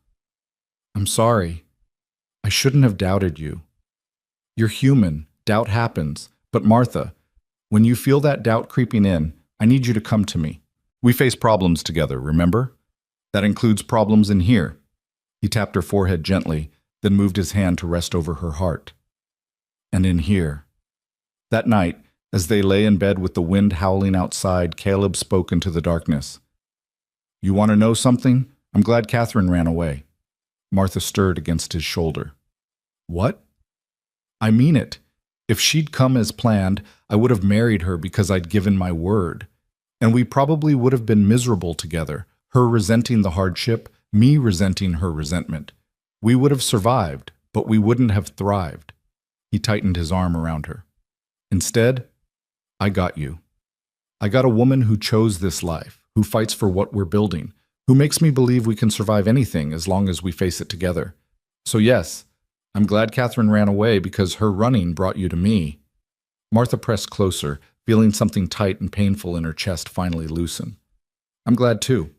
"I'm sorry. I shouldn't have doubted you. You're human. Doubt happens. But Martha, when you feel that doubt creeping in, I need you to come to me. We face problems together, remember? That includes problems in here." He tapped her forehead gently, then moved his hand to rest over her heart. "And in here." That night, as they lay in bed with the wind howling outside, Caleb spoke into the darkness. "You want to know something? I'm glad Catherine ran away." Martha stirred against his shoulder. "What?" "I mean it. If she'd come as planned, I would have married her because I'd given my word. And we probably would have been miserable together, her resenting the hardship, me resenting her resentment. We would have survived, but we wouldn't have thrived." He tightened his arm around her. "Instead, I got you. I got a woman who chose this life, who fights for what we're building, who makes me believe we can survive anything as long as we face it together. So yes, I'm glad Catherine ran away because her running brought you to me." Martha pressed closer, feeling something tight and painful in her chest finally loosen. "I'm glad too."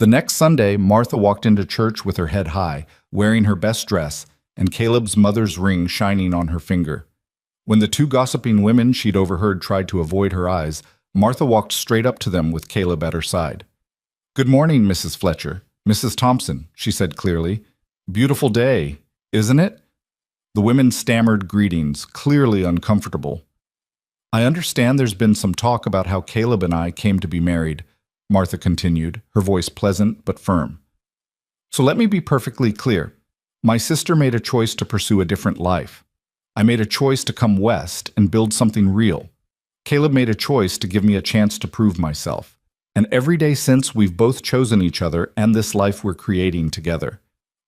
The next Sunday, Martha walked into church with her head high, wearing her best dress, and Caleb's mother's ring shining on her finger. When the two gossiping women she'd overheard tried to avoid her eyes, Martha walked straight up to them with Caleb at her side. "Good morning, Mrs. Fletcher. Mrs. Thompson," she said clearly. "Beautiful day, isn't it?" The women stammered greetings, clearly uncomfortable. "I understand there's been some talk about how Caleb and I came to be married," Martha continued, her voice pleasant but firm. So let me be perfectly clear. My sister made a choice to pursue a different life. I made a choice to come west and build something real. Caleb made a choice to give me a chance to prove myself. And every day since, we've both chosen each other and this life we're creating together.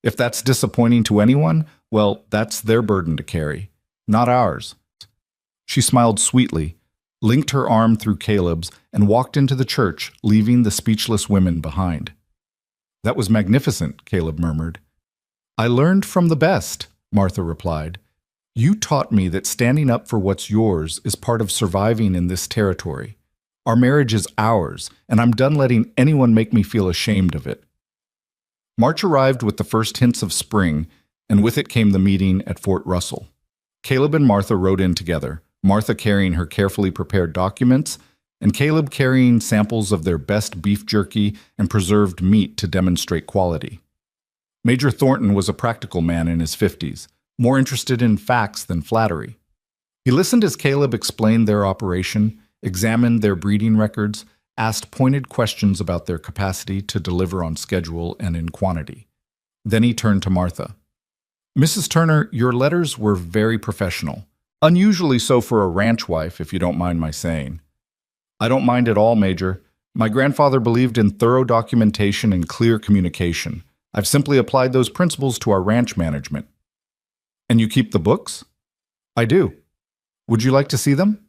If that's disappointing to anyone, well, that's their burden to carry, not ours. She smiled sweetly, linked her arm through Caleb's, and walked into the church, leaving the speechless women behind. That was magnificent, Caleb murmured. I learned from the best, Martha replied. You taught me that standing up for what's yours is part of surviving in this territory. Our marriage is ours, and I'm done letting anyone make me feel ashamed of it. March arrived with the first hints of spring, and with it came the meeting at Fort Russell. Caleb and Martha rode in together, Martha carrying her carefully prepared documents, and Caleb carrying samples of their best beef jerky and preserved meat to demonstrate quality. Major Thornton was a practical man in his 50s, more interested in facts than flattery. He listened as Caleb explained their operation, examined their breeding records, asked pointed questions about their capacity to deliver on schedule and in quantity. Then he turned to Martha. Mrs. Turner, your letters were very professional. Unusually so for a ranch wife, if you don't mind my saying. I don't mind at all, Major. My grandfather believed in thorough documentation and clear communication. I've simply applied those principles to our ranch management. And you keep the books? I do. Would you like to see them?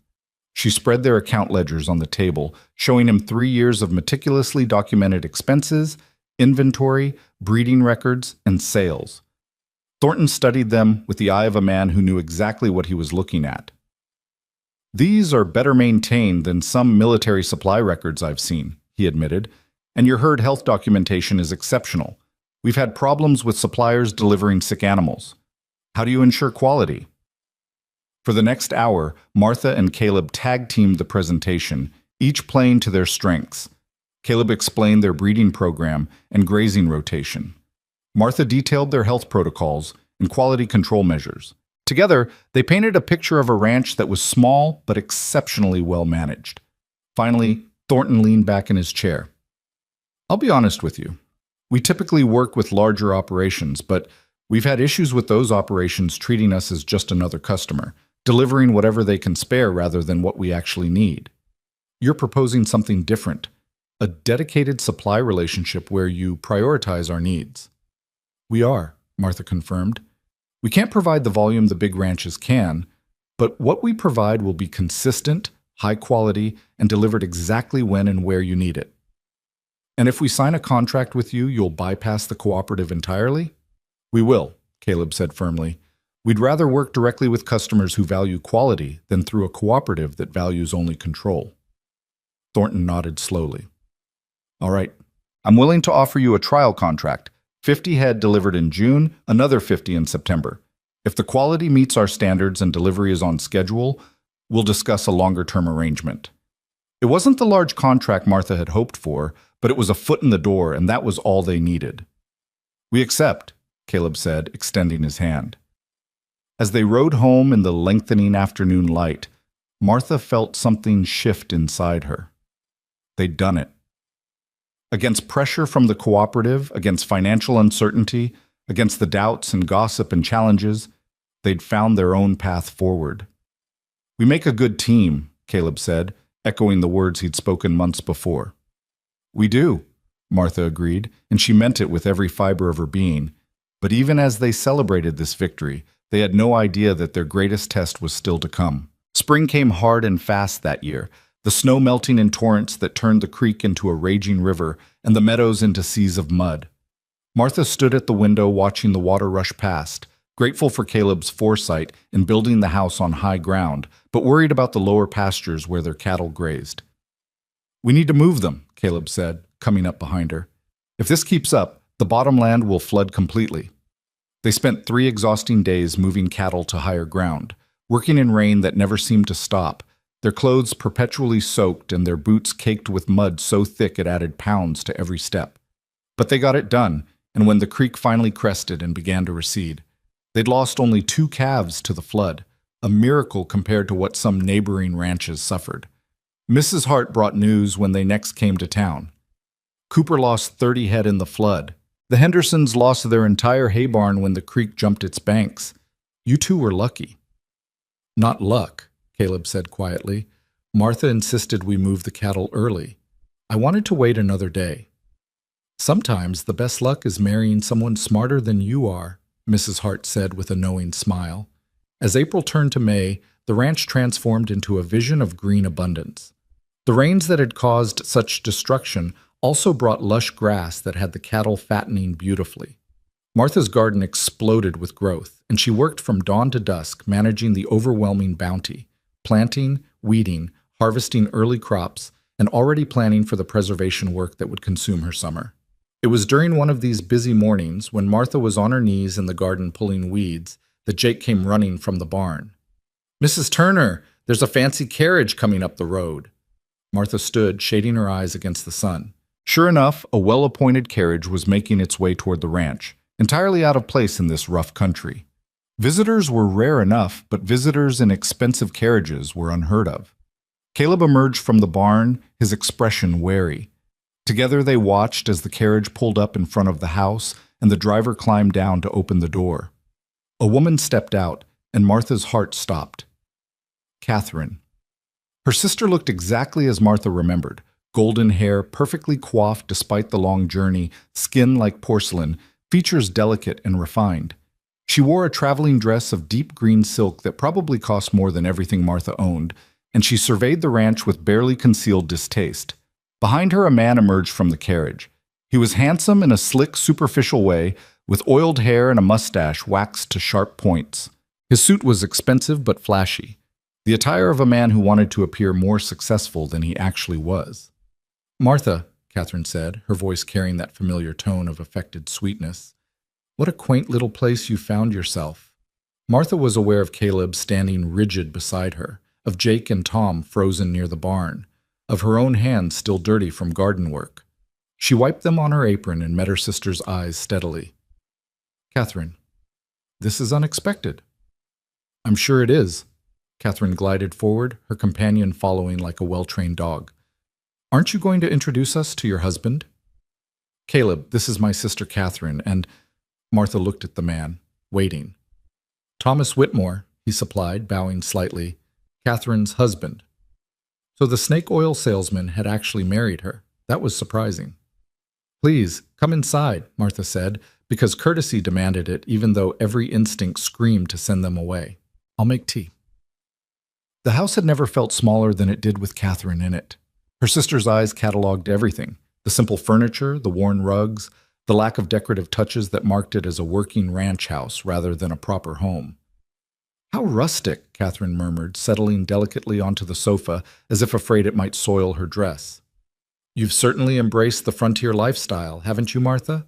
She spread their account ledgers on the table, showing him 3 years of meticulously documented expenses, inventory, breeding records, and sales. Thornton studied them with the eye of a man who knew exactly what he was looking at. These are better maintained than some military supply records I've seen, he admitted, and your herd health documentation is exceptional. We've had problems with suppliers delivering sick animals. How do you ensure quality? For the next hour, Martha and Caleb tag-teamed the presentation, each playing to their strengths. Caleb explained their breeding program and grazing rotation. Martha detailed their health protocols and quality control measures. Together, they painted a picture of a ranch that was small but exceptionally well managed. Finally, Thornton leaned back in his chair. I'll be honest with you. We typically work with larger operations, but we've had issues with those operations treating us as just another customer, delivering whatever they can spare rather than what we actually need. You're proposing something different, a dedicated supply relationship where you prioritize our needs. We are, Martha confirmed. We can't provide the volume the big ranches can, but what we provide will be consistent, high quality, and delivered exactly when and where you need it. And if we sign a contract with you, you'll bypass the cooperative entirely? We will, Caleb said firmly. We'd rather work directly with customers who value quality than through a cooperative that values only control. Thornton nodded slowly. All right, I'm willing to offer you a trial contract. 50 head delivered in June, another 50 in September. If the quality meets our standards and delivery is on schedule, we'll discuss a longer-term arrangement. It wasn't the large contract Martha had hoped for, but it was a foot in the door, and that was all they needed. We accept, Caleb said, extending his hand. As they rode home in the lengthening afternoon light, Martha felt something shift inside her. They'd done it. Against pressure from the cooperative, against financial uncertainty, against the doubts and gossip and challenges, they'd found their own path forward. We make a good team, Caleb said, echoing the words he'd spoken months before. We do, Martha agreed, and she meant it with every fiber of her being. But even as they celebrated this victory, they had no idea that their greatest test was still to come. Spring came hard and fast that year, the snow melting in torrents that turned the creek into a raging river and the meadows into seas of mud. Martha stood at the window watching the water rush past, grateful for Caleb's foresight in building the house on high ground, but worried about the lower pastures where their cattle grazed. We need to move them, Caleb said, coming up behind her. If this keeps up, the bottomland will flood completely. They spent 3 exhausting days moving cattle to higher ground, working in rain that never seemed to stop, their clothes perpetually soaked and their boots caked with mud so thick it added pounds to every step. But they got it done, and when the creek finally crested and began to recede, they'd lost only 2 calves to the flood, a miracle compared to what some neighboring ranches suffered. Mrs. Hart brought news when they next came to town. Cooper lost 30 head in the flood. The Hendersons lost their entire hay barn when the creek jumped its banks. You two were lucky." "Not luck," Caleb said quietly. "Martha insisted we move the cattle early. I wanted to wait another day." "Sometimes the best luck is marrying someone smarter than you are," Mrs. Hart said with a knowing smile. As April turned to May, the ranch transformed into a vision of green abundance. The rains that had caused such destruction also brought lush grass that had the cattle fattening beautifully. Martha's garden exploded with growth, and she worked from dawn to dusk, managing the overwhelming bounty, planting, weeding, harvesting early crops, and already planning for the preservation work that would consume her summer. It was during one of these busy mornings, when Martha was on her knees in the garden pulling weeds, that Jake came running from the barn. "Mrs. Turner, there's a fancy carriage coming up the road." Martha stood, shading her eyes against the sun. Sure enough, a well-appointed carriage was making its way toward the ranch, entirely out of place in this rough country. Visitors were rare enough, but visitors in expensive carriages were unheard of. Caleb emerged from the barn, his expression wary. Together they watched as the carriage pulled up in front of the house and the driver climbed down to open the door. A woman stepped out, and Martha's heart stopped. Catherine. Her sister looked exactly as Martha remembered. Golden hair, perfectly coiffed despite the long journey, skin like porcelain, features delicate and refined. She wore a traveling dress of deep green silk that probably cost more than everything Martha owned, and she surveyed the ranch with barely concealed distaste. Behind her, a man emerged from the carriage. He was handsome in a slick, superficial way, with oiled hair and a mustache waxed to sharp points. His suit was expensive but flashy, the attire of a man who wanted to appear more successful than he actually was. "Martha," Catherine said, her voice carrying that familiar tone of affected sweetness, "what a quaint little place you found yourself." Martha was aware of Caleb standing rigid beside her, of Jake and Tom frozen near the barn, of her own hands still dirty from garden work. She wiped them on her apron and met her sister's eyes steadily. "Catherine, this is unexpected." "I'm sure it is." Catherine glided forward, her companion following like a well-trained dog. "Aren't you going to introduce us to your husband?" "Caleb, this is my sister Catherine, and—" Martha looked at the man, waiting. "Thomas Whitmore," he supplied, bowing slightly, "Catherine's husband." So the snake oil salesman had actually married her. That was surprising. "Please, come inside," Martha said, because courtesy demanded it, even though every instinct screamed to send them away. "I'll make tea." The house had never felt smaller than it did with Catherine in it. Her sister's eyes cataloged everything: the simple furniture, the worn rugs, the lack of decorative touches that marked it as a working ranch house rather than a proper home. "How rustic," Catherine murmured, settling delicately onto the sofa as if afraid it might soil her dress. "You've certainly embraced the frontier lifestyle, haven't you, Martha?"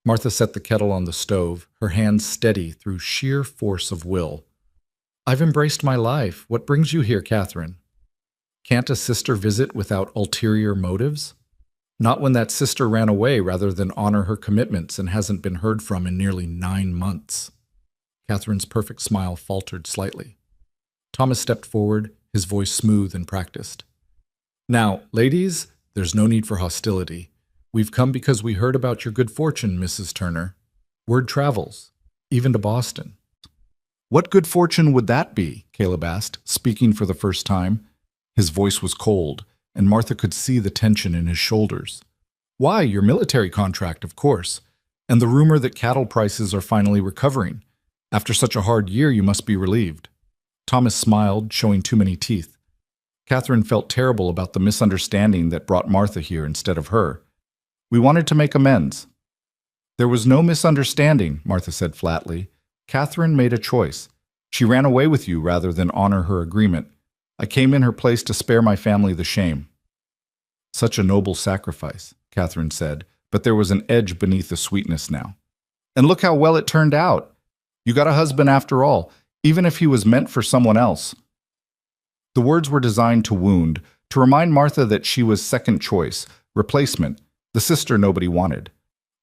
Martha set the kettle on the stove, her hands steady through sheer force of will. "I've embraced my life. What brings you here, Catherine?" Can't a sister visit without ulterior motives? Not when that sister ran away rather than honor her commitments and hasn't been heard from in nearly 9 months. Catherine's perfect smile faltered slightly. Thomas stepped forward, his voice smooth and practiced. "Now, ladies, there's no need for hostility. We've come because we heard about your good fortune, Mrs. Turner. Word travels, even to Boston." "What good fortune would that be?" Caleb asked, speaking for the first time. His voice was cold, and Martha could see the tension in his shoulders. "Why, your military contract, of course, and the rumor that cattle prices are finally recovering. After such a hard year, you must be relieved." Thomas smiled, showing too many teeth. Catherine felt terrible about the misunderstanding that brought Martha here instead of her. "We wanted to make amends." "There was no misunderstanding," Martha said flatly. "Catherine made a choice. She ran away with you rather than honor her agreement. I came in her place to spare my family the shame." "Such a noble sacrifice," Catherine said, but there was an edge beneath the sweetness now. "And look how well it turned out. You got a husband after all, even if he was meant for someone else." The words were designed to wound, to remind Martha that she was second choice, replacement, the sister nobody wanted.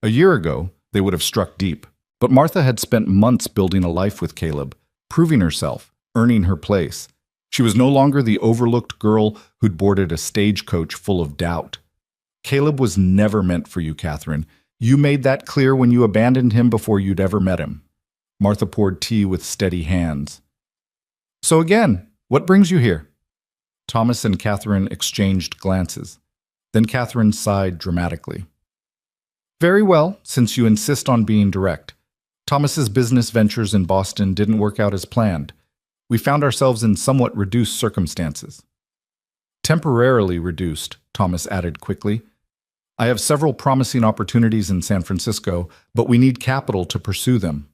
A year ago, they would have struck deep. But Martha had spent months building a life with Caleb, proving herself, earning her place. She was no longer the overlooked girl who'd boarded a stagecoach full of doubt. "Caleb was never meant for you, Catherine. You made that clear when you abandoned him before you'd ever met him. Martha poured tea with steady hands. So again, what brings you here? Thomas and Catherine exchanged glances. Then Catherine sighed dramatically. Very well, since you insist on being direct. Thomas's business ventures in Boston didn't work out as planned. We found ourselves in somewhat reduced circumstances. Temporarily reduced, Thomas added quickly. I have several promising opportunities in San Francisco, but we need capital to pursue them.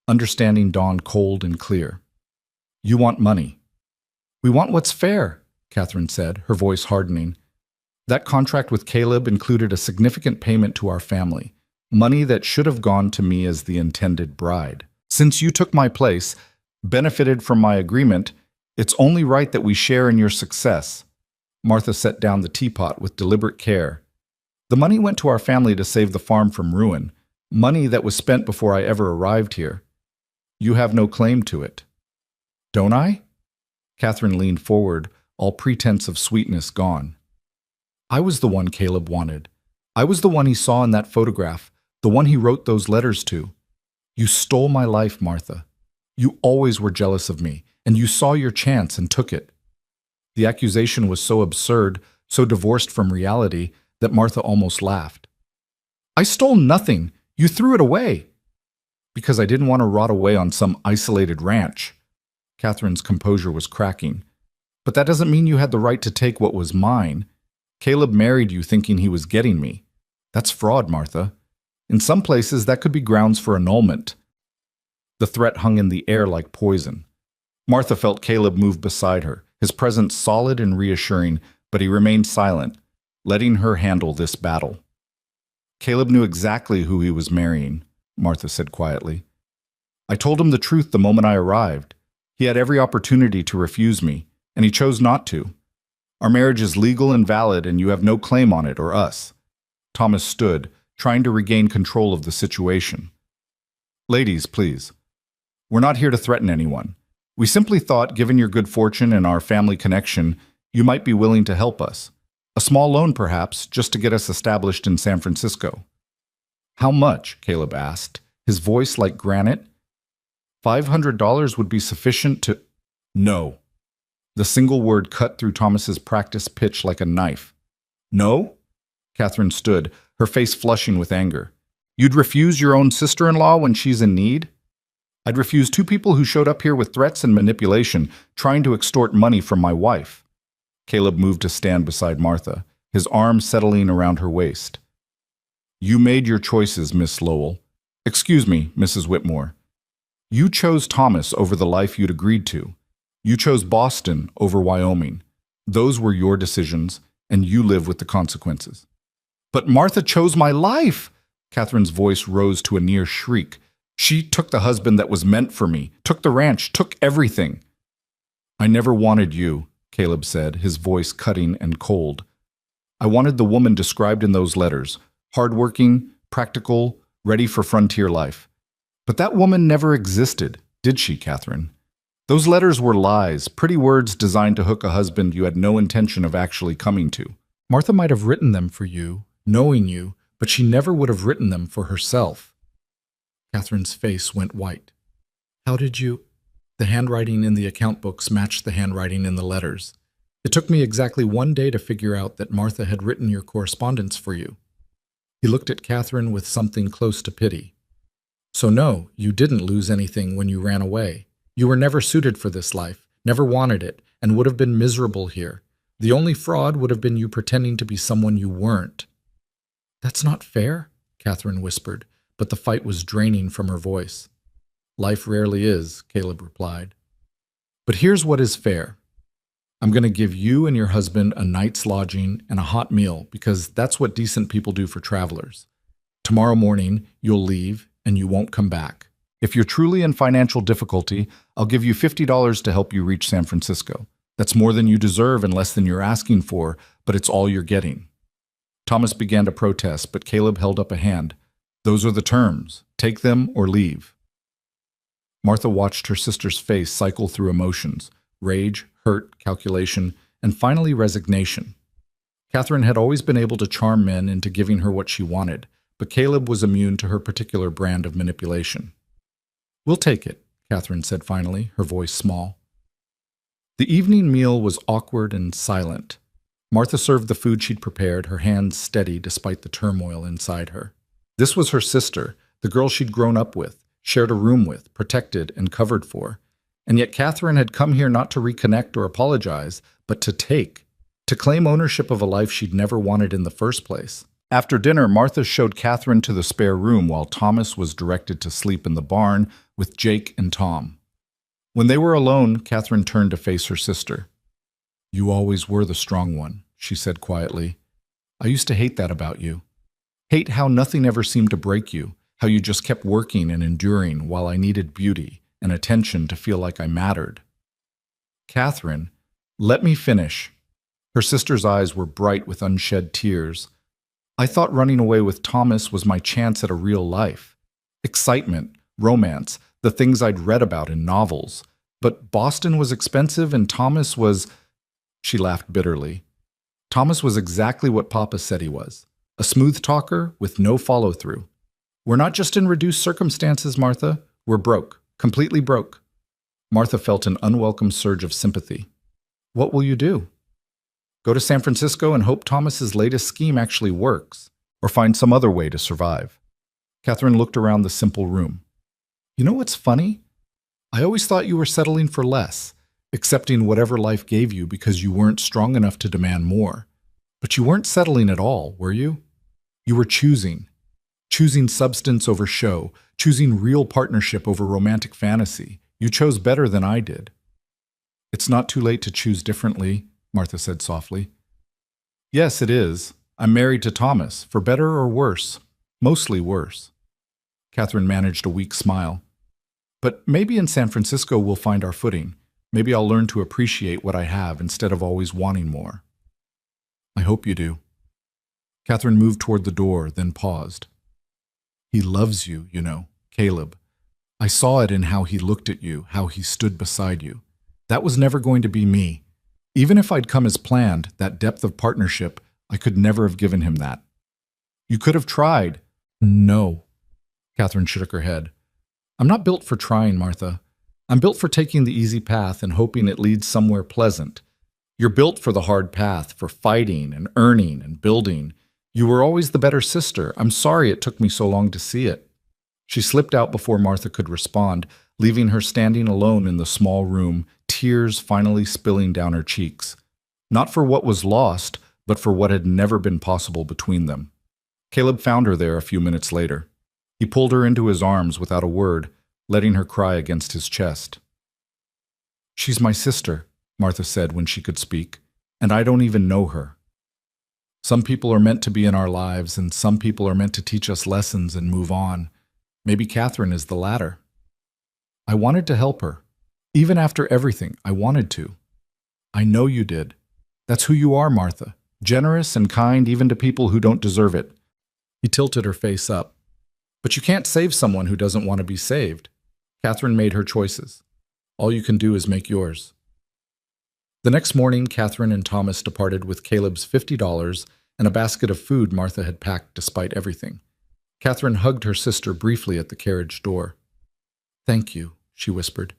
Understanding dawned cold and clear. You want money. We want what's fair, Catherine said, her voice hardening. That contract with Caleb included a significant payment to our family, money that should have gone to me as the intended bride. Since you took my place, benefited from my agreement, it's only right that we share in your success. Martha set down the teapot with deliberate care. The money went to our family to save the farm from ruin, money that was spent before I ever arrived here. You have no claim to it. Don't I? Catherine leaned forward, all pretense of sweetness gone. I was the one Caleb wanted. I was the one he saw in that photograph, the one he wrote those letters to. You stole my life, Martha. You always were jealous of me, and you saw your chance and took it. The accusation was so absurd, so divorced from reality, that Martha almost laughed. I stole nothing. You threw it away. Because I didn't want to rot away on some isolated ranch. Catherine's composure was cracking. But that doesn't mean you had the right to take what was mine. Caleb married you thinking he was getting me. That's fraud, Martha. In some places, that could be grounds for annulment. The threat hung in the air like poison. Martha felt Caleb move beside her, his presence solid and reassuring, but he remained silent, letting her handle this battle. Caleb knew exactly who he was marrying, Martha said quietly. I told him the truth the moment I arrived. He had every opportunity to refuse me, and he chose not to. Our marriage is legal and valid, and you have no claim on it or us. Thomas stood, trying to regain control of the situation. Ladies, please. We're not here to threaten anyone. We simply thought, given your good fortune and our family connection, you might be willing to help us. A small loan, perhaps, just to get us established in San Francisco. How much? Caleb asked, his voice like granite. $500 would be sufficient to— No. The single word cut through Thomas's practiced pitch like a knife. No? Catherine stood, her face flushing with anger. You'd refuse your own sister-in-law when she's in need? I'd refuse two people who showed up here with threats and manipulation, trying to extort money from my wife. Caleb moved to stand beside Martha, his arm settling around her waist. You made your choices, Miss Lowell. Excuse me, Mrs. Whitmore. You chose Thomas over the life you'd agreed to. You chose Boston over Wyoming. Those were your decisions, and you live with the consequences. But Martha chose my life! Catherine's voice rose to a near shriek. She took the husband that was meant for me, took the ranch, took everything. I never wanted you, Caleb said, his voice cutting and cold. I wanted the woman described in those letters, hardworking, practical, ready for frontier life. But that woman never existed, did she, Catherine? Those letters were lies, pretty words designed to hook a husband you had no intention of actually coming to. Martha might have written them for you, knowing you, but she never would have written them for herself. Catherine's face went white. How did you— The handwriting in the account books matched the handwriting in the letters. It took me exactly 1 day to figure out that Martha had written your correspondence for you. He looked at Catherine with something close to pity. So no, you didn't lose anything when you ran away. You were never suited for this life, never wanted it, and would have been miserable here. The only fraud would have been you pretending to be someone you weren't. That's not fair, Catherine whispered, but the fight was draining from her voice. Life rarely is, Caleb replied. But here's what is fair. I'm going to give you and your husband a night's lodging and a hot meal because that's what decent people do for travelers. Tomorrow morning, you'll leave and you won't come back. If you're truly in financial difficulty, I'll give you $50 to help you reach San Francisco. That's more than you deserve and less than you're asking for, but it's all you're getting. Thomas began to protest, but Caleb held up a hand. Those are the terms. Take them or leave. Martha watched her sister's face cycle through emotions, rage, hurt, calculation, and finally resignation. Catherine had always been able to charm men into giving her what she wanted, but Caleb was immune to her particular brand of manipulation. "We'll take it," Catherine said finally, her voice small. The evening meal was awkward and silent. Martha served the food she'd prepared, her hands steady despite the turmoil inside her. This was her sister, the girl she'd grown up with, shared a room with, protected and covered for. And yet Catherine had come here not to reconnect or apologize, but to claim ownership of a life she'd never wanted in the first place. After dinner, Martha showed Catherine to the spare room while Thomas was directed to sleep in the barn with Jake and Tom. When they were alone, Catherine turned to face her sister. "You always were the strong one," she said quietly. "I used to hate that about you. Hate how nothing ever seemed to break you, how you just kept working and enduring while I needed beauty and attention to feel like I mattered." "Catherine, let me finish." Her sister's eyes were bright with unshed tears. "I thought running away with Thomas was my chance at a real life. Excitement, romance, the things I'd read about in novels. But Boston was expensive and Thomas was—" She laughed bitterly. "Thomas was exactly what Papa said he was. A smooth talker with no follow-through. We're not just in reduced circumstances, Martha. We're broke, completely broke." Martha felt an unwelcome surge of sympathy. "What will you do? Go to San Francisco and hope Thomas's latest scheme actually works, or find some other way to survive?" Catherine looked around the simple room. "You know what's funny? I always thought you were settling for less, accepting whatever life gave you because you weren't strong enough to demand more. But you weren't settling at all, were you? You were choosing substance over show, choosing real partnership over romantic fantasy. You chose better than I did." "It's not too late to choose differently," Martha said softly. "Yes, it is. I'm married to Thomas, for better or worse. Mostly worse." Catherine managed a weak smile. "But maybe in San Francisco we'll find our footing. Maybe I'll learn to appreciate what I have instead of always wanting more." "I hope you do." Catherine moved toward the door, then paused. "He loves you, you know, Caleb. I saw it in how he looked at you, how he stood beside you. That was never going to be me. Even if I'd come as planned, that depth of partnership, I could never have given him that. You could have tried." "No." Catherine shook her head. "I'm not built for trying, Martha. I'm built for taking the easy path and hoping it leads somewhere pleasant. You're built for the hard path, for fighting and earning and building. You were always the better sister. I'm sorry it took me so long to see it." She slipped out before Martha could respond, leaving her standing alone in the small room, tears finally spilling down her cheeks. Not for what was lost, but for what had never been possible between them. Caleb found her there a few minutes later. He pulled her into his arms without a word, letting her cry against his chest. "She's my sister," Martha said when she could speak, "and I don't even know her. Some people are meant to be in our lives, and some people are meant to teach us lessons and move on. Maybe Catherine is the latter. I wanted to help her. Even after everything, I wanted to. I know you did. That's who you are, Martha. Generous and kind even to people who don't deserve it." He tilted her face up. "But you can't save someone who doesn't want to be saved. Catherine made her choices. All you can do is make yours." The next morning, Catherine and Thomas departed with Caleb's $50 and a basket of food Martha had packed despite everything. Catherine hugged her sister briefly at the carriage door. "Thank you," she whispered.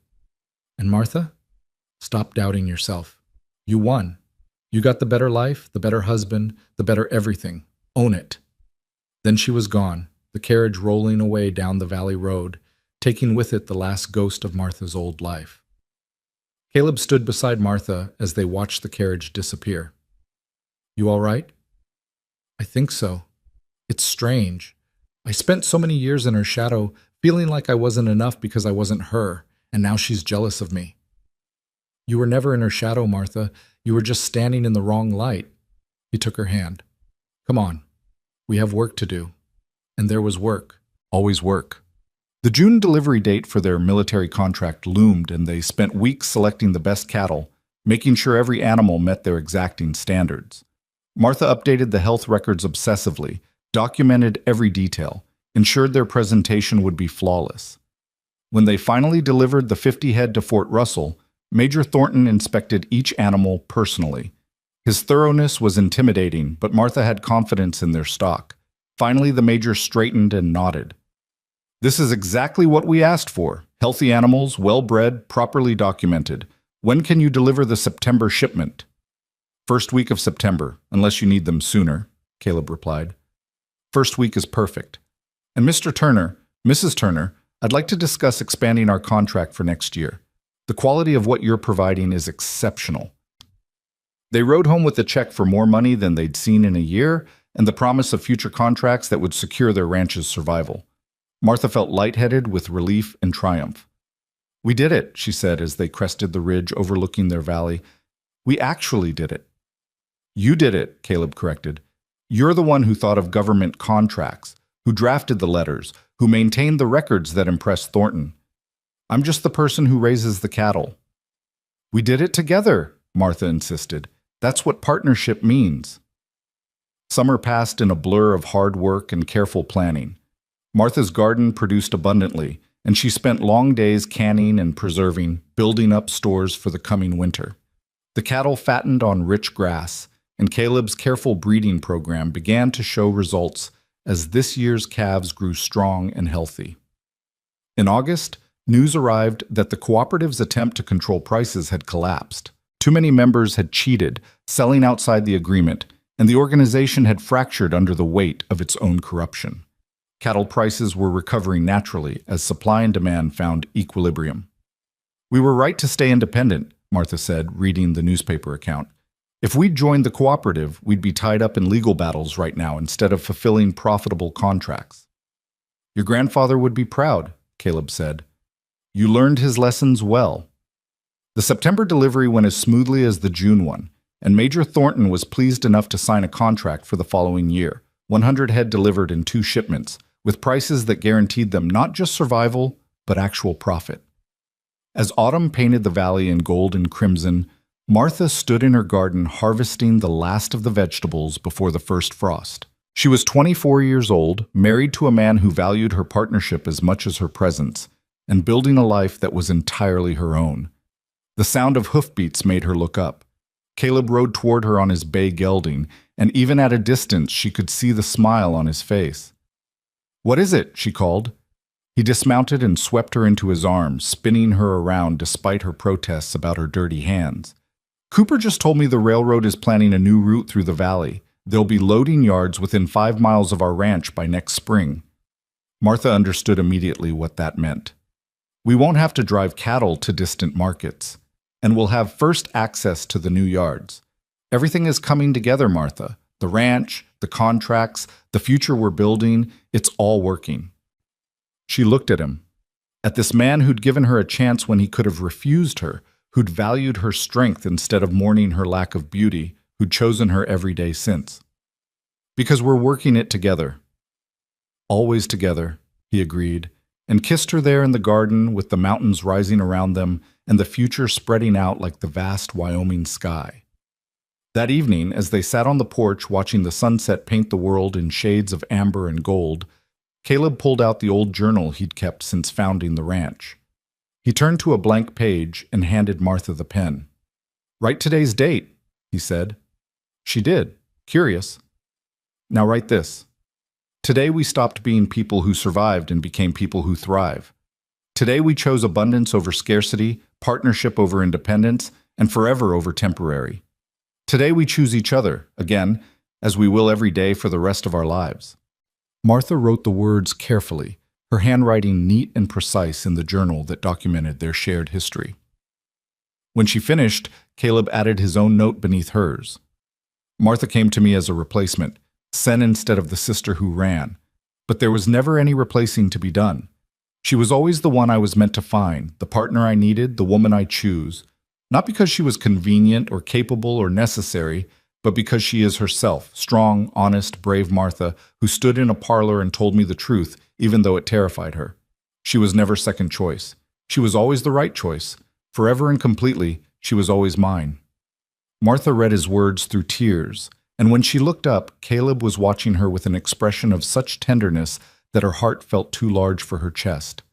"And Martha, stop doubting yourself. You won. You got the better life, the better husband, the better everything. Own it." Then she was gone, the carriage rolling away down the valley road, taking with it the last ghost of Martha's old life. Caleb stood beside Martha as they watched the carriage disappear. "You all right?" "I think so. It's strange. I spent so many years in her shadow, feeling like I wasn't enough because I wasn't her, and now she's jealous of me." "You were never in her shadow, Martha. You were just standing in the wrong light." He took her hand. "Come on. We have work to do." And there was work. Always work. The June delivery date for their military contract loomed, and they spent weeks selecting the best cattle, making sure every animal met their exacting standards. Martha updated the health records obsessively, documented every detail, ensured their presentation would be flawless. When they finally delivered the 50 head to Fort Russell, Major Thornton inspected each animal personally. His thoroughness was intimidating, but Martha had confidence in their stock. Finally, the major straightened and nodded. This is exactly what we asked for. Healthy animals, well-bred, properly documented. When can you deliver the September shipment? First week of September, unless you need them sooner, Caleb replied. First week is perfect. And Mr. Turner, Mrs. Turner, I'd like to discuss expanding our contract for next year. The quality of what you're providing is exceptional. They rode home with a check for more money than they'd seen in a year and the promise of future contracts that would secure their ranch's survival. Martha felt lightheaded with relief and triumph. We did it, she said as they crested the ridge overlooking their valley. We actually did it. You did it, Caleb corrected. You're the one who thought of government contracts, who drafted the letters, who maintained the records that impressed Thornton. I'm just the person who raises the cattle. We did it together, Martha insisted. That's what partnership means. Summer passed in a blur of hard work and careful planning. Martha's garden produced abundantly, and she spent long days canning and preserving, building up stores for the coming winter. The cattle fattened on rich grass, and Caleb's careful breeding program began to show results as this year's calves grew strong and healthy. In August, news arrived that the cooperative's attempt to control prices had collapsed. Too many members had cheated, selling outside the agreement, and the organization had fractured under the weight of its own corruption. Cattle prices were recovering naturally as supply and demand found equilibrium. We were right to stay independent, Martha said, reading the newspaper account. If we'd joined the cooperative, we'd be tied up in legal battles right now instead of fulfilling profitable contracts. Your grandfather would be proud, Caleb said. You learned his lessons well. The September delivery went as smoothly as the June one, and Major Thornton was pleased enough to sign a contract for the following year, 100 head delivered in 2 shipments, with prices that guaranteed them not just survival, but actual profit. As autumn painted the valley in gold and crimson, Martha stood in her garden harvesting the last of the vegetables before the first frost. She was 24 years old, married to a man who valued her partnership as much as her presence, and building a life that was entirely her own. The sound of hoofbeats made her look up. Caleb rode toward her on his bay gelding, and even at a distance she could see the smile on his face. What is it? She called. He dismounted and swept her into his arms, spinning her around despite her protests about her dirty hands. Cooper just told me the railroad is planning a new route through the valley. They'll be loading yards within 5 miles of our ranch by next spring. Martha understood immediately what that meant. We won't have to drive cattle to distant markets, and we'll have first access to the new yards. Everything is coming together, Martha. The ranch, the contracts, the future we're building, it's all working. She looked at him, at this man who'd given her a chance when he could have refused her, who'd valued her strength instead of mourning her lack of beauty, who'd chosen her every day since. Because we're working it together. Always together, he agreed, and kissed her there in the garden with the mountains rising around them and the future spreading out like the vast Wyoming sky. That evening, as they sat on the porch watching the sunset paint the world in shades of amber and gold, Caleb pulled out the old journal he'd kept since founding the ranch. He turned to a blank page and handed Martha the pen. Write today's date, he said. She did, curious. Now write this. Today we stopped being people who survived and became people who thrive. Today we chose abundance over scarcity, partnership over independence, and forever over temporary. Today we choose each other, again, as we will every day for the rest of our lives. Martha wrote the words carefully, her handwriting neat and precise in the journal that documented their shared history. When she finished, Caleb added his own note beneath hers. Martha came to me as a replacement, sent instead of the sister who ran, but there was never any replacing to be done. She was always the one I was meant to find, the partner I needed, the woman I choose, not because she was convenient or capable or necessary, but because she is herself, strong, honest, brave Martha, who stood in a parlor and told me the truth, even though it terrified her. She was never second choice. She was always the right choice. Forever and completely, she was always mine. Martha read his words through tears, and when she looked up, Caleb was watching her with an expression of such tenderness that her heart felt too large for her chest.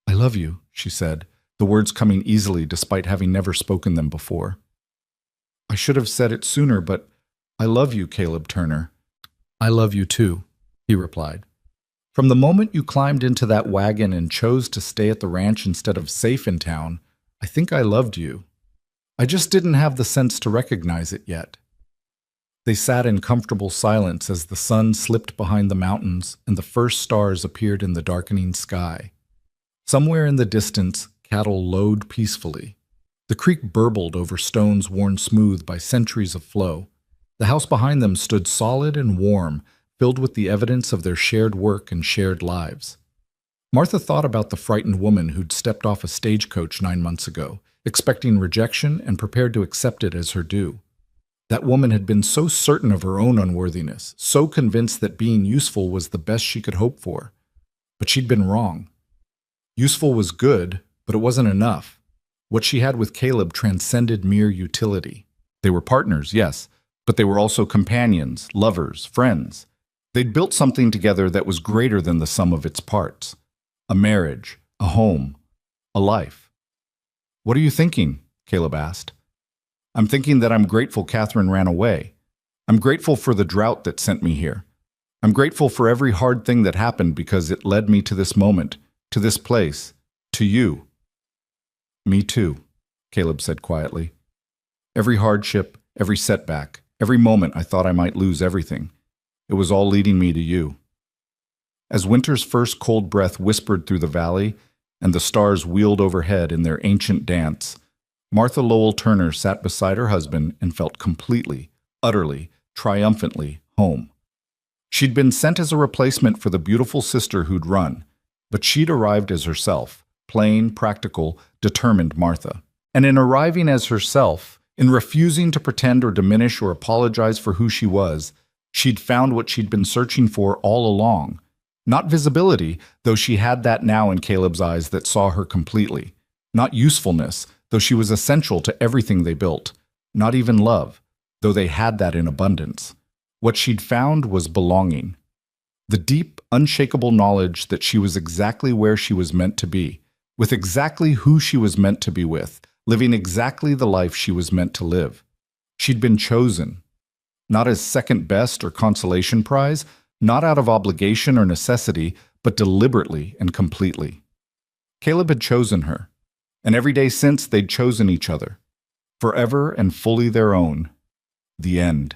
I love you, she said, the words coming easily despite having never spoken them before. I should have said it sooner, but I love you, Caleb Turner. I love you too. he replied. From the moment you climbed into that wagon and chose to stay at the ranch instead of safe in town, I think I loved you. I just didn't have the sense to recognize it yet. They sat in comfortable silence as the sun slipped behind the mountains and the first stars appeared in the darkening sky. Somewhere in the distance, cattle lowed peacefully. The creek burbled over stones worn smooth by centuries of flow. The house behind them stood solid and warm, filled with the evidence of their shared work and shared lives. Martha thought about the frightened woman who'd stepped off a stagecoach 9 months ago, expecting rejection and prepared to accept it as her due. That woman had been so certain of her own unworthiness, so convinced that being useful was the best she could hope for. But she'd been wrong. Useful was good, but it wasn't enough. What she had with Caleb transcended mere utility. They were partners, yes, but they were also companions, lovers, friends. They'd built something together that was greater than the sum of its parts. A marriage, a home, a life. "What are you thinking?" Caleb asked. "I'm thinking that I'm grateful Catherine ran away. I'm grateful for the drought that sent me here. I'm grateful for every hard thing that happened because it led me to this moment, to this place, to you." "Me too," Caleb said quietly. "Every hardship, every setback, every moment I thought I might lose everything. It was all leading me to you." As winter's first cold breath whispered through the valley and the stars wheeled overhead in their ancient dance, Martha Lowell Turner sat beside her husband and felt completely, utterly, triumphantly home. She'd been sent as a replacement for the beautiful sister who'd run, but she'd arrived as herself, plain, practical, determined Martha. And in arriving as herself, in refusing to pretend or diminish or apologize for who she was, she'd found what she'd been searching for all along. Not visibility, though she had that now in Caleb's eyes that saw her completely. Not usefulness, though she was essential to everything they built. Not even love, though they had that in abundance. What she'd found was belonging. The deep, unshakable knowledge that she was exactly where she was meant to be, with exactly who she was meant to be with, living exactly the life she was meant to live. She'd been chosen. Not as second best or consolation prize, not out of obligation or necessity, but deliberately and completely. Caleb had chosen her, and every day since they'd chosen each other, forever and fully their own. The end.